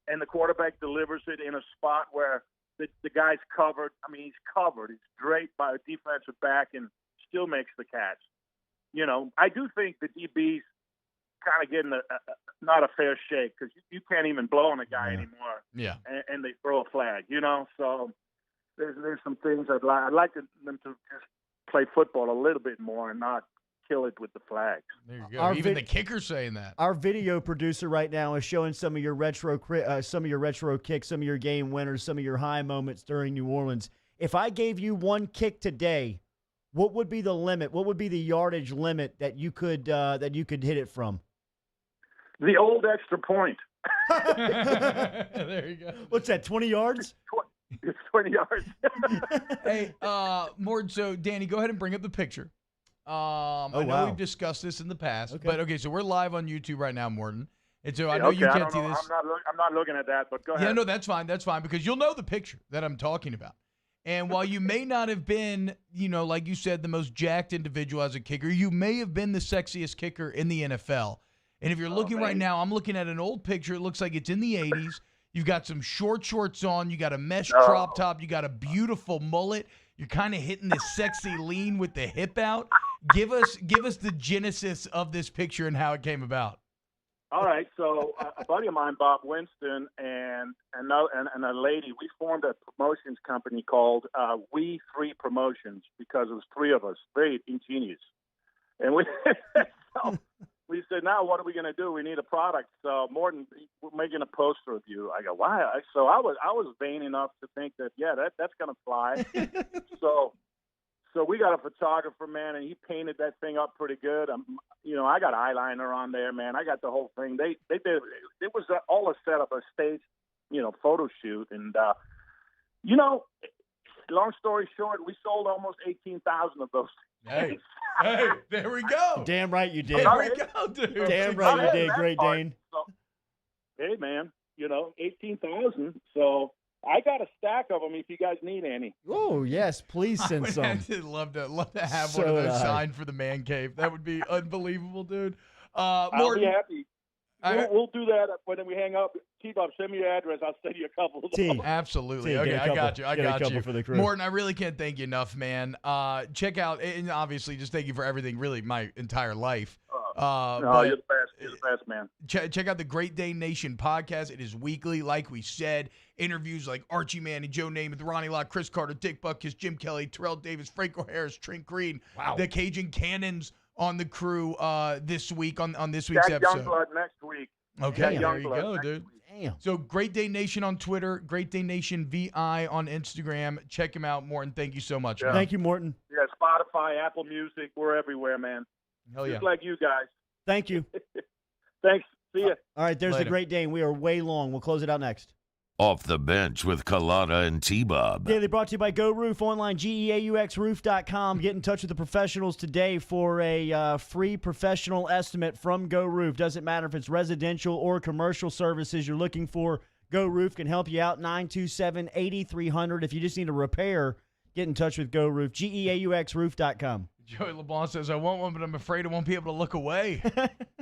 and the quarterback delivers it in a spot where the guy's covered. I mean, he's covered. He's draped by a defensive back and still makes the catch. I do think the DB's kind of getting not a fair shake because you can't even blow on a guy anymore. Yeah. And they throw a flag, So there's some things I'd like them to just play football a little bit more and not kill it with the flags. There you go. Even the kicker's saying that. Our video producer right now is showing some of your retro kicks, some of your game winners, some of your high moments during New Orleans. If I gave you one kick today, what would be the limit? What would be the yardage limit that you could hit it from? The old extra point. There you go. What's that, 20 yards? It's 20 yards. Hey, Morton, so Danny, go ahead and bring up the picture. I know we've discussed this in the past, but so we're live on YouTube right now, Morton. And so I know you can't see this. I'm not looking at that, but go ahead. Yeah, no, that's fine. That's fine because you'll know the picture that I'm talking about. And while you may not have been, like you said, the most jacked individual as a kicker, you may have been the sexiest kicker in the NFL. And if you're looking right now, I'm looking at an old picture. It looks like it's in the 80s. You've got some shorts on. You got a mesh crop top. You got a beautiful mullet. You're kind of hitting this sexy lean with the hip out. Give us the genesis of this picture and how it came about. All right, so a buddy of mine, Bob Winston, and a lady, we formed a promotions company called We Three Promotions because it was three of us, very ingenious. And so we said, now what are we going to do? We need a product. So Morton, we're making a poster of you. I go, why? So I was vain enough to think that, that's going to fly. So we got a photographer, man, and he painted that thing up pretty good. I got eyeliner on there, man. I got the whole thing. They did. It was all a set of a stage, photo shoot. And, long story short, we sold almost 18,000 of those. Hey, there we go. Damn right you did. There we go, dude. Damn right you did. Great Dane. So, hey, man, 18,000. So I got a stack of them if you guys need any. Oh, yes. Please send some. I'd love to have So one of those did I. signed for the man cave. That would be unbelievable, dude. I'll be happy. We'll do that when we hang up. T-Bob, send me your address. I'll send you a couple. Absolutely. T, Okay, get a I got couple. you. I Get a got couple you. for the crew. Morton, I really can't thank you enough, man. Check out, and obviously, just thank you for everything, really, my entire life. No, you're the best. You're the best, man. Check out the Great Dane Nation podcast. It is weekly, like we said. Interviews like Archie Manning, Joe Namath, Ronnie Lott, Chris Carter, Dick Butkus, Jim Kelly, Terrell Davis, Franco Harris, Trent Green. Wow. The Cajun Cannons on the crew this week on this week's Jack episode. Youngblood next week. Okay, there you Youngblood go, next dude. week. Damn. So Great Dane Nation on Twitter, Great Dane Nation VI on Instagram. Check him out, Morton. Thank you so much. Man. Thank you, Morton. Yeah, Spotify, Apple Music, we're everywhere, man. Hell yeah. Just like you guys. Thank you. Thanks. See ya. All right, there's Later. the Great Dane. We are way long. We'll close it out next. Off the bench with Kalata and T-Bob. Daily brought to you by Go Roof online, GEAUXroof.com. Get in touch with the professionals today for a free professional estimate from Go Roof. Doesn't matter if it's residential or commercial services you're looking for. Go Roof can help you out. 927-8300. If you just need a repair, get in touch with Go Roof, GEAUXroof.com. Joey LeBlanc says, I want one, but I'm afraid I won't be able to look away.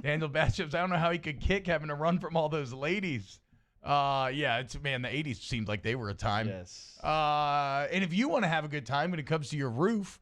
Daniel Batchips, I don't know how he could kick having to run from all those ladies. The 80s seemed like they were a time. Yes. And if you want to have a good time when it comes to your roof,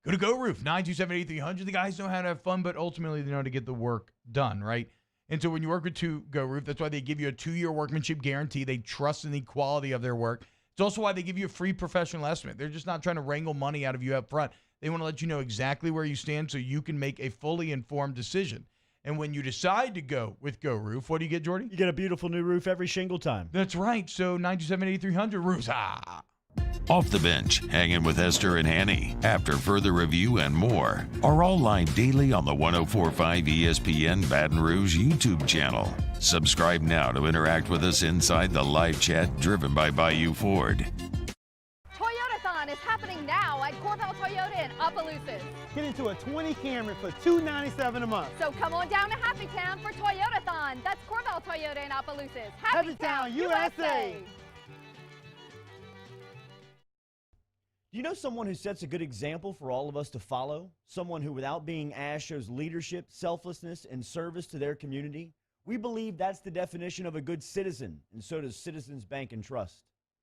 go to Go Roof, 927-8300. The guys know how to have fun, but ultimately they know how to get the work done, right? And so when you work with Go Roof, that's why they give you a 2-year workmanship guarantee. They trust in the quality of their work. It's also why they give you a free professional estimate. They're just not trying to wrangle money out of you up front. They want to let you know exactly where you stand so you can make a fully informed decision. And when you decide to go with Go Roof, what do you get, Jordy? You get a beautiful new roof every shingle time. That's right. So 927-8300 roofs. Off the bench, hanging with Esther and Hanny. After further review and more are all live daily on the 104.5 ESPN Baton Rouge YouTube channel. Subscribe now to interact with us inside the live chat driven by Bayou Ford. Toyotathon is happening now at Corval Toyota in Opelousas. Get into a 20 Camry for $297 a month. So come on down to Happy Town for Toyotathon. That's Corval Toyota in Opelousas. Happy Town, USA. Do you know someone who sets a good example for all of us to follow? Someone who, without being asked, shows leadership, selflessness, and service to their community? We believe that's the definition of a good citizen, and so does Citizens Bank and Trust.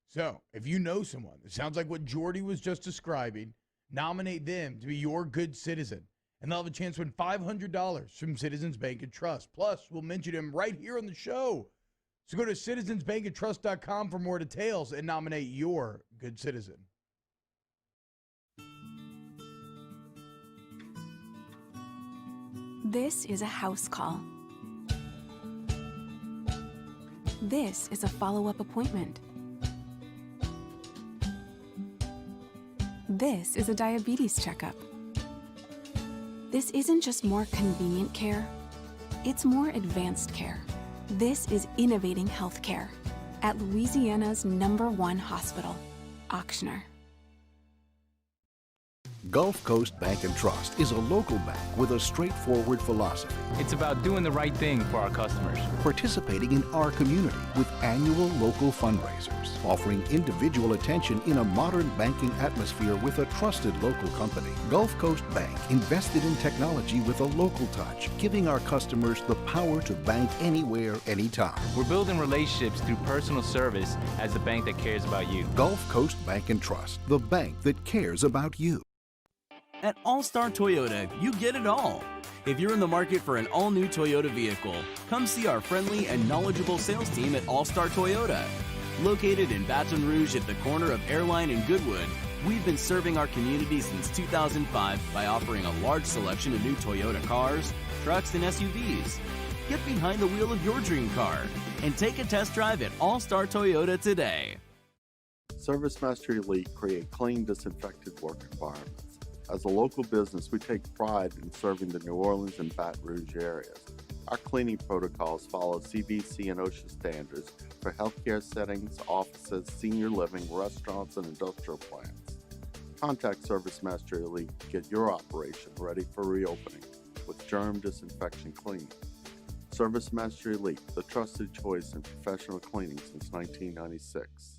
So if you know someone that sounds like what Jordy was just describing, nominate them to be your good citizen, and they'll have a chance to win $500 from Citizens Bank and Trust. Plus, we'll mention them right here on the show. So go to citizensbankandtrust.com for more details and nominate your good citizen. This is a house call. This is a follow-up appointment. This is a diabetes checkup. This isn't just more convenient care, it's more advanced care. This is innovating healthcare at Louisiana's #1 hospital, Auctioner. Gulf Coast Bank and Trust is a local bank with a straightforward philosophy. It's about doing the right thing for our customers. Participating in our community with annual local fundraisers, offering individual attention in a modern banking atmosphere with a trusted local company. Gulf Coast Bank invested in technology with a local touch, giving our customers the power to bank anywhere, anytime. We're building relationships through personal service as the bank that cares about you. Gulf Coast Bank and Trust, the bank that cares about you. At All Star Toyota, you get it all. If you're in the market for an all-new Toyota vehicle, come see our friendly and knowledgeable sales team at All Star Toyota. Located in Baton Rouge at the corner of Airline and Goodwood, we've been serving our community since 2005 by offering a large selection of new Toyota cars, trucks, and SUVs. Get behind the wheel of your dream car and take a test drive at All Star Toyota today. ServiceMaster Elite create clean, disinfected work environments. As a local business, we take pride in serving the New Orleans and Baton Rouge areas. Our cleaning protocols follow CDC and OSHA standards for healthcare settings, offices, senior living, restaurants, and industrial plants. Contact ServiceMaster Elite to get your operation ready for reopening with germ disinfection cleaning. ServiceMaster Elite, the trusted choice in professional cleaning since 1996.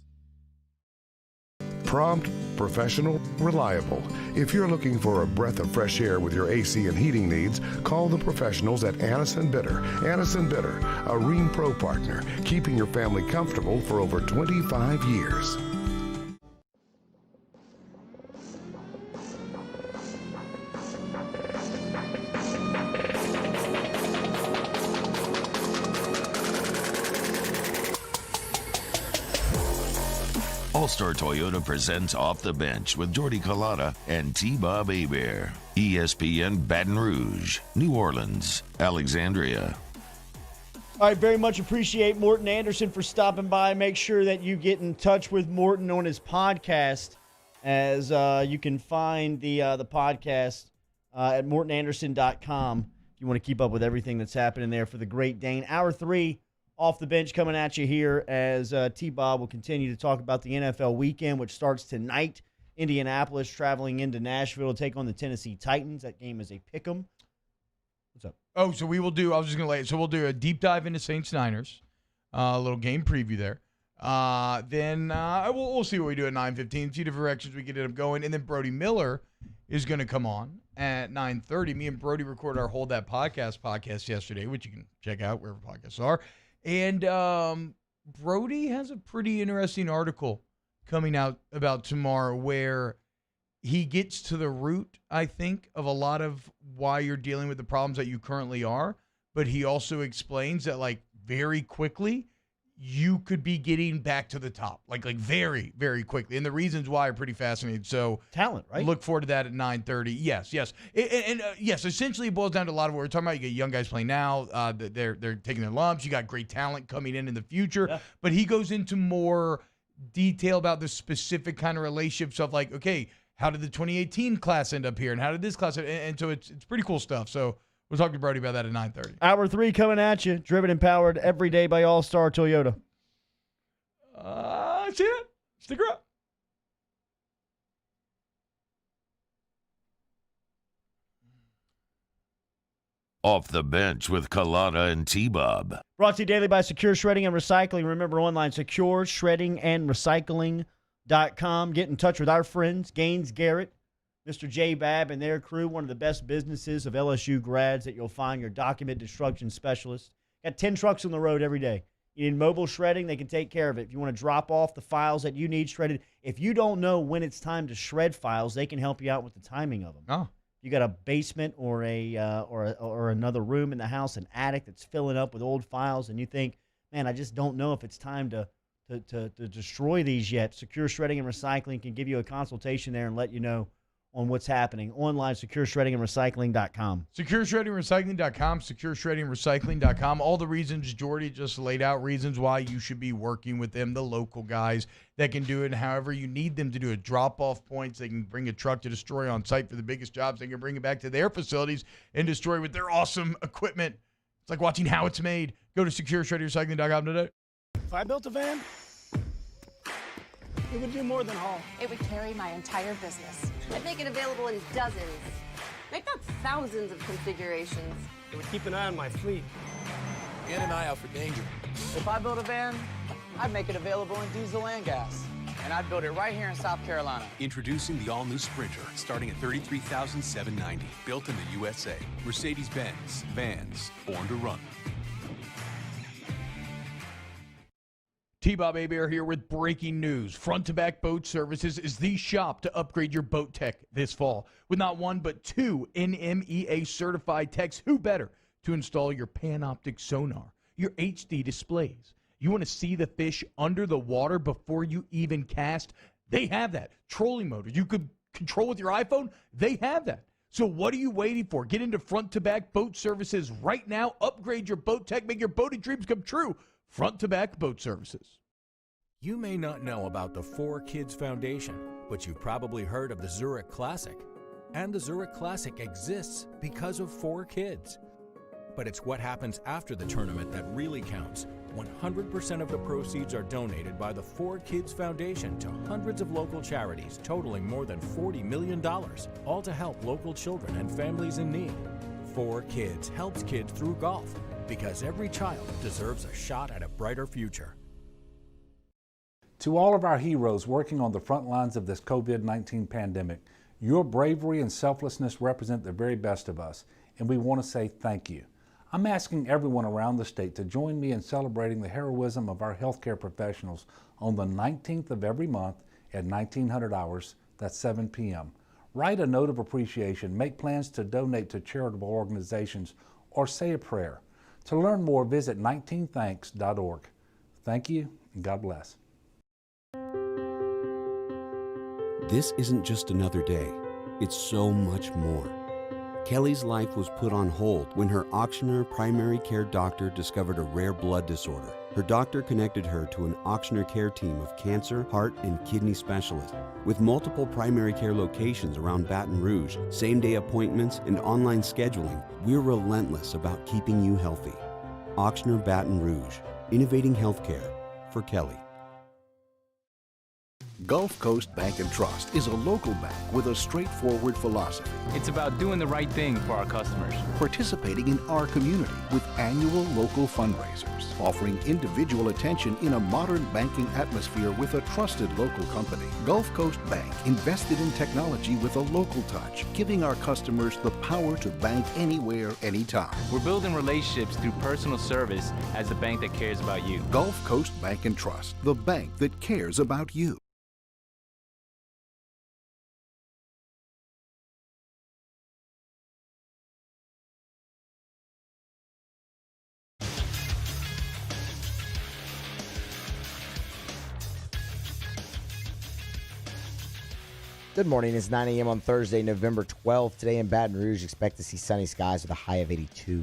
Prompt, professional, reliable. If you're looking for a breath of fresh air with your AC and heating needs, call the professionals at Anderson Bitter. Anderson Bitter, a Rheem Pro partner, keeping your family comfortable for over 25 years. All-Star Toyota presents Off the Bench with Jordy Collada and T-Bob Hebert. ESPN Baton Rouge, New Orleans, Alexandria. All right, very much appreciate Morton Anderson for stopping by. Make sure that you get in touch with Morton on his podcast, as you can find the podcast at mortonanderson.com if you want to keep up with everything that's happening there for the Great Dane. Hour 3 off the bench coming at you here as T-Bob will continue to talk about the NFL weekend, which starts tonight. Indianapolis traveling into Nashville to take on the Tennessee Titans. That game is a pick'em. What's up? Oh, so we will do, I was just going to lay it. So we'll do a deep dive into Saints Niners, a little game preview there. Then we'll see what we do at 9:15. A few different directions we could end up going. And then Brody Miller is going to come on at 9:30. Me and Brody recorded our Hold That podcast yesterday, which you can check out wherever podcasts are. And Brody has a pretty interesting article coming out about tomorrow where he gets to the root, I think, of a lot of why you're dealing with the problems that you currently are. But he also explains that, like, very quickly, you could be getting back to the top, like very, very quickly. And the reasons why are pretty fascinating. So talent, right? Look forward to that at 9:30. Yes. And yes, essentially it boils down to a lot of what we're talking about. You get young guys playing now. They're taking their lumps. You got great talent coming in the future. Yeah. But he goes into more detail about the specific kind of relationships of, like, okay, how did the 2018 class end up here? And how did this class end? And so it's pretty cool stuff. So we'll talk to Brody about that at 9:30. Hour 3 coming at you. Driven and powered every day by All Star Toyota. That's it. Stick around. Off the Bench with Collada and T-Bob. Brought to you daily by Secure Shredding and Recycling. Remember, online, secureshreddingandrecycling.com. Get in touch with our friends, Gaines Garrett, Mr. J. Babb, and their crew, one of the best businesses of LSU grads that you'll find, your document destruction specialist. Got 10 trucks on the road every day. You need mobile shredding, they can take care of it. If you want to drop off the files that you need shredded, if you don't know when it's time to shred files, they can help you out with the timing of them. Oh. You got a basement or another room in the house, an attic that's filling up with old files, and you think, man, I just don't know if it's time to destroy these yet. Secure Shredding and Recycling can give you a consultation there and let you know on what's happening. Online, secureshreddingandrecycling.com. Secureshreddingandrecycling.com, secureshreddingandrecycling.com. All the reasons Jordy just laid out, reasons why you should be working with them, the local guys that can do it however you need them to do it. Drop-off points. They can bring a truck to destroy on site for the biggest jobs. They can bring it back to their facilities and destroy with their awesome equipment. It's like watching how it's made. Go to secureshreddingandrecycling.com today. If I built a van, it would do more than haul. It would carry my entire business. I'd make it available in dozens, make not thousands of configurations. It would keep an eye on my fleet. And an eye out for danger. If I built a van, I'd make it available in diesel and gas. And I'd build it right here in South Carolina. Introducing the all-new Sprinter, starting at $33,790. Built in the USA. Mercedes-Benz. Vans. Born to run. T-Bob Abear here with breaking news. Front to Back Boat Services is the shop to upgrade your boat tech this fall. With not one but two NMEA certified techs, who better to install your Panoptic sonar, your HD displays. You want to see the fish under the water before you even cast? They have that. Trolling motor you could control with your iPhone? They have that. So what are you waiting for? Get into Front to Back Boat Services right now. Upgrade your boat tech. Make your boating dreams come true. Front to Back Boat Services. You may not know about the 4Kids Foundation, but you've probably heard of the Zurich Classic. And the Zurich Classic exists because of 4Kids. But it's what happens after the tournament that really counts. 100% of the proceeds are donated by the 4Kids Foundation to hundreds of local charities, totaling more than $40 million, all to help local children and families in need. 4Kids helps kids through golf, because every child deserves a shot at a brighter future. To all of our heroes working on the front lines of this COVID-19 pandemic, your bravery and selflessness represent the very best of us, and we want to say thank you. I'm asking everyone around the state to join me in celebrating the heroism of our healthcare professionals on the 19th of every month at 1900 hours, that's 7 p.m. Write a note of appreciation, make plans to donate to charitable organizations, or say a prayer. To learn more, visit 19thanks.org. Thank you, and God bless. This isn't just another day. It's so much more. Kelly's life was put on hold when her auctioneer primary care doctor discovered a rare blood disorder. Her doctor connected her to an auctioneer care team of cancer, heart, and kidney specialists. With multiple primary care locations around Baton Rouge, same-day appointments, and online scheduling, we're relentless about keeping you healthy. Auctioneer Baton Rouge, innovating healthcare for Kelly. Gulf Coast Bank and Trust is a local bank with a straightforward philosophy. It's about doing the right thing for our customers. Participating in our community with annual local fundraisers. Offering individual attention in a modern banking atmosphere with a trusted local company. Gulf Coast Bank invested in technology with a local touch, giving our customers the power to bank anywhere, anytime. We're building relationships through personal service as the bank that cares about you. Gulf Coast Bank and Trust, the bank that cares about you. Good morning. It's 9 a.m. on Thursday, November 12th. Today in Baton Rouge, expect to see sunny skies with a high of 82.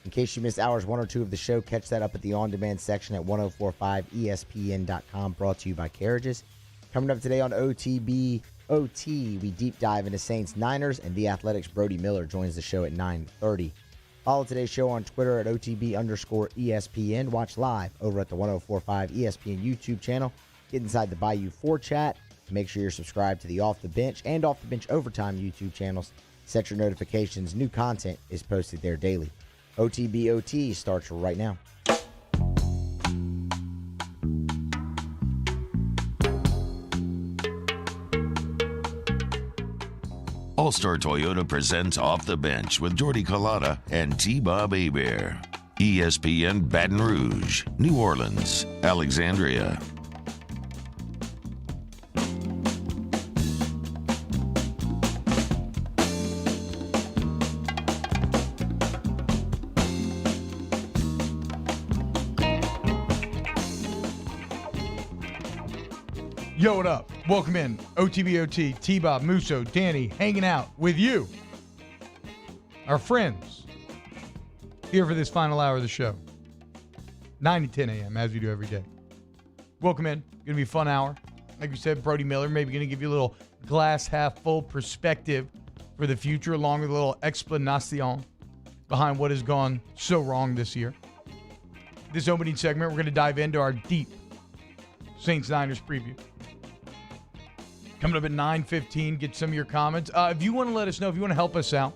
In case you missed hours 1 or 2 of the show, catch that up at the on-demand section at 1045ESPN.com, brought to you by Carriages. Coming up today on OTB OT, we deep dive into Saints, Niners, and The Athletic's Brody Miller joins the show at 9:30. Follow today's show on Twitter at OTB_ESPN. Watch live over at the 1045 ESPN YouTube channel. Get inside the Bayou 4 chat. Make sure you're subscribed to the Off the Bench and Off the Bench Overtime YouTube channels. Set your notifications. New content is posted there daily. OTBOT starts right now. All-Star Toyota presents Off the Bench with Jordy Collada and T-Bob Abear. ESPN Baton Rouge, New Orleans, Alexandria. Yo, what up? Welcome in. OTBOT, T-Bob, Musso, Danny, hanging out with you. Our friends. Here for this final hour of the show. 9 to 10 a.m., as we do every day. Welcome in. Going to be a fun hour. Like we said, Brody Miller, maybe going to give you a little glass half full perspective for the future, along with a little explanation behind what has gone so wrong this year. This opening segment, we're going to dive into our deep Saints-Niners preview. Coming up at 9:15, get some of your comments. If you want to let us know, if you want to help us out,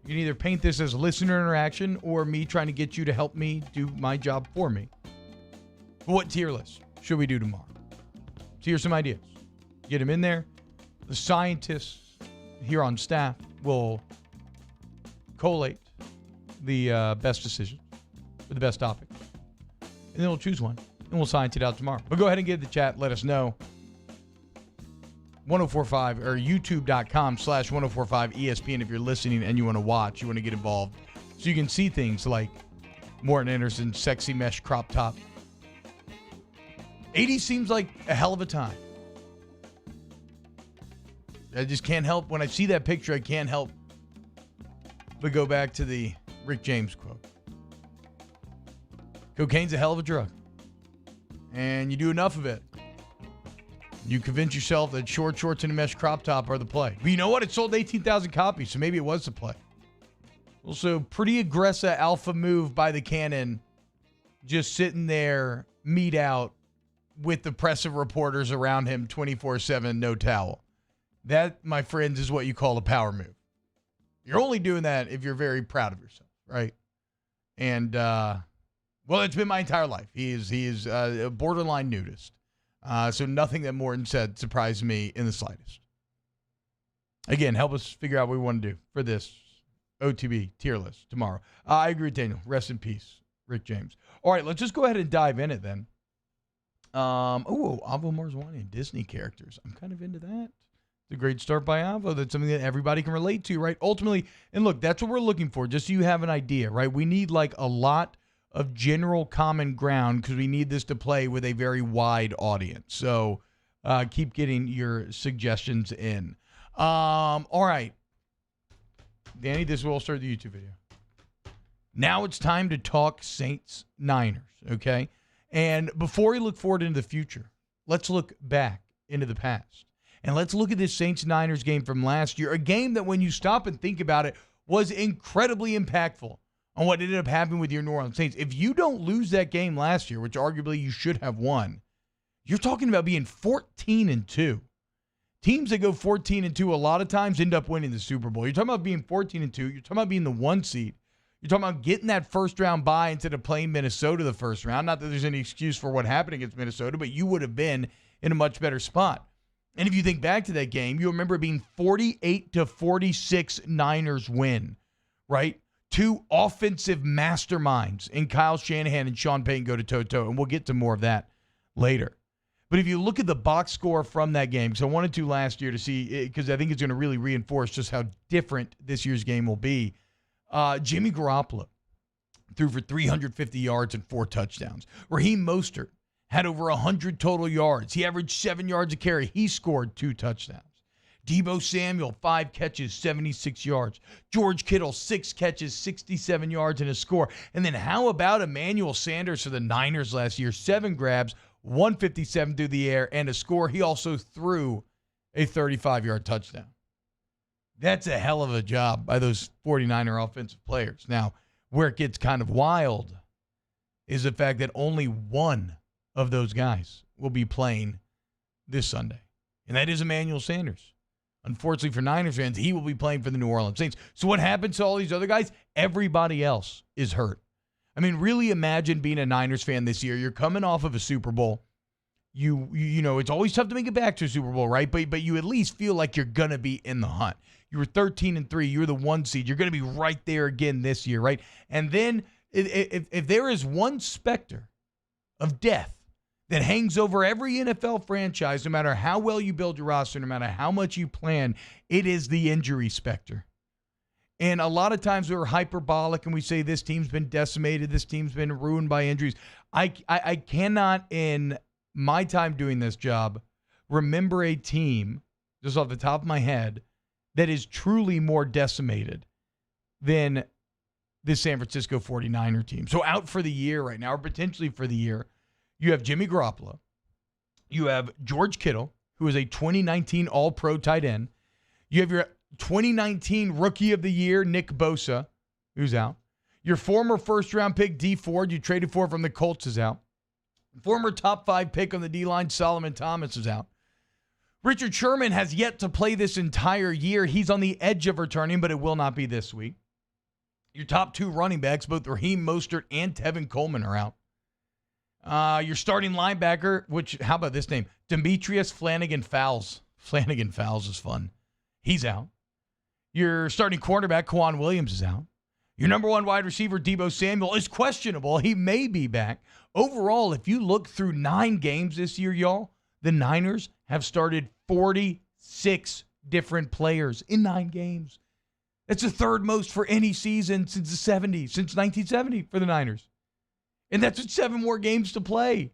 you can either paint this as listener interaction or me trying to get you to help me do my job for me. What tier list should we do tomorrow? So here's some ideas. Get them in there. The scientists here on staff will collate the best decisions for the best topic. and then we'll choose one, and we'll sign it out tomorrow. But go ahead and get in the chat. Let us know. 1045 or youtube.com/1045 ESPN if you're listening and you want to watch, you want to get involved. So you can see things like Morton Anderson's sexy mesh crop top. 80 seems like a hell of a time. I just can't help. When I see that picture, I can't help but go back to the Rick James quote. Cocaine's a hell of a drug. And you do enough of it, you convince yourself that short shorts and a mesh crop top are the play. But you know what? It sold 18,000 copies, so maybe it was the play. Also, pretty aggressive alpha move by the Cannon, just sitting there, meat out, with the press of reporters around him 24/7, no towel. That, my friends, is what you call a power move. You're only doing that if you're very proud of yourself, right? And, well, it's been my entire life. He is a borderline nudist. So nothing that Morton said surprised me in the slightest. Again, help us figure out what we want to do for this OTB tier list tomorrow. I agree with Daniel. Rest in peace, Rick James. All right, let's just go ahead and dive in it then. Avo Marzwani, Disney characters. I'm kind of into that. It's a great start by Avo. That's something that everybody can relate to, right? Ultimately, and look, that's what we're looking for, just so you have an idea, right? We need like a lot of general common ground because we need this to play with a very wide audience. So keep getting your suggestions in. All right. Danny, this will start the YouTube video. Now it's time to talk Saints Niners, okay? And before we look forward into the future, let's look back into the past. And let's look at this Saints Niners game from last year, a game that when you stop and think about it was incredibly impactful on what ended up happening with your New Orleans Saints. If you don't lose that game last year, which arguably you should have won, you're talking about being 14-2. Teams that go 14-2 a lot of times end up winning the Super Bowl. You're talking about being 14-2. You're talking about being the 1 seed. You're talking about getting that first-round bye instead of playing Minnesota the first round. Not that there's any excuse for what happened against Minnesota, but you would have been in a much better spot. And if you think back to that game, you remember it being 48-46 Niners win, right? Two offensive masterminds in Kyle Shanahan and Sean Payton go to toe-to-toe, and we'll get to more of that later. But if you look at the box score from that game, because I wanted to last year to see, because I think it's going to really reinforce just how different this year's game will be. Jimmy Garoppolo threw for 350 yards and 4 touchdowns. Raheem Mostert had over 100 total yards. He averaged 7 yards a carry. He scored 2 touchdowns. Deebo Samuel, 5 catches, 76 yards. George Kittle, 6 catches, 67 yards and a score. And then how about Emmanuel Sanders for the Niners last year? 7 grabs, 157 through the air, and a score. He also threw a 35-yard touchdown. That's a hell of a job by those 49er offensive players. Now, where it gets kind of wild is the fact that only one of those guys will be playing this Sunday, and that is Emmanuel Sanders. Unfortunately for Niners fans, he will be playing for the New Orleans Saints. So what happens to all these other guys? Everybody else is hurt. I mean, really imagine being a Niners fan this year. You're coming off of a Super Bowl. You know, it's always tough to make it back to a Super Bowl, right? But you at least feel like you're going to be in the hunt. You were 13-3. You were the 1 seed. You're going to be right there again this year, right? And then if there is one specter of death that hangs over every NFL franchise, no matter how well you build your roster, no matter how much you plan, it is the injury specter. And a lot of times we're hyperbolic and we say this team's been decimated, this team's been ruined by injuries. I cannot, in my time doing this job, remember a team, just off the top of my head, that is truly more decimated than this San Francisco 49er team. So out for the year right now, or potentially for the year, you have Jimmy Garoppolo. You have George Kittle, who is a 2019 All-Pro tight end. You have your 2019 Rookie of the Year, Nick Bosa, who's out. Your former first-round pick, D Ford, you traded for from the Colts, is out. Former top 5 pick on the D-line, Solomon Thomas, is out. Richard Sherman has yet to play this entire year. He's on the edge of returning, but it will not be this week. Your top 2 running backs, both Raheem Mostert and Tevin Coleman, are out. Your starting linebacker, which, how about this name? Demetrius Flanagan-Fowles. Flanagan-Fowles is fun. He's out. Your starting cornerback, Kwan Williams, is out. Your number 1 wide receiver, Deebo Samuel, is questionable. He may be back. Overall, if you look through 9 games this year, y'all, the Niners have started 46 different players in 9 games. That's the third most for any season since the 70s, since 1970 for the Niners. And that's with 7 more games to play.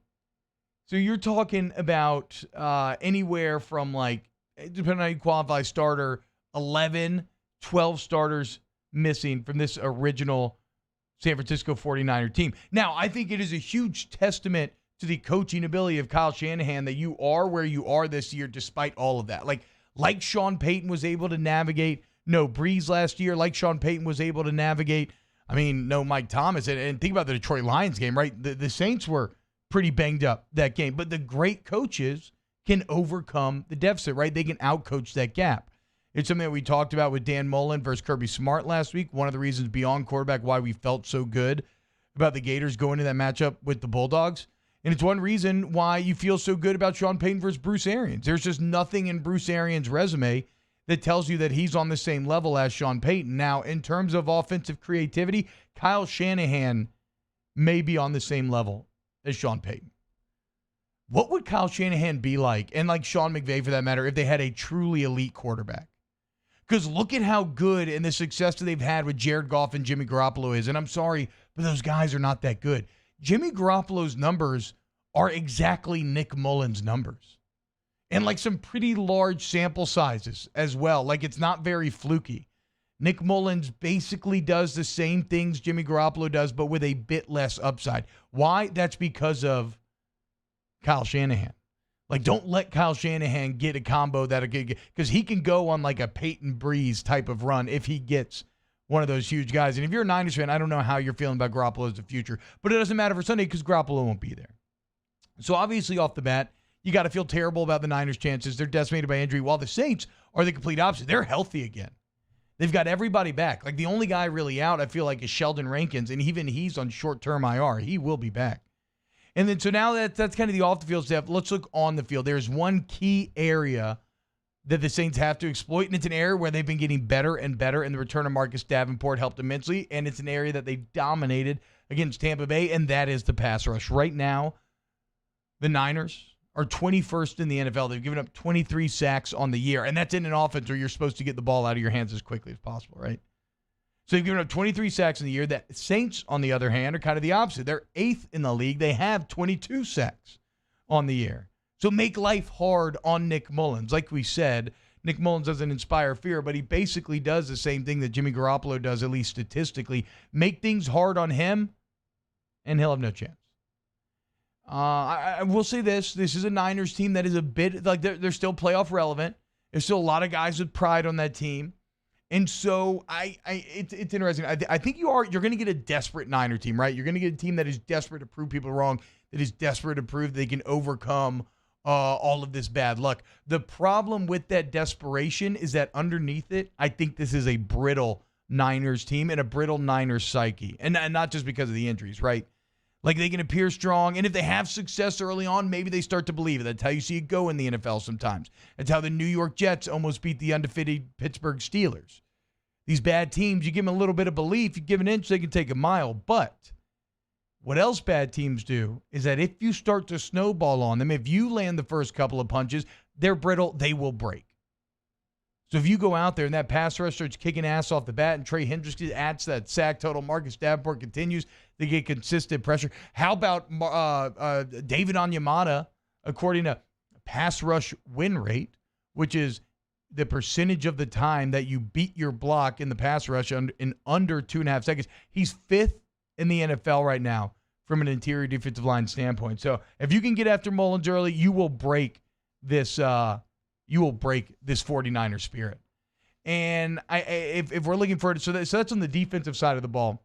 So you're talking about anywhere from, like, depending on how you qualify, starter, 11, 12 starters missing from this original San Francisco 49er team. Now, I think it is a huge testament to the coaching ability of Kyle Shanahan that you are where you are this year despite all of that. Like Sean Payton was able to navigate no Breeze last year, like Sean Payton was able to navigate, no Mike Thomas. And think about the Detroit Lions game, right? The Saints were pretty banged up that game. But the great coaches can overcome the deficit, right? They can outcoach that gap. It's something that we talked about with Dan Mullen versus Kirby Smart last week. One of the reasons beyond quarterback why we felt so good about the Gators going to that matchup with the Bulldogs. And it's one reason why you feel so good about Sean Payton versus Bruce Arians. There's just nothing in Bruce Arians' resume that tells you that he's on the same level as Sean Payton. Now, in terms of offensive creativity, Kyle Shanahan may be on the same level as Sean Payton. What would Kyle Shanahan be like, and like Sean McVay for that matter, if they had a truly elite quarterback? Because look at how good and the success that they've had with Jared Goff and Jimmy Garoppolo is. And I'm sorry, but those guys are not that good. Jimmy Garoppolo's numbers are exactly Nick Mullen's numbers. And like some pretty large sample sizes as well. Like it's not very fluky. Nick Mullins basically does the same things Jimmy Garoppolo does, but with a bit less upside. Why? That's because of Kyle Shanahan. Like, don't let Kyle Shanahan get a combo because he can go on like a Peyton Breeze type of run if he gets one of those huge guys. And if you're a Niners fan, I don't know how you're feeling about Garoppolo as a future, but it doesn't matter for Sunday because Garoppolo won't be there. So obviously off the bat, you got to feel terrible about the Niners' chances. They're decimated by injury, while the Saints are the complete opposite. They're healthy again. They've got everybody back. Like the only guy really out, I feel like, is Sheldon Rankins, and even he's on short-term IR. He will be back. And then so now that's kind of the off-the-field stuff. Let's look on the field. There's one key area that the Saints have to exploit, and it's an area where they've been getting better and better, and the return of Marcus Davenport helped immensely, and it's an area that they dominated against Tampa Bay, and that is the pass rush. Right now, the Niners are 21st in the NFL. They've given up 23 sacks on the year, and that's in an offense where you're supposed to get the ball out of your hands as quickly as possible, right? So they've given up 23 sacks in the year. The Saints, on the other hand, are kind of the opposite. They're 8th in the league. They have 22 sacks on the year. So make life hard on Nick Mullins. Like we said, Nick Mullins doesn't inspire fear, but he basically does the same thing that Jimmy Garoppolo does, at least statistically. Make things hard on him, and he'll have no chance. I will say this. This is a Niners team that is a bit, like they're still playoff relevant. There's still a lot of guys with pride on that team. And so it's interesting. I think you're going to get a desperate Niner team, right? You're going to get a team that is desperate to prove people wrong, that is desperate to prove they can overcome all of this bad luck. The problem with that desperation is that underneath it, I think this is a brittle Niners team and a brittle Niners psyche. And not just because of the injuries, right? Like they can appear strong, and if they have success early on, maybe they start to believe it. That's how you see it go in the NFL sometimes. That's how the New York Jets almost beat the undefeated Pittsburgh Steelers. These bad teams, you give them a little bit of belief, you give an inch, they can take a mile. But what else bad teams do is that if you start to snowball on them, if you land the first couple of punches, they're brittle, they will break. So if you go out there and that pass rush starts kicking ass off the bat and Trey Hendricks adds that sack total, Marcus Davenport continues to get consistent pressure. How about David Onyemata, according to pass rush win rate, which is the percentage of the time that you beat your block in the pass rush in under 2.5 seconds. He's 5th in the NFL right now from an interior defensive line standpoint. So if you can get after Mullins early, you will break this 49er spirit. And if we're looking for it, so that's on the defensive side of the ball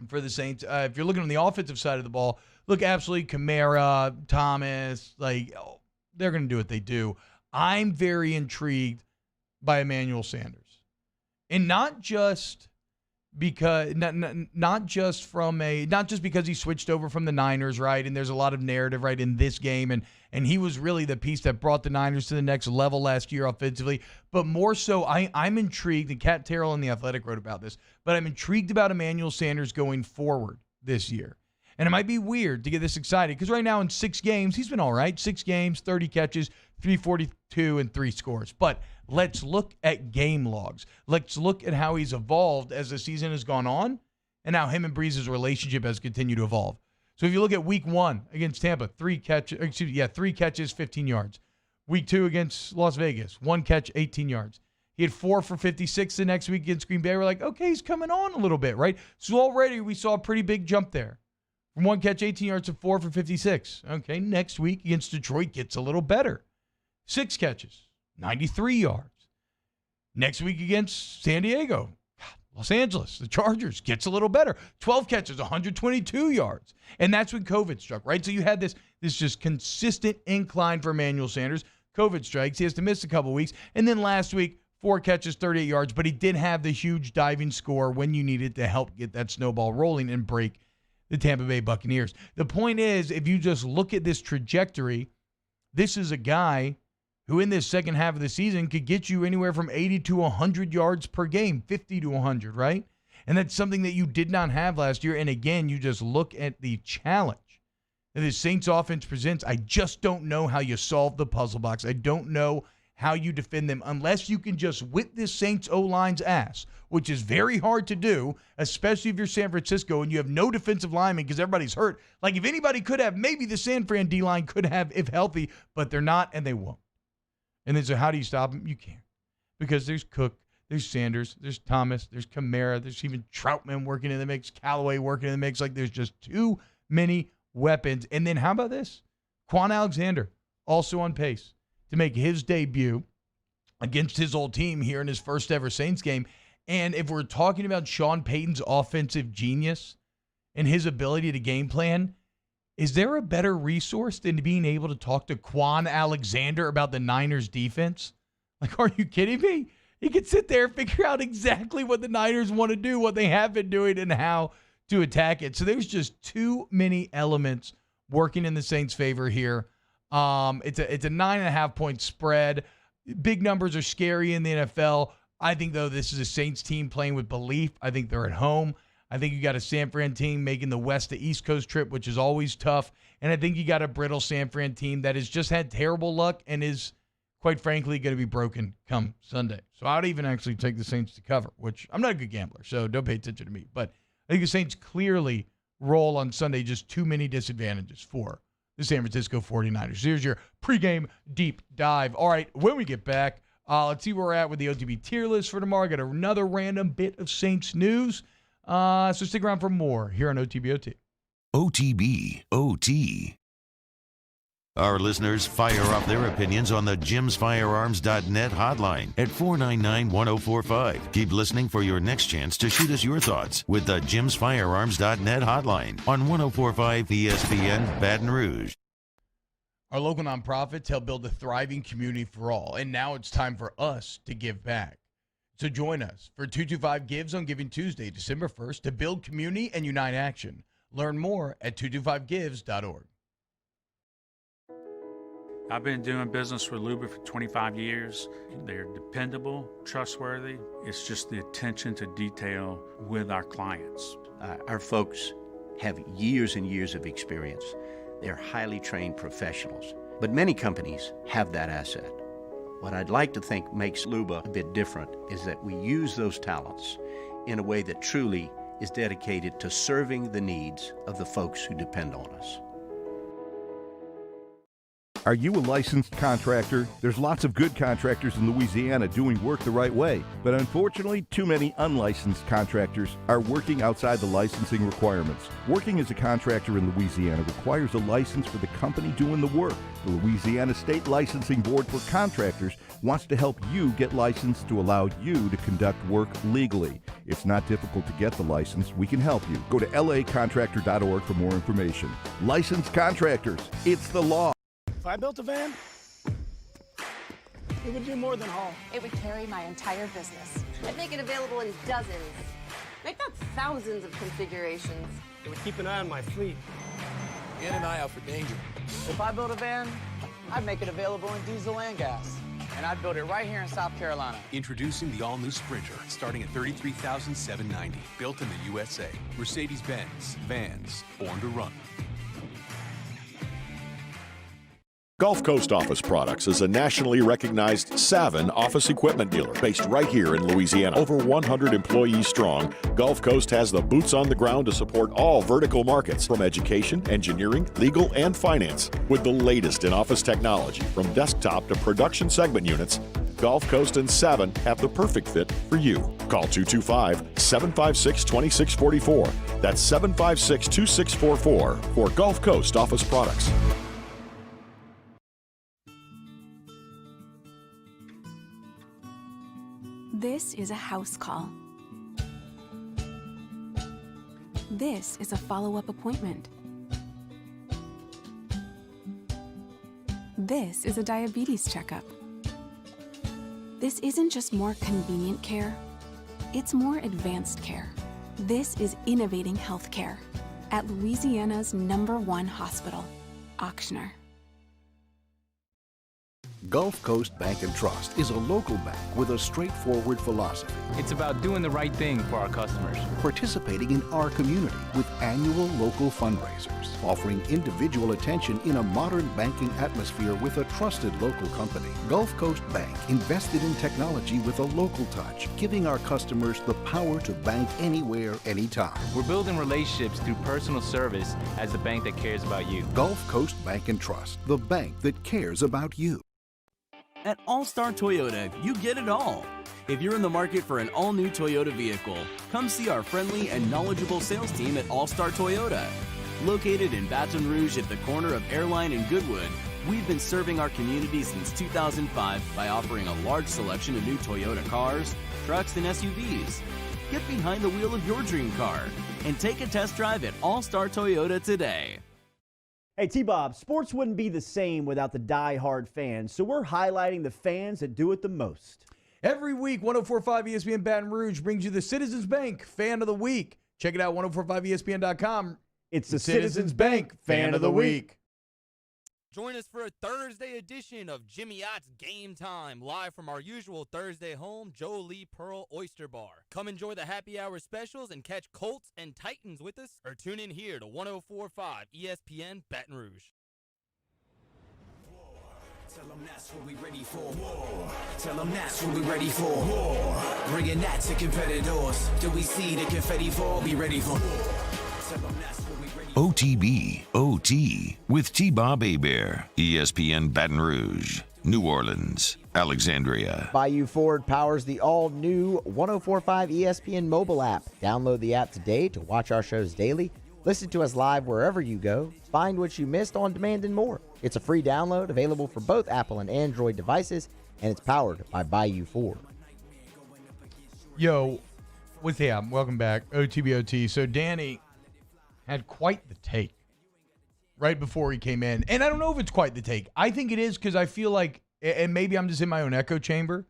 for the Saints. If you're looking on the offensive side of the ball, look, absolutely Kamara, Thomas, they're going to do what they do. I'm very intrigued by Emmanuel Sanders, and not just because not just because he switched over from the Niners, right? And there's a lot of narrative, right, in this game, and he was really the piece that brought the Niners to the next level last year offensively. But more so, I'm intrigued, and Kat Terrell in The Athletic wrote about this, but I'm intrigued about Emmanuel Sanders going forward this year. And it might be weird to get this excited because right now in 6 games, he's been all right. 6 games, 30 catches, 342, and 3 scores. But let's look at game logs. Let's look at how he's evolved as the season has gone on and how him and Breeze's relationship has continued to evolve. So if you look at week 1 against Tampa, 3 catches, 15 yards. Week 2 against Las Vegas, 1 catch, 18 yards. He had 4 for 56 the next week against Green Bay. We're like, okay, he's coming on a little bit, right? So already we saw a pretty big jump there. From 1 catch, 18 yards to 4 for 56. Okay, next week against Detroit gets a little better. 6 catches, 93 yards. Next week against San Diego, Los Angeles, the Chargers, gets a little better. 12 catches, 122 yards. And that's when COVID struck, right? So you had this just consistent incline for Emmanuel Sanders. COVID strikes. He has to miss a couple weeks. And then last week, 4 catches, 38 yards. But he did have the huge diving score when you needed to help get that snowball rolling and break the Tampa Bay Buccaneers. The point is, if you just look at this trajectory, this is a guy who in this second half of the season could get you anywhere from 80 to 100 yards per game, 50 to 100, right? And that's something that you did not have last year. And again, you just look at the challenge that the Saints offense presents. I just don't know how you solve the puzzle box. I don't know how you defend them unless you can just whip this Saints O-line's ass, which is very hard to do, especially if you're San Francisco and you have no defensive linemen because everybody's hurt. Like if anybody could have, maybe the San Fran D-line could have if healthy, but they're not and they won't. And then so how do you stop them? You can't. Because there's Cook, there's Sanders, there's Thomas, there's Kamara, there's even Troutman working in the mix, Callaway working in the mix. Like there's just too many weapons. And then how about this? Quan Alexander, also on pace to make his debut against his old team here in his first ever Saints game. And if we're talking about Sean Payton's offensive genius and his ability to game plan, is there a better resource than being able to talk to Quan Alexander about the Niners defense? Like, are you kidding me? He could sit there and figure out exactly what the Niners want to do, what they have been doing, and how to attack it. So there's just too many elements working in the Saints' favor here. It's a 9.5-point spread. Big numbers are scary in the NFL. I think, though, this is a Saints team playing with belief. I think they're at home. I think you got a San Fran team making the West to East Coast trip, which is always tough. And I think you got a brittle San Fran team that has just had terrible luck and is, quite frankly, going to be broken come Sunday. So I would even actually take the Saints to cover, which I'm not a good gambler, so don't pay attention to me. But I think the Saints clearly roll on Sunday, just too many disadvantages for the San Francisco 49ers. Here's your pregame deep dive. All right, when we get back, let's see where we're at with the OTB tier list for tomorrow. I got another random bit of Saints news. So stick around for more here on OTBOT. OTB OT. Our listeners fire off their opinions on the jimsfirearms.net hotline at 499-1045. Keep listening for your next chance to shoot us your thoughts with the jimsfirearms.net hotline on 1045 ESPN Baton Rouge. Our local nonprofits help build a thriving community for all, and now it's time for us to give back. So join us for 225 Gives on Giving Tuesday, December 1st, to build community and unite action. Learn more at 225gives.org. I've been doing business with Luba for 25 years. They're dependable, trustworthy. It's just the attention to detail with our clients. Our folks have years and years of experience. They're highly trained professionals, but many companies have that asset. What I'd like to think makes Luba a bit different is that we use those talents in a way that truly is dedicated to serving the needs of the folks who depend on us. Are you a licensed contractor? There's lots of good contractors in Louisiana doing work the right way, but unfortunately, too many unlicensed contractors are working outside the licensing requirements. Working as a contractor in Louisiana requires a license for the company doing the work. The Louisiana State Licensing Board for Contractors wants to help you get licensed to allow you to conduct work legally. It's not difficult to get the license. We can help you. Go to lacontractor.org for more information. Licensed contractors, it's the law. If I built a van, it would do more than haul. It would carry my entire business. I'd make it available in dozens, make not thousands of configurations. It would keep an eye on my fleet. In and eye out for danger. If I built a van, I'd make it available in diesel and gas. and I'd build it right here in South Carolina. Introducing the all-new Sprinter, starting at $33,790. Built in the USA. Mercedes-Benz. Vans. Born to run. Gulf Coast Office Products is a nationally recognized Savin office equipment dealer based right here in Louisiana. Over 100 employees strong, Gulf Coast has the boots on the ground to support all vertical markets from education, engineering, legal, and finance. With the latest in office technology from desktop to production segment units, Gulf Coast and Savin have the perfect fit for you. Call 225-756-2644. That's 756-2644 for Gulf Coast Office Products. This is a house call. This is a follow-up appointment. This is a diabetes checkup. This isn't just more convenient care, it's more advanced care. This is innovating healthcare at Louisiana's #1 hospital, Ochsner. Gulf Coast Bank and Trust is a local bank with a straightforward philosophy. It's about doing the right thing for our customers. Participating in our community with annual local fundraisers. Offering individual attention in a modern banking atmosphere with a trusted local company. Gulf Coast Bank invested in technology with a local touch, giving our customers the power to bank anywhere, anytime. We're building relationships through personal service as the bank that cares about you. Gulf Coast Bank and Trust, the bank that cares about you. At All Star Toyota, you get it all. If you're in the market for an all-new Toyota vehicle, come see our friendly and knowledgeable sales team at All Star Toyota. Located in Baton Rouge at the corner of Airline and Goodwood, we've been serving our community since 2005 by offering a large selection of new Toyota cars, trucks, and SUVs. Get behind the wheel of your dream car and take a test drive at All Star Toyota today. Hey, T-Bob, sports wouldn't be the same without the die-hard fans, so we're highlighting the fans that do it the most. Every week, 104.5 ESPN Baton Rouge brings you the Citizens Bank Fan of the Week. Check it out, 104.5ESPN.com. It's the Citizens Bank Fan of the Week. Join us for a Thursday edition of Jimmy Ott's Game Time, live from our usual Thursday home, Joe Lee Pearl Oyster Bar. Come enjoy the happy hour specials and catch Colts and Titans with us, or tune in here to 104.5 ESPN Baton Rouge. Tell them that's what we ready for. War. Tell them that's what we ready for. War. Bringing that to competitors. Do we see the confetti fall? Be ready for war. Tell them that's what we ready for. OTB, OT, with T-Bob Hebert, ESPN Baton Rouge, New Orleans, Alexandria. Bayou Ford powers the all-new 104.5 ESPN mobile app. Download the app today to watch our shows daily, listen to us live wherever you go, find what you missed on demand, and more. It's a free download available for both Apple and Android devices, and it's powered by Bayou Ford. Yo, welcome back, OTBOT. So Danny had quite the take right before he came in. And I don't know if it's quite the take. I think it is because I feel like, and maybe I'm just in my own echo chamber,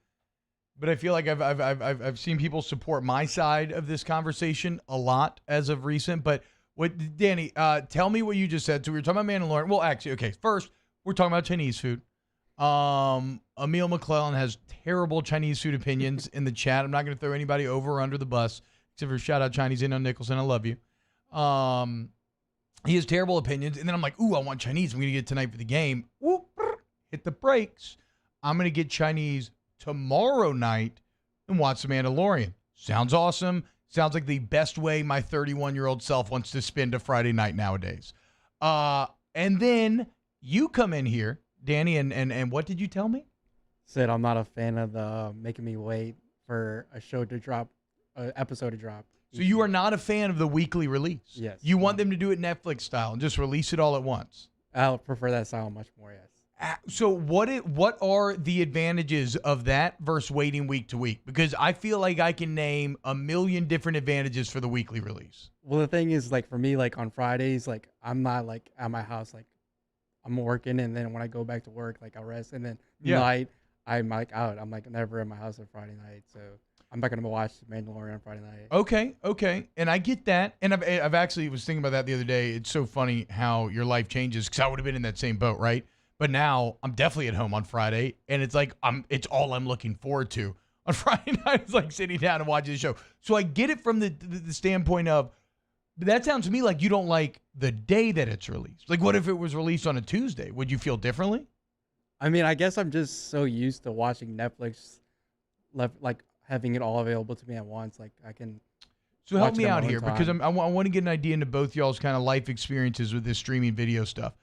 but I feel like I've seen people support my side of this conversation a lot as of recent. But what, Danny, tell me what you just said. So we were talking about Mandalorian. Well, actually, okay, first, we're talking about Chinese food. Emil McClellan has terrible Chinese food opinions in the chat. I'm not going to throw anybody over or under the bus, except for shout out Chinese in on Nicholson. I love you. He has terrible opinions. And then I'm like, ooh, I want Chinese. I'm going to get it tonight for the game. Whoop, hit the brakes. I'm going to get Chinese tomorrow night and watch The Mandalorian. Sounds awesome. Sounds like the best way my 31-year-old self wants to spend a Friday night nowadays. And then you come in here, Danny, and what did you tell me? Said I'm not a fan of the making me wait for a show to drop, an episode to drop. So you are not a fan of the weekly release? Yes. You want them to do it Netflix style and just release it all at once? I prefer that style much more, yes. So what are the advantages of that versus waiting week to week? Because I feel like I can name a million different advantages for the weekly release. Well, the thing is, like, for me, like, on Fridays, like, I'm not, like, at my house, like, I'm working, and then when I go back to work, like, I rest, and then night, I'm, like, out. I'm, like, never in my house on Friday night, so I'm not going to watch Mandalorian on Friday night. Okay. And I get that. And I've actually was thinking about that the other day. It's so funny how your life changes because I would have been in that same boat, right? But now I'm definitely at home on Friday, and it's like it's all I'm looking forward to on Friday night. It's like sitting down and watching the show. So I get it from the standpoint of, that sounds to me like you don't like the day that it's released. Like, what if it was released on a Tuesday? Would you feel differently? I mean, I guess I'm just so used to watching Netflix, like having it all available to me at once. Like I can. So help me out here, because I want to get an idea into both y'all's kind of life experiences with this streaming video stuff.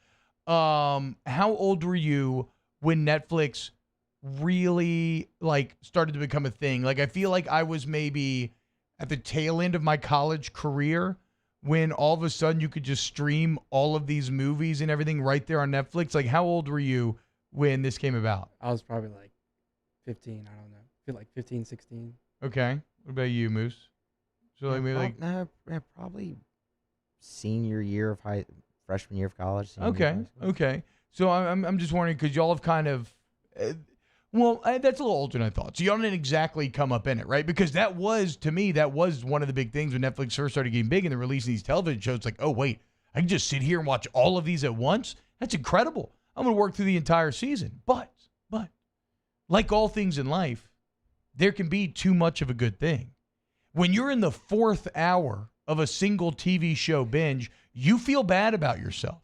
How old were you when Netflix really like started to become a thing? Like, I feel like I was maybe at the tail end of my college career when all of a sudden you could just stream all of these movies and everything right there on Netflix. Like, how old were you when this came about? I was probably like 15. I don't know. I feel like 15, 16. Okay. What about you, Moose? So like maybe like probably senior year of freshman year of college. Okay. So I'm just wondering, because y'all have kind of, that's a little older than I thought. So y'all didn't exactly come up in it, right? Because that was, to me, that was one of the big things when Netflix first started getting big and they're releasing these television shows. It's like, oh wait, I can just sit here and watch all of these at once. That's incredible. I'm going to work through the entire season. But like all things in life, there can be too much of a good thing. When you're in the fourth hour of a single TV show binge, you feel bad about yourself.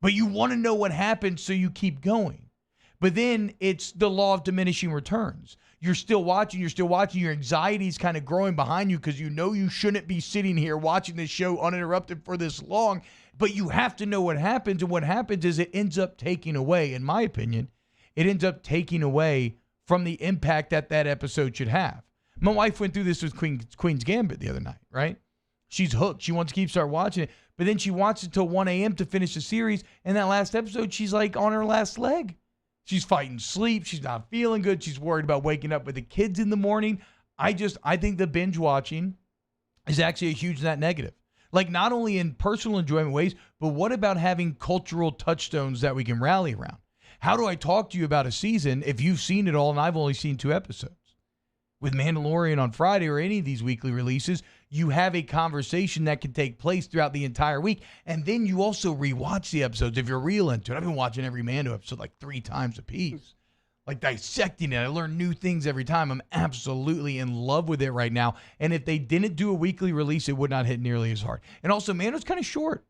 But you want to know what happened, so you keep going. But then it's the law of diminishing returns. You're still watching, your anxiety's kind of growing behind you because you know you shouldn't be sitting here watching this show uninterrupted for this long, but you have to know what happens, and what happens is it ends up taking away, in my opinion, it ends up taking away from the impact that episode should have. My wife went through this with Queen's Gambit the other night, right? She's hooked. She wants to start watching it, but then she watched it till 1 a.m. to finish the series, and that last episode, she's like on her last leg. She's fighting sleep. She's not feeling good. She's worried about waking up with the kids in the morning. I think the binge watching is actually a huge net negative. Like, not only in personal enjoyment ways, but what about having cultural touchstones that we can rally around? How do I talk to you about a season if you've seen it all and I've only seen 2 episodes? With Mandalorian on Friday or any of these weekly releases, you have a conversation that can take place throughout the entire week. And then you also rewatch the episodes if you're real into it. I've been watching every Mando episode like 3 times a piece, like dissecting it. I learn new things every time. I'm absolutely in love with it right now. And if they didn't do a weekly release, it would not hit nearly as hard. And also, Mando's kind of short.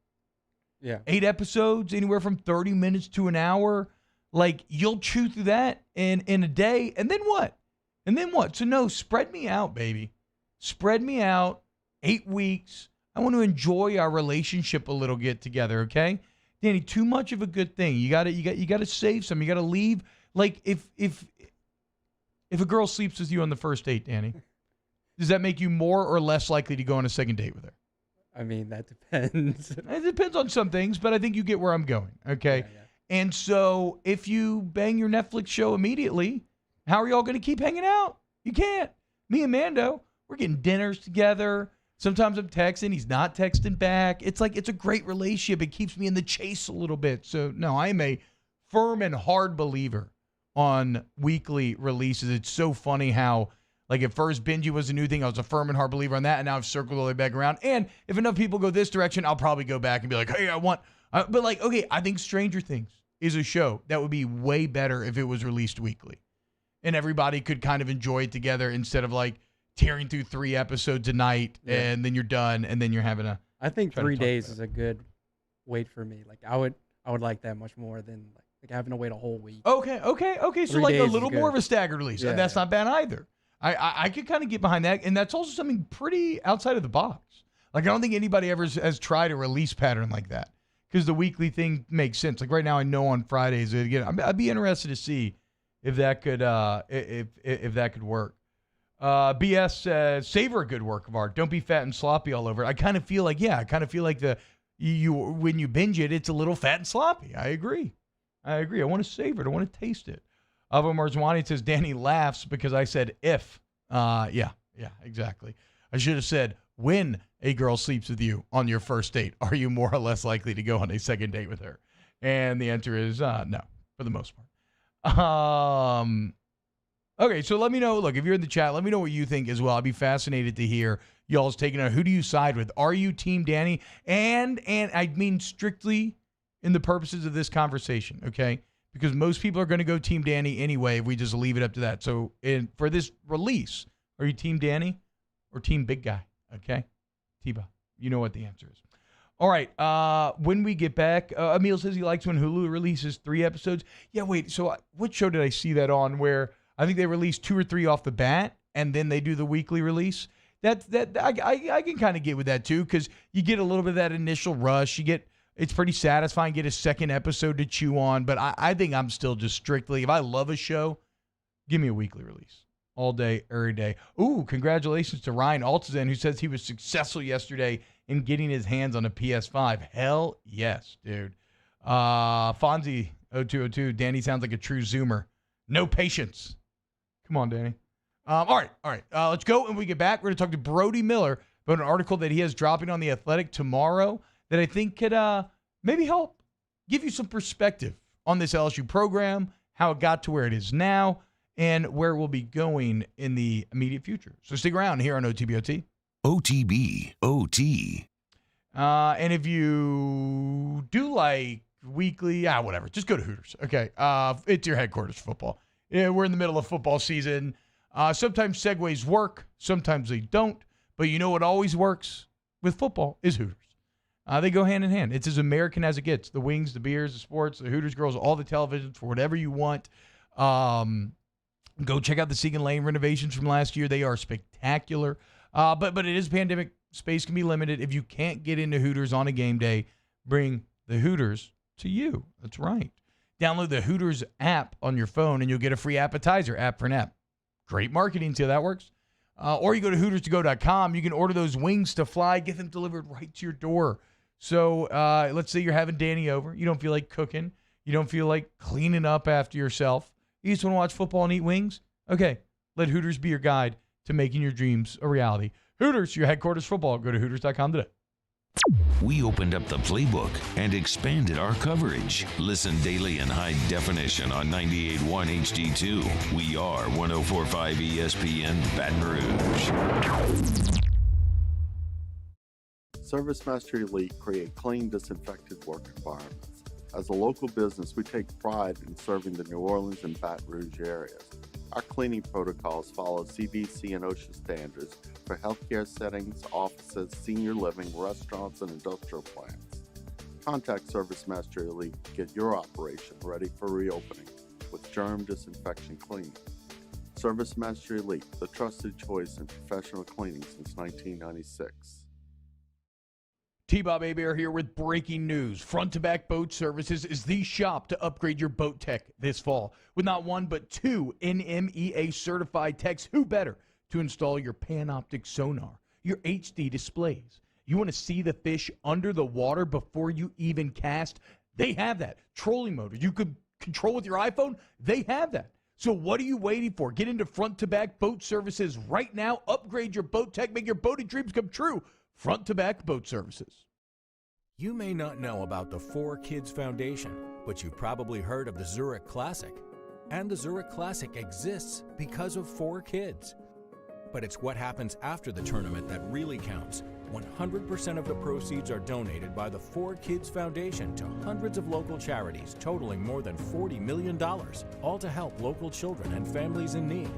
Yeah. 8 episodes, anywhere from 30 minutes to an hour. Like, you'll chew through that in a day. And then what? So no, spread me out, baby. Spread me out. 8 weeks. I want to enjoy our relationship a little, get together, okay? Danny, too much of a good thing. You gotta save some. You gotta leave. Like, if a girl sleeps with you on the first date, Danny, does that make you more or less likely to go on a second date with her? I mean, that depends. It depends on some things, but I think you get where I'm going, okay? Yeah. And so if you bang your Netflix show immediately, how are y'all going to keep hanging out? You can't. Me and Mando, we're getting dinners together. Sometimes I'm texting. He's not texting back. It's like, it's a great relationship. It keeps me in the chase a little bit. So, no, I am a firm and hard believer on weekly releases. It's so funny how, like, at first, Benji was a new thing. I was a firm and hard believer on that, and now I've circled all the way back around. And if enough people go this direction, I'll probably go back and be like, hey, but like, okay, I think Stranger Things is a show that would be way better if it was released weekly. And everybody could kind of enjoy it together instead of like tearing through 3 episodes a night and then you're done and then you're having a. I think 3 days is a good wait for me. Like I would like that much more than like having to wait a whole week. Okay. So like a little more of a staggered release. Yeah, that's not bad either. I could kind of get behind that, and that's also something pretty outside of the box. Like I don't think anybody ever has tried a release pattern like that because the weekly thing makes sense. Like right now, I know on Fridays again. I'd be interested to see if that could if that could work. BS says, savor a good work of art. Don't be fat and sloppy all over it. I kind of feel like when you binge it, it's a little fat and sloppy. I agree. I want to savor it. I want to taste it. Ava Marzwani says, Danny laughs because I said if. Yeah, exactly. I should have said, when a girl sleeps with you on your first date, are you more or less likely to go on a second date with her? And the answer is no, for the most part. Okay, so let me know. Look, if you're in the chat, let me know what you think as well. I'd be fascinated to hear y'all's taking on. Who do you side with? Are you Team Danny? And I mean strictly in the purposes of this conversation, okay? Because most people are going to go Team Danny anyway if we just leave it up to that. So for this release, are you Team Danny or Team Big Guy? Okay? T-Bob, you know what the answer is. All right, when we get back, Emil says he likes when Hulu releases 3 episodes. Yeah, wait, so what show did I see that on where I think they release 2 or 3 off the bat and then they do the weekly release? I can kind of get with that too, because you get a little bit of that initial rush. It's pretty satisfying, get a second episode to chew on, but I think I'm still just strictly, if I love a show, give me a weekly release. All day, every day. Ooh, congratulations to Ryan Altazan, who says he was successful yesterday in getting his hands on a PS5. Hell yes, dude. Fonzie0202, Danny sounds like a true Zoomer. No patience. Come on, Danny. All right. Let's go. When we get back, we're going to talk to Brody Miller about an article that he has dropping on The Athletic tomorrow that I think could maybe help give you some perspective on this LSU program, how it got to where it is now, and where we'll be going in the immediate future. So stick around here on OTBOT. OTBOT. And if you do like weekly, whatever, just go to Hooters. Okay. It's your headquarters for football. Yeah, we're in the middle of football season. Sometimes segues work, sometimes they don't. But you know what always works with football is Hooters. They go hand in hand. It's as American as it gets. The wings, the beers, the sports, the Hooters girls, all the televisions for whatever you want. Go check out the Segan Lane renovations from last year. They are spectacular. But it is pandemic. Space can be limited. If you can't get into Hooters on a game day, bring the Hooters to you. That's right. Download the Hooters app on your phone, and you'll get a free appetizer, app for an app. Great marketing. See how that works? Or you go to HootersToGo.com. You can order those wings to fly, get them delivered right to your door. So let's say you're having Danny over. You don't feel like cooking. You don't feel like cleaning up after yourself. You just want to watch football and eat wings? Okay, let Hooters be your guide to making your dreams a reality. Hooters, your headquarters football. Go to Hooters.com today. We opened up the playbook and expanded our coverage. Listen daily in high definition on 98.1 HD2. We are 104.5 ESPN Baton Rouge. ServiceMaster Elite create clean, disinfected work environments. As a local business, we take pride in serving the New Orleans and Baton Rouge areas. Our cleaning protocols follow CDC and OSHA standards for healthcare settings, offices, senior living, restaurants, and industrial plants. Contact ServiceMaster Elite to get your operation ready for reopening with germ disinfection cleaning. ServiceMaster Elite, the trusted choice in professional cleaning since 1996. T-Bob Hebert here with breaking news. Front to Back Boat Services is the shop to upgrade your boat tech this fall. With not one but 2 NMEA certified techs, who better to install your Panoptic sonar, your HD displays. You want to see the fish under the water before you even cast? They have that. Trolling motor you could control with your iPhone? They have that. So what are you waiting for? Get into Front to Back Boat Services right now. Upgrade your boat tech. Make your boating dreams come true. Front to Back Boat Services. You may not know about the 4Kids Foundation, but you've probably heard of the Zurich Classic. And the Zurich Classic exists because of 4Kids. But it's what happens after the tournament that really counts. 100% of the proceeds are donated by the 4Kids Foundation to hundreds of local charities, totaling more than $40 million, all to help local children and families in need.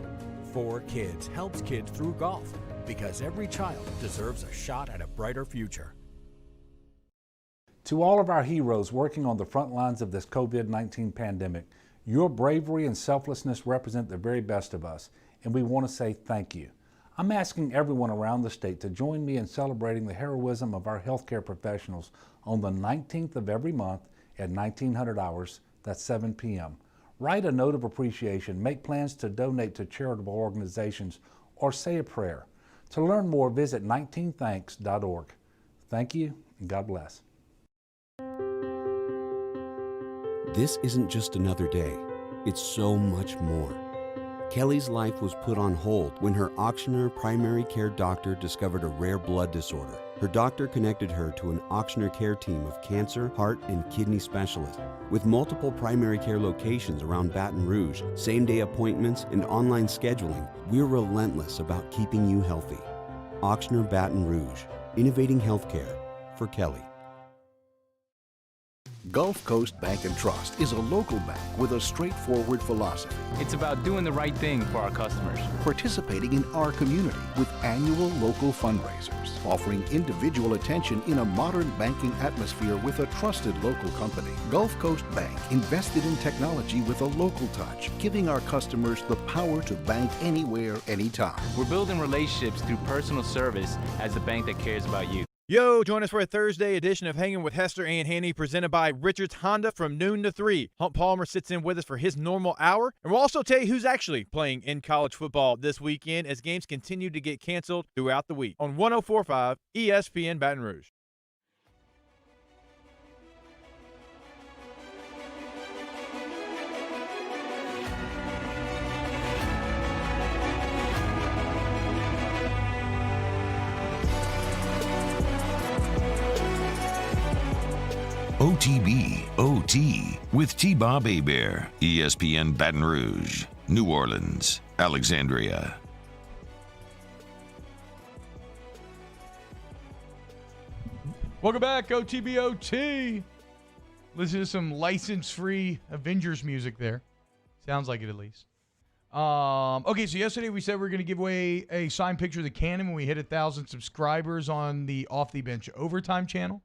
4Kids helps kids through golf, because every child deserves a shot at a brighter future. To all of our heroes working on the front lines of this COVID-19 pandemic, your bravery and selflessness represent the very best of us, and we want to say thank you. I'm asking everyone around the state to join me in celebrating the heroism of our healthcare professionals on the 19th of every month at 1900 hours, that's 7 p.m. Write a note of appreciation, make plans to donate to charitable organizations, or say a prayer. To learn more, visit 19thanks.org. Thank you, and God bless. This isn't just another day. It's so much more. Kelly's life was put on hold when her auctioneer primary care doctor discovered a rare blood disorder. Her doctor connected her to an auctioneer care team of cancer, heart, and kidney specialists. With multiple primary care locations around Baton Rouge, same-day appointments, and online scheduling, we're relentless about keeping you healthy. Auctioneer Baton Rouge, innovating healthcare for Kelly. Gulf Coast Bank and Trust is a local bank with a straightforward philosophy. It's about doing the right thing for our customers. Participating in our community with annual local fundraisers, offering individual attention in a modern banking atmosphere with a trusted local company. Gulf Coast Bank invested in technology with a local touch, giving our customers the power to bank anywhere, anytime. We're building relationships through personal service as the bank that cares about you. Yo, join us for a Thursday edition of Hanging with Hester and Hanny, presented by Richards Honda from noon to 3. Hunt Palmer sits in with us for his normal hour, and we'll also tell you who's actually playing in college football this weekend as games continue to get canceled throughout the week on 104.5 ESPN Baton Rouge. OTB OT with T-Bob Hebert, ESPN Baton Rouge, New Orleans, Alexandria. Welcome back, OTBOT. Listen to some license-free Avengers music there. Sounds like it at least. Okay, so yesterday we said we were going to give away a signed picture of the Cannon when we hit 1,000 subscribers on the Off the Bench Overtime channel.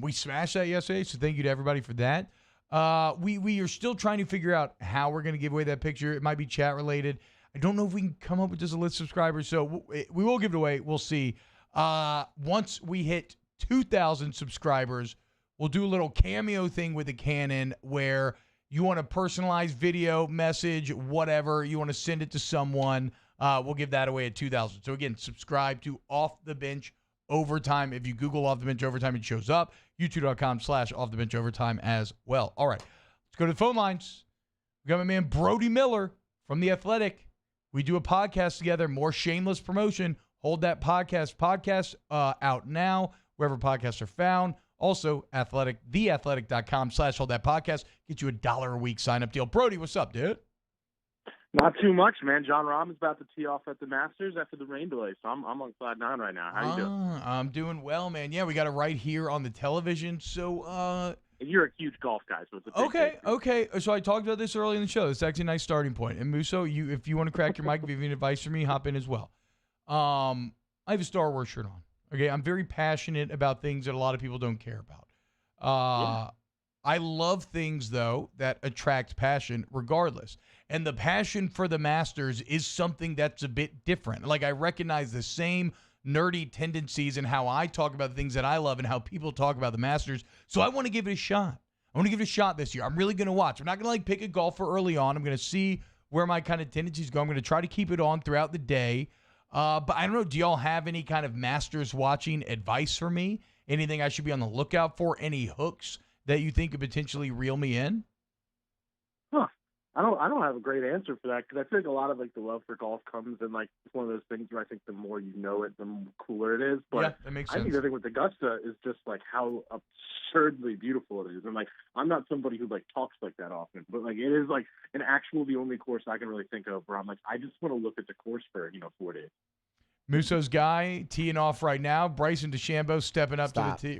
We smashed that yesterday, so thank you to everybody for that. We are still trying to figure out how we're going to give away that picture. It might be chat related. I don't know if we can come up with just a list of subscribers, so we will give it away. We'll see. Once we hit 2,000 subscribers, we'll do a little cameo thing with the Canon where you want a personalized video, message, whatever. You want to send it to someone. We'll give that away at 2,000. So again, subscribe to Off the Bench Overtime. If you Google Off the Bench Overtime, it shows up. YouTube.com/Off the Bench Overtime as well. All right, let's go to the phone lines. We got my man Brody Miller from The Athletic. We do a podcast together. More shameless promotion. Hold that podcast out now, wherever podcasts are found. Also, theathletic.com/hold that podcast. Get you $1 a week sign-up deal. Brody, what's up, dude? Not too much, man. John Rahman's about to tee off at the Masters after the rain delay, so I'm on cloud 9 right now. How you doing? I'm doing well, man. Yeah, we got it right here on the television. So, you're a huge golf guy, so it's a big okay. So I talked about this early in the show. It's actually a nice starting point. And Musso, if you want to crack your mic, if you have any advice for me, hop in as well. I have a Star Wars shirt on. Okay, I'm very passionate about things that a lot of people don't care about. I love things, though, that attract passion regardless. And the passion for the Masters is something that's a bit different. Like, I recognize the same nerdy tendencies in how I talk about the things that I love and how people talk about the Masters. So I want to give it a shot. I want to give it a shot this year. I'm really going to watch. I'm not going to, pick a golfer early on. I'm going to see where my kind of tendencies go. I'm going to try to keep it on throughout the day. But I don't know, do y'all have any kind of Masters watching advice for me? Anything I should be on the lookout for? Any hooks that you think could potentially reel me in? I don't have a great answer for that because I think a lot of the love for golf comes in it's one of those things where I think the more you know it, the cooler it is. But yeah, that makes sense. I think the thing with Augusta is just how absurdly beautiful it is, and I'm not somebody who talks like that often, but it is an actual the only course I can really think of where I'm I just want to look at the course for 4 days. Musso's guy teeing off right now. Bryson DeChambeau stepping up to the tee.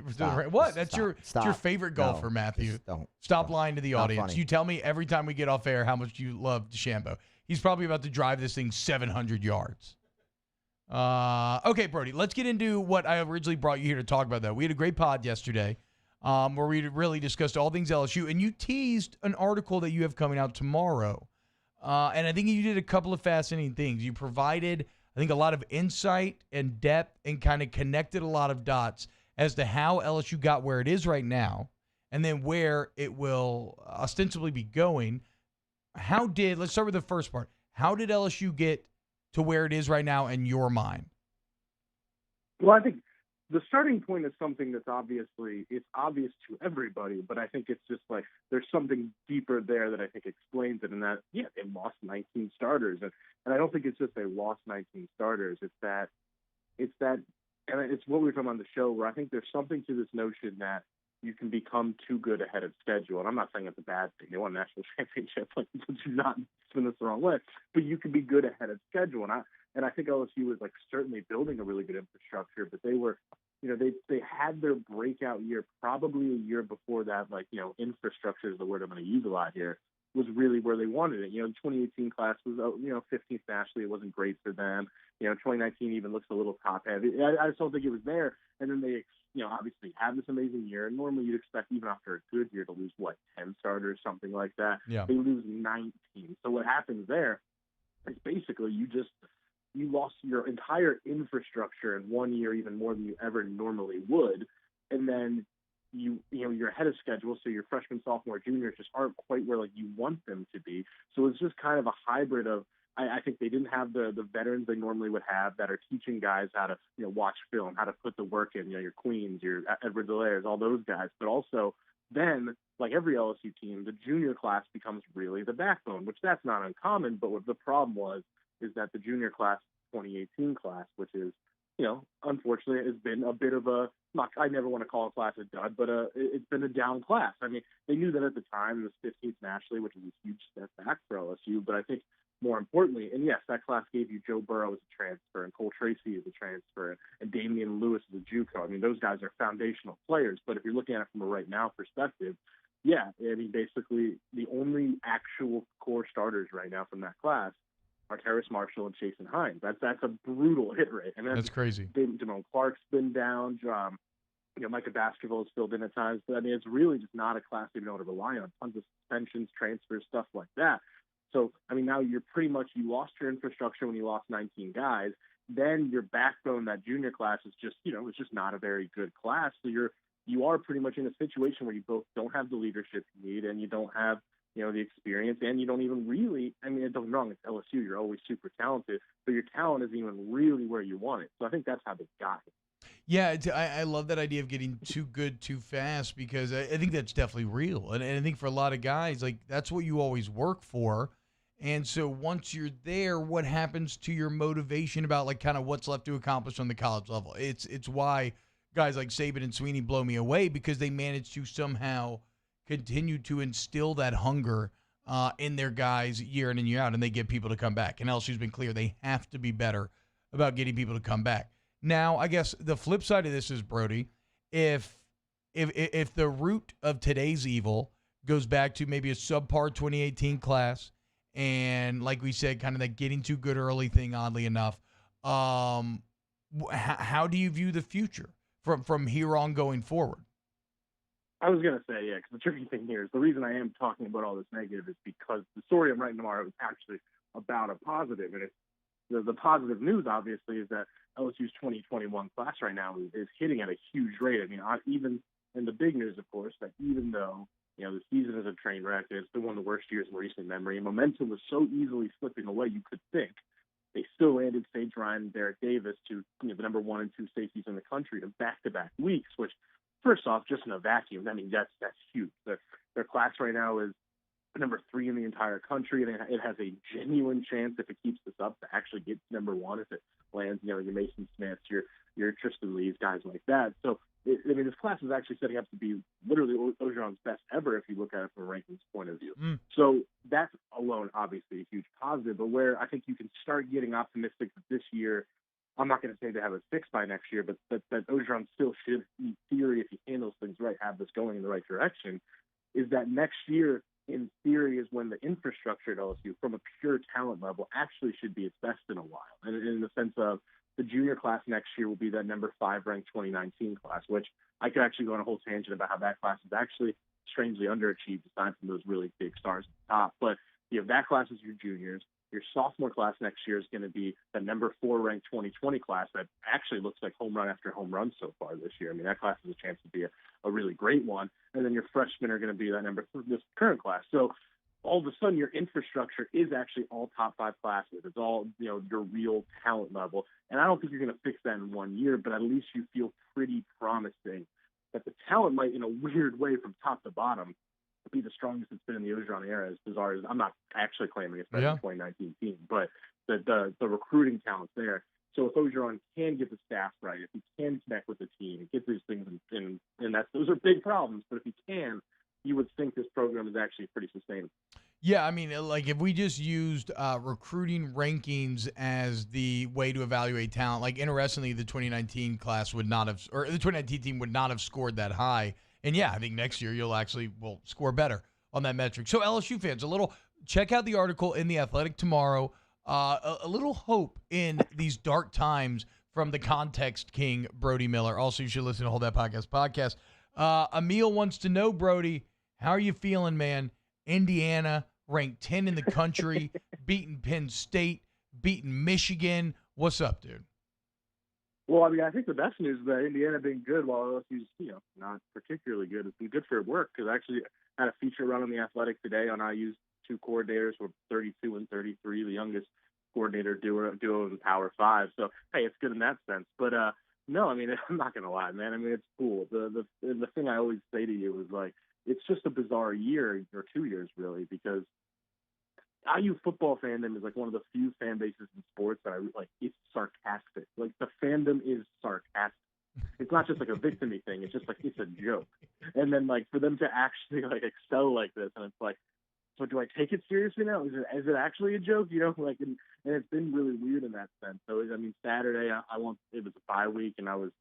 What? That's your favorite golfer, Matthew. Stop lying to the audience. Funny. You tell me every time we get off air how much you love DeChambeau. He's probably about to drive this thing 700 yards. Okay, Brody, let's get into what I originally brought you here to talk about, though. We had a great pod yesterday where we really discussed all things LSU, and you teased an article that you have coming out tomorrow. And I think you did a couple of fascinating things. You provided, I think, a lot of insight and depth and kind of connected a lot of dots as to how LSU got where it is right now and then where it will ostensibly be going. Let's start with the first part. How did LSU get to where it is right now in your mind? Well, I think the starting point is something that's obvious to everybody, but I think it's just there's something deeper there that I think explains it, and that, they lost 19 starters. And I don't think it's just they lost 19 starters. It's that, and it's what we were talking about on the show, where I think there's something to this notion that you can become too good ahead of schedule. And I'm not saying it's a bad thing. They won a national championship. Like, do not spin this the wrong way. But you can be good ahead of schedule. And I think LSU was like certainly building a really good infrastructure, but they were, they had their breakout year probably a year before that. Like, infrastructure is the word I'm going to use a lot here, was really where they wanted it. The 2018 class was, 15th nationally. It wasn't great for them. 2019 even looks a little top heavy. I just don't think it was there. And then they, obviously had this amazing year. And normally you'd expect even after a good year to lose 10 starters, something like that. Yeah. They lose 19. So what happens there is basically you lost your entire infrastructure in 1 year, even more than you ever normally would. And then you're ahead of schedule, so your freshman, sophomore, juniors just aren't quite where you want them to be. So it's just kind of a hybrid of, I think they didn't have the veterans they normally would have that are teaching guys how to watch film, how to put the work in. Your Queens, your Edward Delaire's, all those guys. But also then, like every LSU team, the junior class becomes really the backbone, which that's not uncommon. But what the problem is that the junior class, 2018 class, which is unfortunately has been a bit of I never want to call a class a dud, but it's been a down class. I mean, they knew that at the time. It was 15th nationally, which is a huge step back for LSU. But I think more importantly, and yes, that class gave you Joe Burrow as a transfer and Cole Tracy as a transfer and Damian Lewis as a JUCO. I mean, those guys are foundational players. But if you're looking at it from a right now perspective, yeah, I mean, basically the only actual core starters right now from that class are Terrace Marshall and Jason Hines. That's a brutal hit rate. And that's crazy. Damone Clark's been down. Micah Baskerville is filled in at times. But I mean, it's really just not a class you've been able to rely on. Tons of suspensions, transfers, stuff like that. So, I mean, now you lost your infrastructure when you lost 19 guys. Then your backbone, that junior class, is just, it's just not a very good class. So you are pretty much in a situation where you both don't have the leadership you need and you don't have, the experience, and you don't even really, I mean, don't get me wrong, it's LSU, you're always super talented, but your talent isn't even really where you want it. So I think that's how they got it. Yeah, I love that idea of getting too good too fast, because I think that's definitely real. And I think for a lot of guys, that's what you always work for. And so once you're there, what happens to your motivation about kind of what's left to accomplish on the college level? It's why guys like Saban and Sweeney blow me away, because they manage to somehow continue to instill that hunger in their guys year in and year out, and they get people to come back. And LSU's been clear they have to be better about getting people to come back. Now, I guess the flip side of this is, Brody, if the root of today's evil goes back to maybe a subpar 2018 class, and like we said, kind of that getting too good early thing, oddly enough, how do you view the future from here on going forward? I was going to say, yeah, because the tricky thing here is the reason I am talking about all this negative is because the story I'm writing tomorrow is actually about a positive. And the positive news, obviously, is that LSU's 2021 class right now is hitting at a huge rate. I mean, even in the big news, of course, that even though, the season is a train wreck, it's been one of the worst years in recent memory, and momentum was so easily slipping away, you could think. They still landed Sage Ryan and Derek Davis to the number 1 and 2 safeties in the country in back-to-back weeks, which, first off, just in a vacuum, I mean, that's huge. Their class right now is number 3 in the entire country, and it has a genuine chance, if it keeps this up, to actually get to number 1 if it lands, your Mason Smiths, your Tristan Lees, guys like that. So, this class is actually setting up to be literally Orgeron's best ever if you look at it from a rankings point of view. So that's alone, obviously, a huge positive. But where I think you can start getting optimistic that this year, I'm not going to say they have it fixed by next year, but that Orgeron still should, in theory, if he handles things right, have this going in the right direction, is that next year, in theory, is when the infrastructure at LSU, from a pure talent level, actually should be its best in a while. And in the sense of the junior class next year will be that number 5 ranked 2019 class, which I could actually go on a whole tangent about how that class is actually strangely underachieved aside from those really big stars at the top. But that class is your juniors. Your sophomore class next year is going to be the number 4 ranked 2020 class that actually looks like home run after home run so far this year. I mean, that class has a chance to be a really great one. And then your freshmen are going to be that number 3, this current class. So all of a sudden your infrastructure is actually all top 5 classes. It's all, your real talent level. And I don't think you're going to fix that in 1 year, but at least you feel pretty promising that the talent might, in a weird way, from top to bottom, be the strongest it's been in the Orgeron era. As bizarre as I'm not actually claiming it's better than the 2019 team, but the recruiting talent's there. So if Orgeron can get the staff right, if he can connect with the team, get these things, and those are big problems. But if he can, you would think this program is actually pretty sustainable. Yeah, I mean, like if we just used recruiting rankings as the way to evaluate talent, like interestingly, the 2019 class would not have, or the 2019 team would not have scored that high. And yeah, I think next year you'll actually score better on that metric. So LSU fans, check out the article in The Athletic tomorrow. A little hope in these dark times from the context king, Brody Miller. Also, you should listen to Hold That Podcast. Emil wants to know, Brody, how are you feeling, man? Indiana, ranked 10 in the country, beating Penn State, beating Michigan. What's up, dude? Well, I mean, I think the best news is that Indiana being good while LSU's, not particularly good. It's been good for work because I actually had a feature run on The Athletic today on IU's two coordinators who are 32 and 33, the youngest coordinator duo in Power 5. So, hey, it's good in that sense. But, no, I mean, I'm not going to lie, man. I mean, it's cool. The thing I always say to you is, like, it's just a bizarre year or 2 years, really, because IU football fandom is, like, one of the few fan bases in sports that it's sarcastic. Like, the fandom is sarcastic. It's not just, like, a victim-y thing. It's just, like, it's a joke. And then, like, for them to actually, like, excel like this, and it's like, so do I take it seriously now? Is it actually a joke? And it's been really weird in that sense. So, I mean, Saturday, it was a bye week, and I was,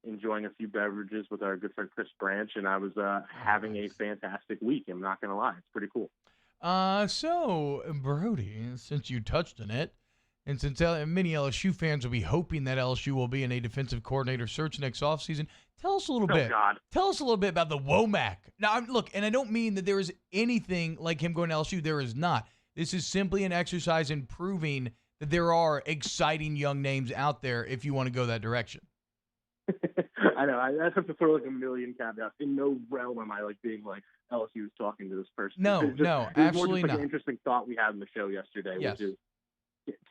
enjoying a few beverages with our good friend Chris Branch, and I was having a fantastic week. I'm not going to lie. It's pretty cool. So, Brody, since you touched on it, and since many LSU fans will be hoping that LSU will be in a defensive coordinator search next offseason, tell us a little bit. God. Tell us a little bit about the Womack. Now, look, and I don't mean that there is anything like him going to LSU. There is not. This is simply an exercise in proving that there are exciting young names out there if you want to go that direction. I know. I have to throw like a million caveats. In no realm am I like being like LSU is talking to this person. No, absolutely not. More just like an interesting thought we had in the show yesterday, yes. Which is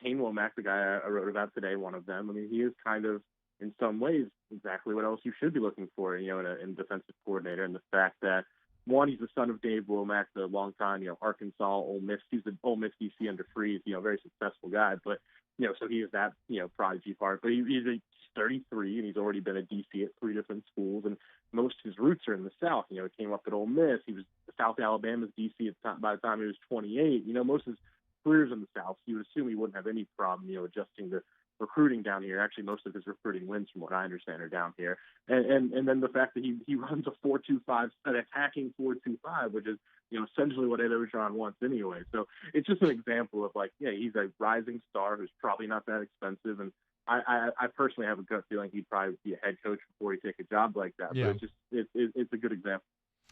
Kane Womack, the guy I wrote about today, one of them. I mean, he is kind of, in some ways, exactly what LSU should be looking for, in a defensive coordinator. And the fact that, one, he's the son of Dave Womack, the longtime, Arkansas, Ole Miss. He's the Ole Miss DC under Freeze, very successful guy. But, so he is that, prodigy part. But he's 33, and he's already been a DC at 3 different schools. And most of his roots are in the South. He came up at Ole Miss. He was South Alabama's DC by the time he was 28. Most of his career's in the South. So you would assume he wouldn't have any problem, adjusting to recruiting down here. Actually, most of his recruiting wins, from what I understand, are down here. And then the fact that he runs a 4-2-5, an attacking 4-2-5, which is essentially what Ed Orgeron wants anyway. So it's just an example of he's a rising star who's probably not that expensive, and I personally have a gut feeling he'd probably be a head coach before he take a job like that. Yeah. But it's a good example.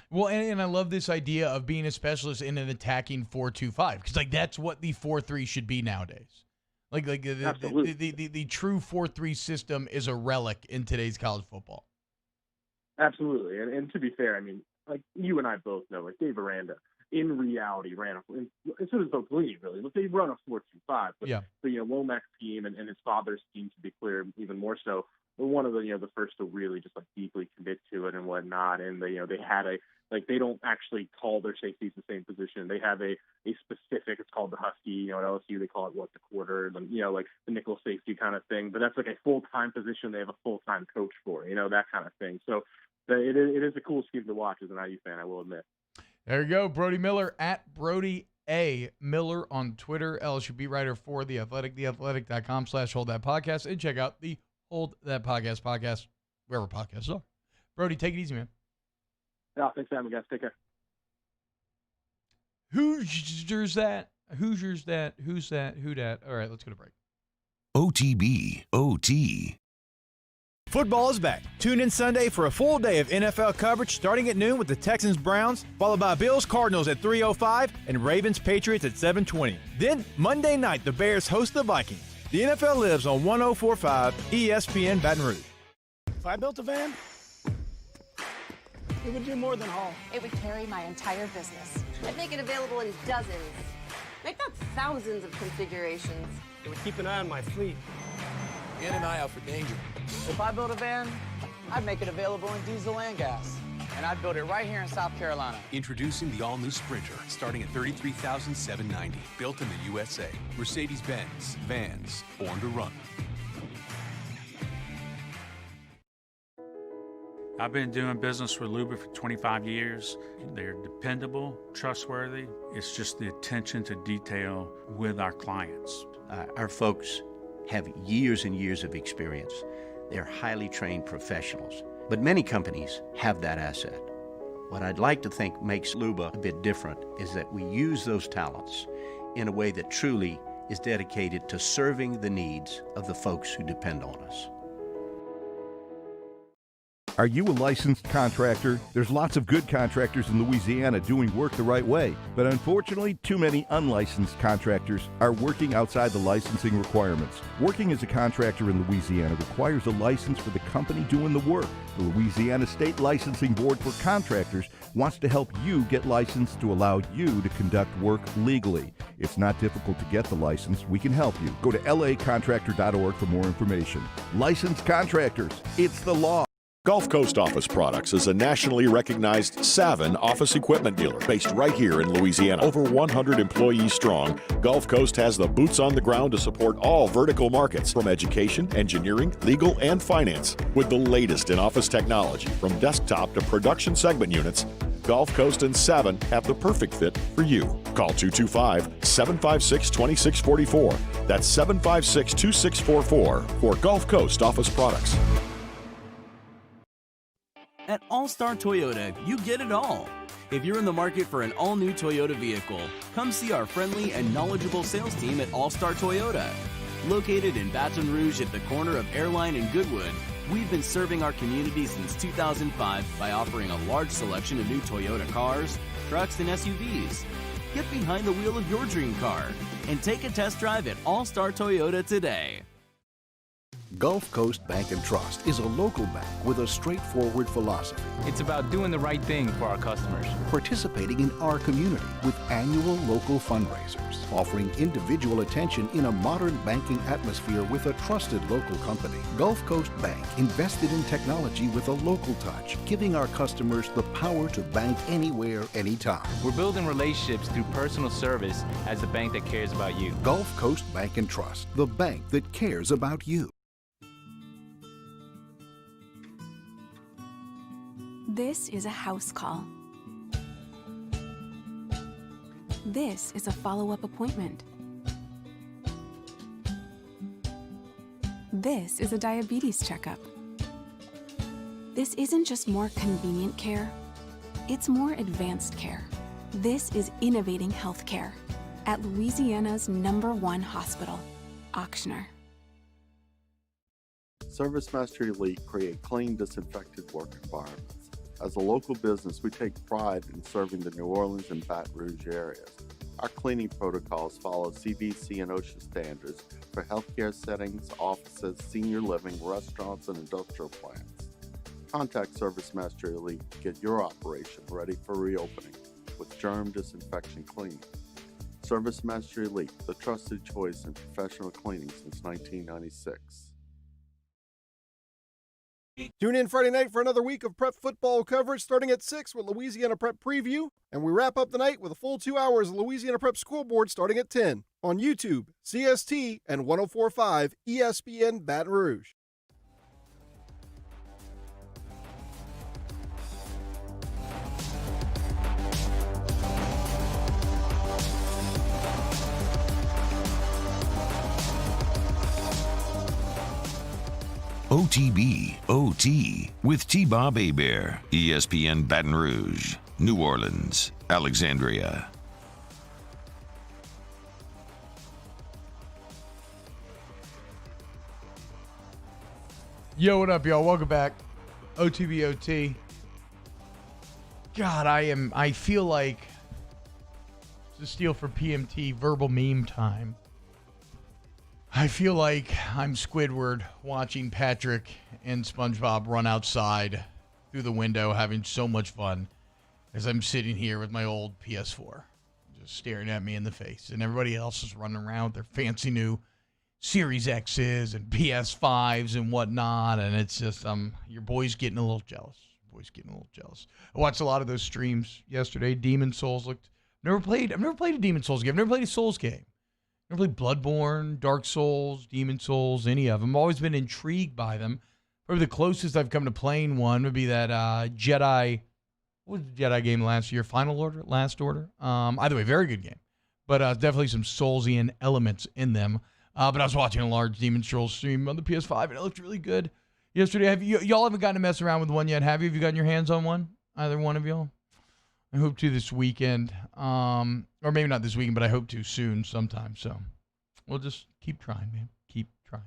Well, and I love this idea of being a specialist in an attacking 4-2-5, because that's what the 4-3 should be nowadays. The true 4-3 system is a relic in today's college football. Absolutely, and to be fair, I mean, you and I both know, Dave Aranda in reality ran and so does Bo Pelini, really. But they run a 4-2-5. But Womack's team and his father's team, to be clear, even more so, were one of the first to really just deeply commit to it and whatnot. And they had they don't actually call their safeties the same position. They have a specific, it's called the Husky, at LSU they call it the quarter, and the nickel safety kind of thing. But that's a full-time position. They have a full-time coach for, that kind of thing. So it is a cool scheme to watch as an IU fan, I will admit. There you go, Brody Miller at Brody A. Miller on Twitter, LSU beat writer for The Athletic, theathletic.com/holdthatpodcast, and check out the Hold That Podcast, wherever podcasts are. Brody, take it easy, man. Yeah, thanks for having me, guys. Take care. Hoosiers that? Who's that? Who dat? All right, let's go to break. OTB, OT. Football is back. Tune in Sunday for a full day of NFL coverage starting at noon with the Texans-Browns, followed by Bills-Cardinals at 3:05 and Ravens-Patriots at 7:20. Then, Monday night, the Bears host the Vikings. The NFL lives on 104.5 ESPN Baton Rouge. If I built a van, it would do more than haul. It would carry my entire business. I'd make it available in dozens, if not thousands of configurations. It would keep an eye on my fleet. And an eye out for danger. If I built a van, I'd make it available in diesel and gas. And I'd build it right here in South Carolina. Introducing the all-new Sprinter, starting at $33,790. Built in the USA. Mercedes-Benz. Vans born to run. I've been doing business with Luba for 25 years. They're dependable, trustworthy. It's just the attention to detail with our clients. Our folks have years and years of experience. They're highly trained professionals, but many companies have that asset. What I'd like to think makes Luba a bit different is that we use those talents in a way that truly is dedicated to serving the needs of the folks who depend on us. Are you a licensed contractor? There's lots of good contractors in Louisiana doing work the right way, but unfortunately, too many unlicensed contractors are working outside the licensing requirements. Working as a contractor in Louisiana requires a license for the company doing the work. The Louisiana State Licensing Board for Contractors wants to help you get licensed to allow you to conduct work legally. It's not difficult to get the license. We can help you. Go to lacontractor.org for more information. Licensed contractors, it's the law. Gulf Coast Office Products is a nationally recognized Savin office equipment dealer based right here in Louisiana. Over 100 employees strong, Gulf Coast has the boots on the ground to support all vertical markets, from education, engineering, legal, and finance. With the latest in office technology, from desktop to production segment units, Gulf Coast and Savin have the perfect fit for you. Call 225-756-2644. That's 756-2644 for Gulf Coast Office Products. At All Star Toyota, you get it all. If you're in the market for an all-new Toyota vehicle, come see our friendly and knowledgeable sales team at All Star Toyota. Located in Baton Rouge at the corner of Airline and Goodwood, we've been serving our community since 2005 by offering a large selection of new Toyota cars, trucks, and SUVs. Get behind the wheel of your dream car and take a test drive at All Star Toyota today. Gulf Coast Bank & Trust is a local bank with a straightforward philosophy. It's about doing the right thing for our customers. Participating in our community with annual local fundraisers. Offering individual attention in a modern banking atmosphere with a trusted local company. Gulf Coast Bank invested in technology with a local touch, giving our customers the power to bank anywhere, anytime. We're building relationships through personal service as the bank that cares about you. Gulf Coast Bank & Trust, the bank that cares about you. This is a house call. This is a follow-up appointment. This is a diabetes checkup. This isn't just more convenient care, it's more advanced care. This is innovating healthcare at Louisiana's #1 hospital, Ochsner. ServiceMaster Elite create clean, disinfected work environments. As a local business, we take pride in serving the New Orleans and Baton Rouge areas. Our cleaning protocols follow CDC and OSHA standards for healthcare settings, offices, senior living, restaurants, and industrial plants. Contact ServiceMaster Elite to get your operation ready for reopening with germ disinfection cleaning. ServiceMaster Elite, the trusted choice in professional cleaning since 1996. Tune in Friday night for another week of prep football coverage starting at 6 with Louisiana Prep Preview, and we wrap up the night with a full 2 hours of Louisiana Prep Scoreboard starting at 10 on YouTube, CST, and 104.5 ESPN Baton Rouge. OTB OT with T-Bob Hebert, ESPN Baton Rouge, New Orleans, Alexandria. Yo, what up, y'all? Welcome back. OTB OT. God, I feel like, to steal from PMT, verbal meme time. I feel like I'm Squidward watching Patrick and SpongeBob run outside through the window having so much fun as I'm sitting here with my old PS4 just staring at me in the face. And everybody else is running around with their fancy new Series X's and PS5s and whatnot. And it's just, your boy's getting a little jealous. I watched a lot of those streams yesterday. Demon Souls I've never played a Demon Souls game. I've never played a Souls game. Never played Bloodborne, Dark Souls, Demon Souls, any of them. I've always been intrigued by them. Probably the closest I've come to playing one would be that Jedi. What was the Jedi game last year? Final Order? Last Order? Either way, very good game. But definitely some Soulsian elements in them. But I was watching a large Demon Scrolls stream on the PS5, and it looked really good yesterday. Y'all haven't gotten to mess around with one yet, have you? Have you gotten your hands on one? Either one of y'all? I hope to this weekend. Or maybe not this weekend, but I hope to soon sometime. So we'll just keep trying, man. Keep trying.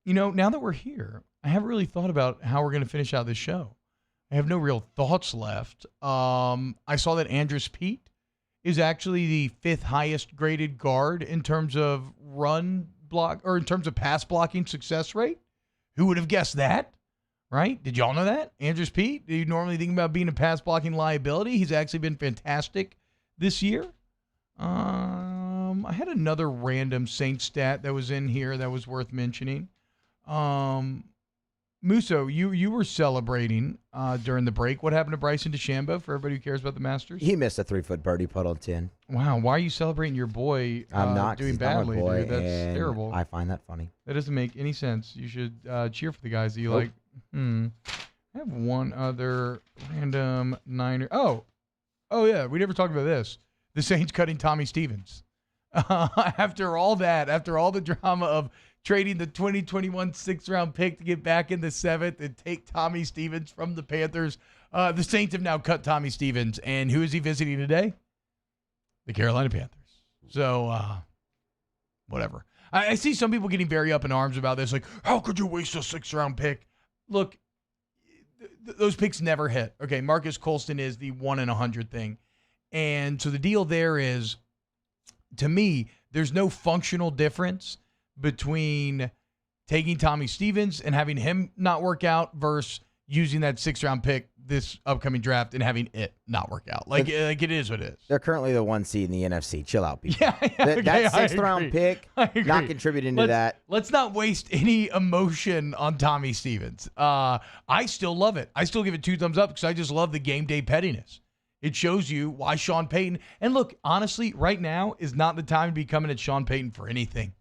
Now that we're here, I haven't really thought about how we're going to finish out this show. I have no real thoughts left. I saw that Andrus Peat is actually the 5th highest graded guard in terms of run block or in terms of pass blocking success rate. Who would have guessed that? Right? Did y'all know that? Andrus Peat, do you normally think about being a pass blocking liability? He's actually been fantastic this year. I had another random Saints stat that was in here that was worth mentioning. Musso, you were celebrating during the break. What happened to Bryson DeChambeau for everybody who cares about the Masters? He missed a 3-foot birdie putt on 10. Wow, why are you celebrating your boy I'm not doing he's badly? Not my boy, Dude? That's and terrible. I find that funny. That doesn't make any sense. You should cheer for the guys that you like. I have one other random Niner. Oh, yeah, we never talked about this. The Saints cutting Tommy Stevens. After all the drama of trading the 2021 6th-round pick to get back in the 7th and take Tommy Stevens from the Panthers, the Saints have now cut Tommy Stevens. And who is he visiting today? The Carolina Panthers. So, whatever. I see some people getting very up in arms about this, like, how could you waste a 6th-round pick? Look, those picks never hit. Okay, Marcus Colston is the 1 in 100 thing. And so the deal there is, to me, there's no functional difference between taking Tommy Stevens and having him not work out versus using that 6th-round pick this upcoming draft and having it not work out. Like it is what it is. They're currently the 1 seed in the NFC. Chill out, people. Yeah, okay, that 6th-round pick not contributing to that. Let's not waste any emotion on Tommy Stevens. I still love it. I still give it 2 thumbs up because I just love the game day pettiness. It shows you why Sean Payton. And look, honestly, right now is not the time to be coming at Sean Payton for anything.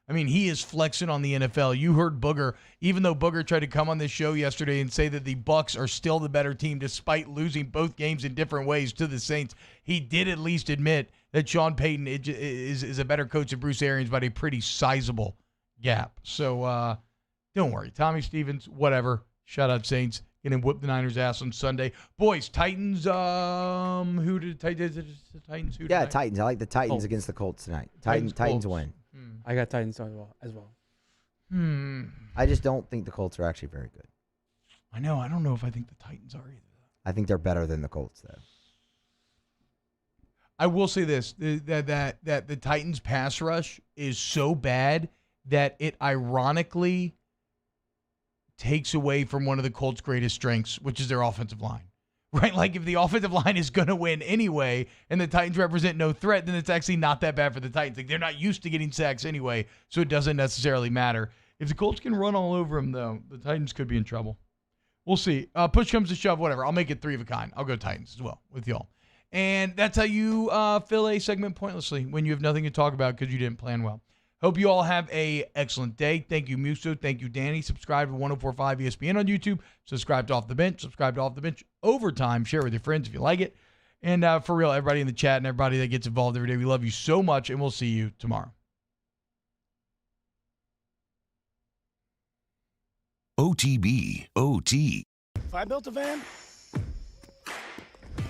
I mean, he is flexing on the NFL. You heard Booger, even though Booger tried to come on this show yesterday and say that the Bucs are still the better team despite losing both games in different ways to the Saints, he did at least admit that Sean Payton is a better coach than Bruce Arians by a pretty sizable gap. So don't worry. Tommy Stevens, whatever. Shout out Saints. Going to whip the Niners' ass on Sunday. Boys, Titans, who did Titans? Yeah, Titans. I like the Titans against the Colts tonight. Titans win. I got Titans as well. I just don't think the Colts are actually very good. I know. I don't know if I think the Titans are either. I think they're better than the Colts, though. I will say this, that the Titans' pass rush is so bad that it ironically takes away from one of the Colts' greatest strengths, which is their offensive line. Right? Like, if the offensive line is going to win anyway and the Titans represent no threat, then it's actually not that bad for the Titans. Like, they're not used to getting sacks anyway, so it doesn't necessarily matter. If the Colts can run all over them, though, the Titans could be in trouble. We'll see. Push comes to shove, whatever. I'll make it 3 of a kind. I'll go Titans as well with y'all. And that's how you fill a segment pointlessly when you have nothing to talk about because you didn't plan well. Hope you all have a excellent day. Thank you, Musso. Thank you, Danny. Subscribe to 104.5 ESPN on YouTube. Subscribe to Off the Bench. Subscribe to Off the Bench Overtime. Share with your friends if you like it. And for real, everybody in the chat and everybody that gets involved every day, we love you so much, and we'll see you tomorrow. OTB, OT. If I built a van,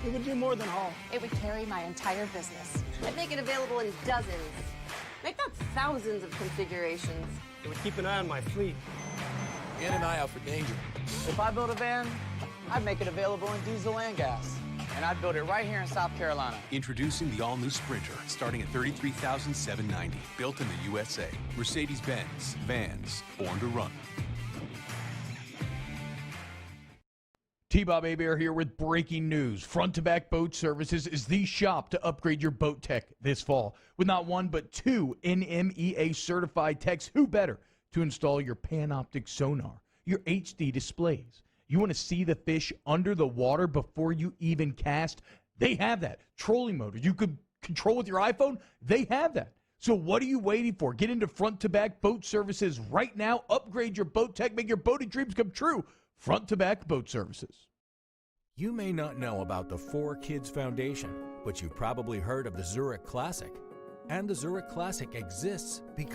it would do more than haul. It would carry my entire business. I'd make it available in dozens. Make not thousands of configurations. It would keep an eye on my fleet. And an eye out for danger. If I built a van, I'd make it available in diesel and gas. And I'd build it right here in South Carolina. Introducing the all-new Sprinter, starting at $33,790. Built in the USA. Mercedes-Benz. Vans. Born to run. T-Bob Hebert here with breaking news. Front to Back Boat Services is the shop to upgrade your boat tech this fall. With not 1 but 2 NMEA certified techs, who better to install your Panoptic sonar, your HD displays. You want to see the fish under the water before you even cast? They have that. Trolling motors you could control with your iPhone? They have that. So what are you waiting for? Get into front-to-back boat services right now. Upgrade your boat tech. Make your boating dreams come true. Front-to-back boat services. You may not know about the 4Kids Foundation, but you've probably heard of the Zurich Classic. And the Zurich Classic exists because